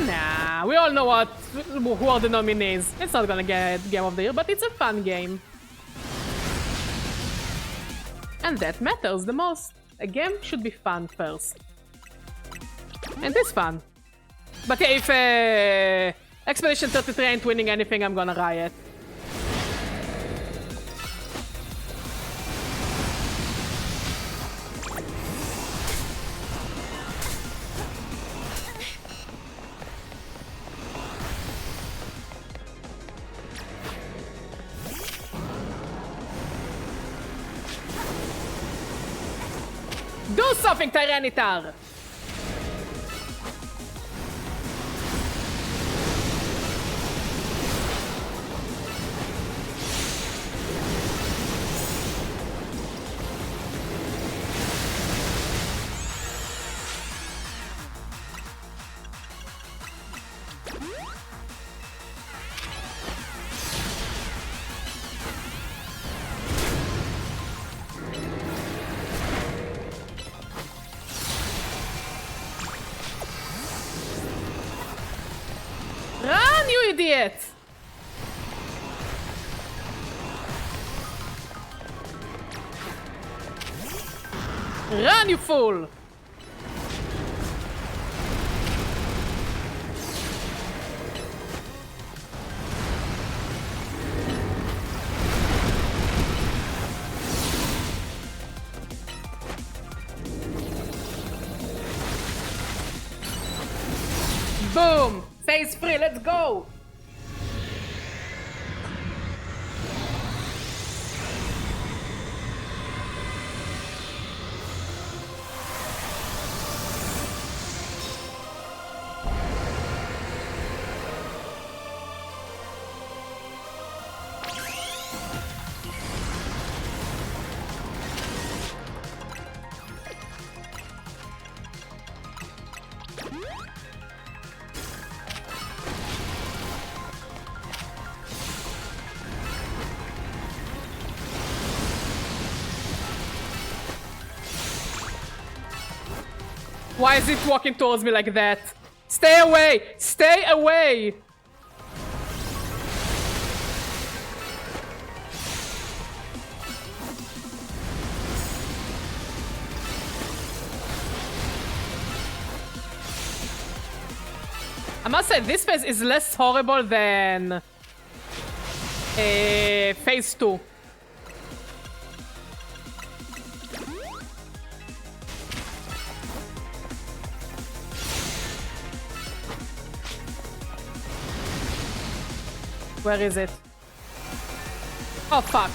A: Nah, we all know who are the nominees. It's not gonna get Game of the Year, but it's a fun game. And that matters the most. A game should be fun first. And it's fun. But yeah, if Expedition 33 ain't winning anything, I'm gonna riot. Do something, Tyranitar! Run, you idiot! Run, you fool! Boom! Phase 3, let's go! Why is it walking towards me like that? Stay away! Stay away! I must say, this phase is less horrible than phase 2. Where is it? Oh, fuck.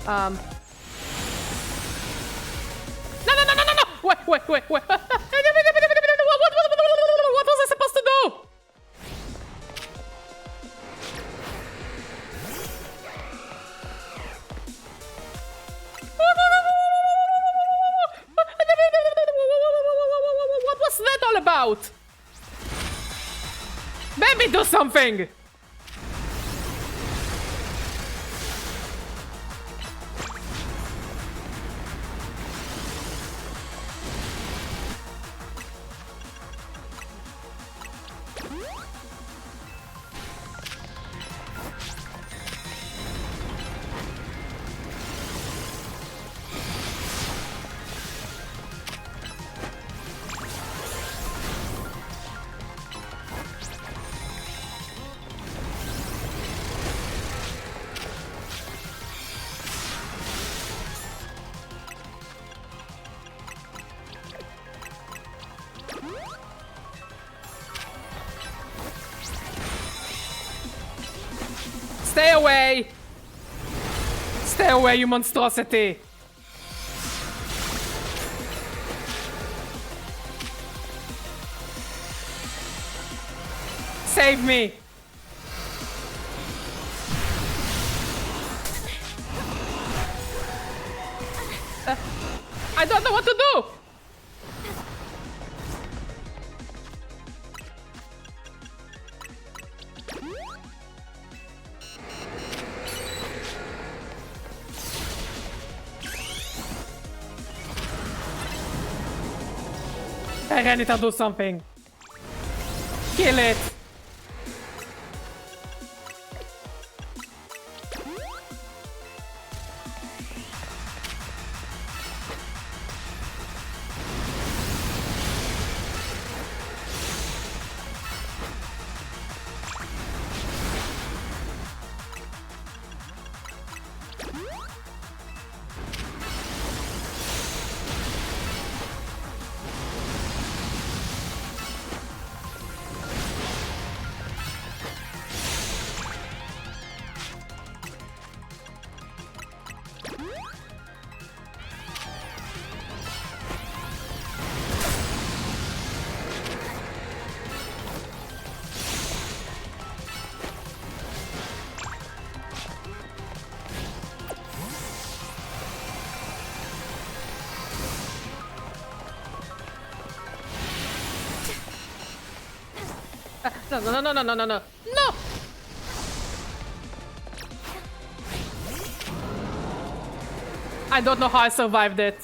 A: No, no, no, no, no, no! Wait. What was I supposed to do? What was that all about? Baby, do something! Stay away! Stay away, you monstrosity! Save me! I don't know what to do! I need to do something. Kill it. No. No! I don't know how I survived it.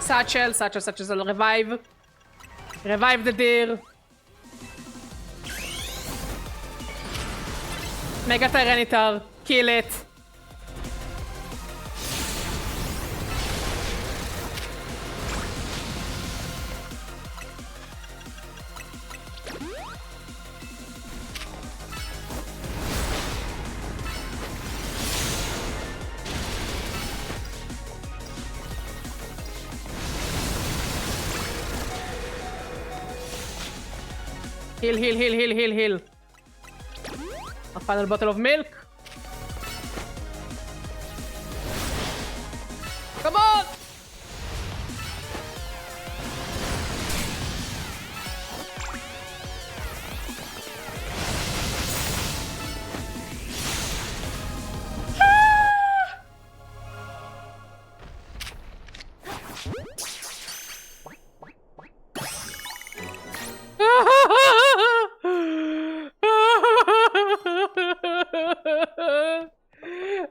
A: Satchel, revive. Revive the deer. Mega Tyranitar, kill it. Heal, heal, heal, heal, heal, heal. A final bottle of milk. Come on!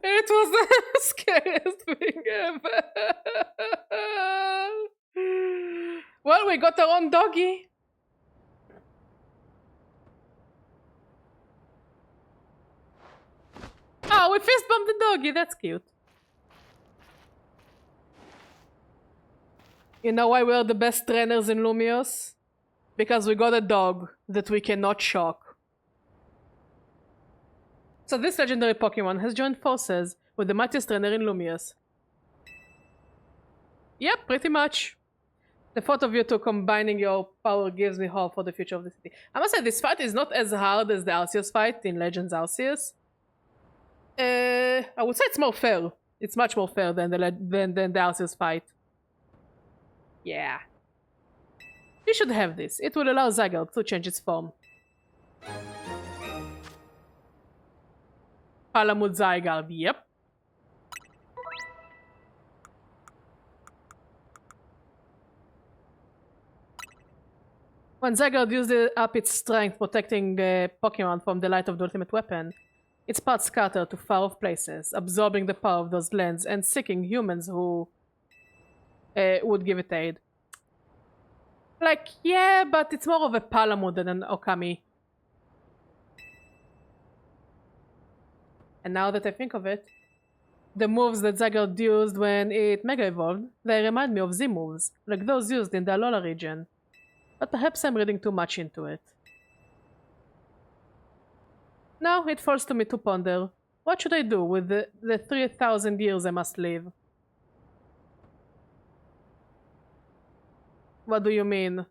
A: It was the scariest thing ever. Well, we got our own doggy. Oh, we fist bumped the doggy. That's cute. You know why we're the best trainers in Lumios? Because we got a dog that we cannot shock. So this legendary Pokemon has joined forces with the mightiest trainer in Lumios. Yep, pretty much. The thought of you two combining your power gives me hope for the future of the city. I must say, this fight is not as hard as the Arceus fight in Legends Arceus. I would say it's more fair. It's much more fair than the Arceus fight. Yeah. You should have this. It will allow Zygarde to change its form. Palamute Zygarde, yep. When Zygarde uses up its strength protecting Pokemon from the light of the ultimate weapon, its parts scatter to far-off places, absorbing the power of those lands and seeking humans who would give it aid. Like, yeah, but it's more of a Palamute than an Okami. And now that I think of it, the moves that Zygarde used when it Mega Evolved, they remind me of Z moves, like those used in the Alola region. But perhaps I'm reading too much into it. Now it falls to me to ponder, what should I do with the 3,000 years I must live? What do you mean?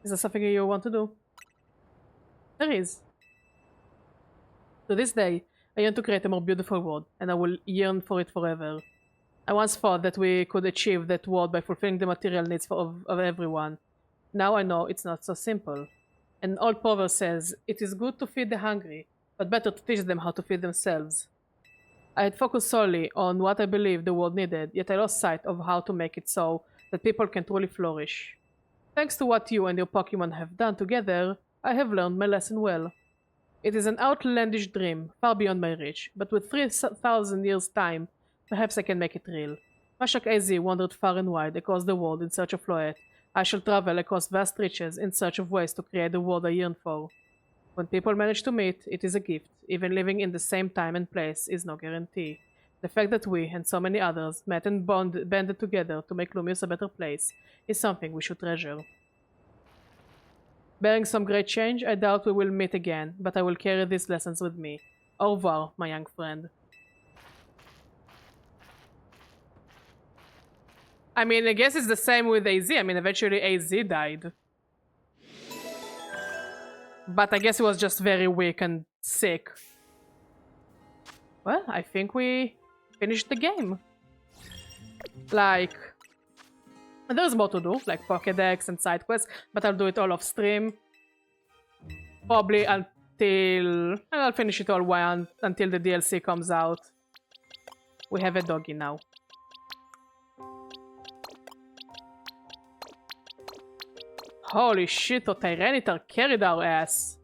A: Is there something you want to do? There is. To this day, I yearn to create a more beautiful world, and I will yearn for it forever. I once thought that we could achieve that world by fulfilling the material needs of everyone. Now I know it's not so simple. An old proverb says, it is good to feed the hungry, but better to teach them how to feed themselves. I had focused solely on what I believed the world needed, yet I lost sight of how to make it so that people can truly flourish. Thanks to what you and your Pokemon have done together, I have learned my lesson well. It is an outlandish dream, far beyond my reach, but with 3,000 years' time, perhaps I can make it real. Much like AZ wandered far and wide across the world in search of Floette, I shall travel across vast reaches in search of ways to create the world I yearn for. When people manage to meet, it is a gift. Even living in the same time and place is no guarantee. The fact that we, and so many others, met and banded together to make Lumios a better place is something we should treasure. Bearing some great change, I doubt we will meet again, but I will carry these lessons with me. Au revoir, my young friend. I mean, I guess it's the same with AZ. I mean, eventually AZ died. But I guess he was just very weak and sick. Well, I think we finished the game. Like, there's more to do, like Pokédex and side quests, but I'll do it all off stream. Probably until... and I'll finish it all until the DLC comes out. We have a doggy now. Holy shit, a Tyranitar carried our ass.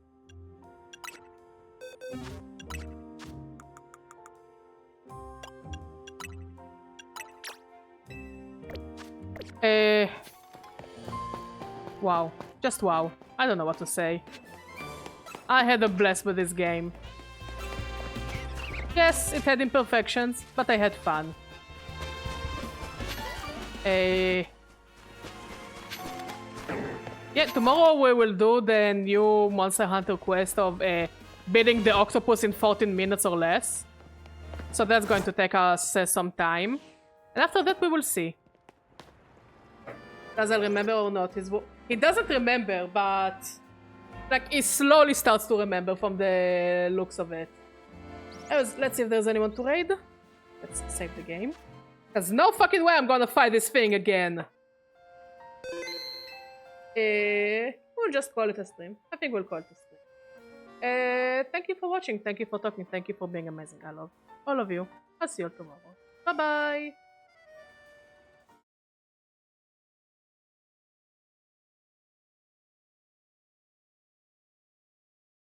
A: Wow. Just wow. I don't know what to say. I had a blast with this game. Yes, it had imperfections, but I had fun. Yeah, tomorrow we will do the new Monster Hunter quest of beating the octopus in 14 minutes or less. So that's going to take us some time. And after that we will see. Does he remember or not? He doesn't remember, but like he slowly starts to remember from the looks of it. Anyways, let's see if there's anyone to raid. Let's save the game. There's no fucking way I'm gonna fight this thing again. We'll just call it a stream. I think we'll call it a stream. Thank you for watching. Thank you for talking. Thank you for being amazing. I love all of you. I'll see you tomorrow. Bye bye.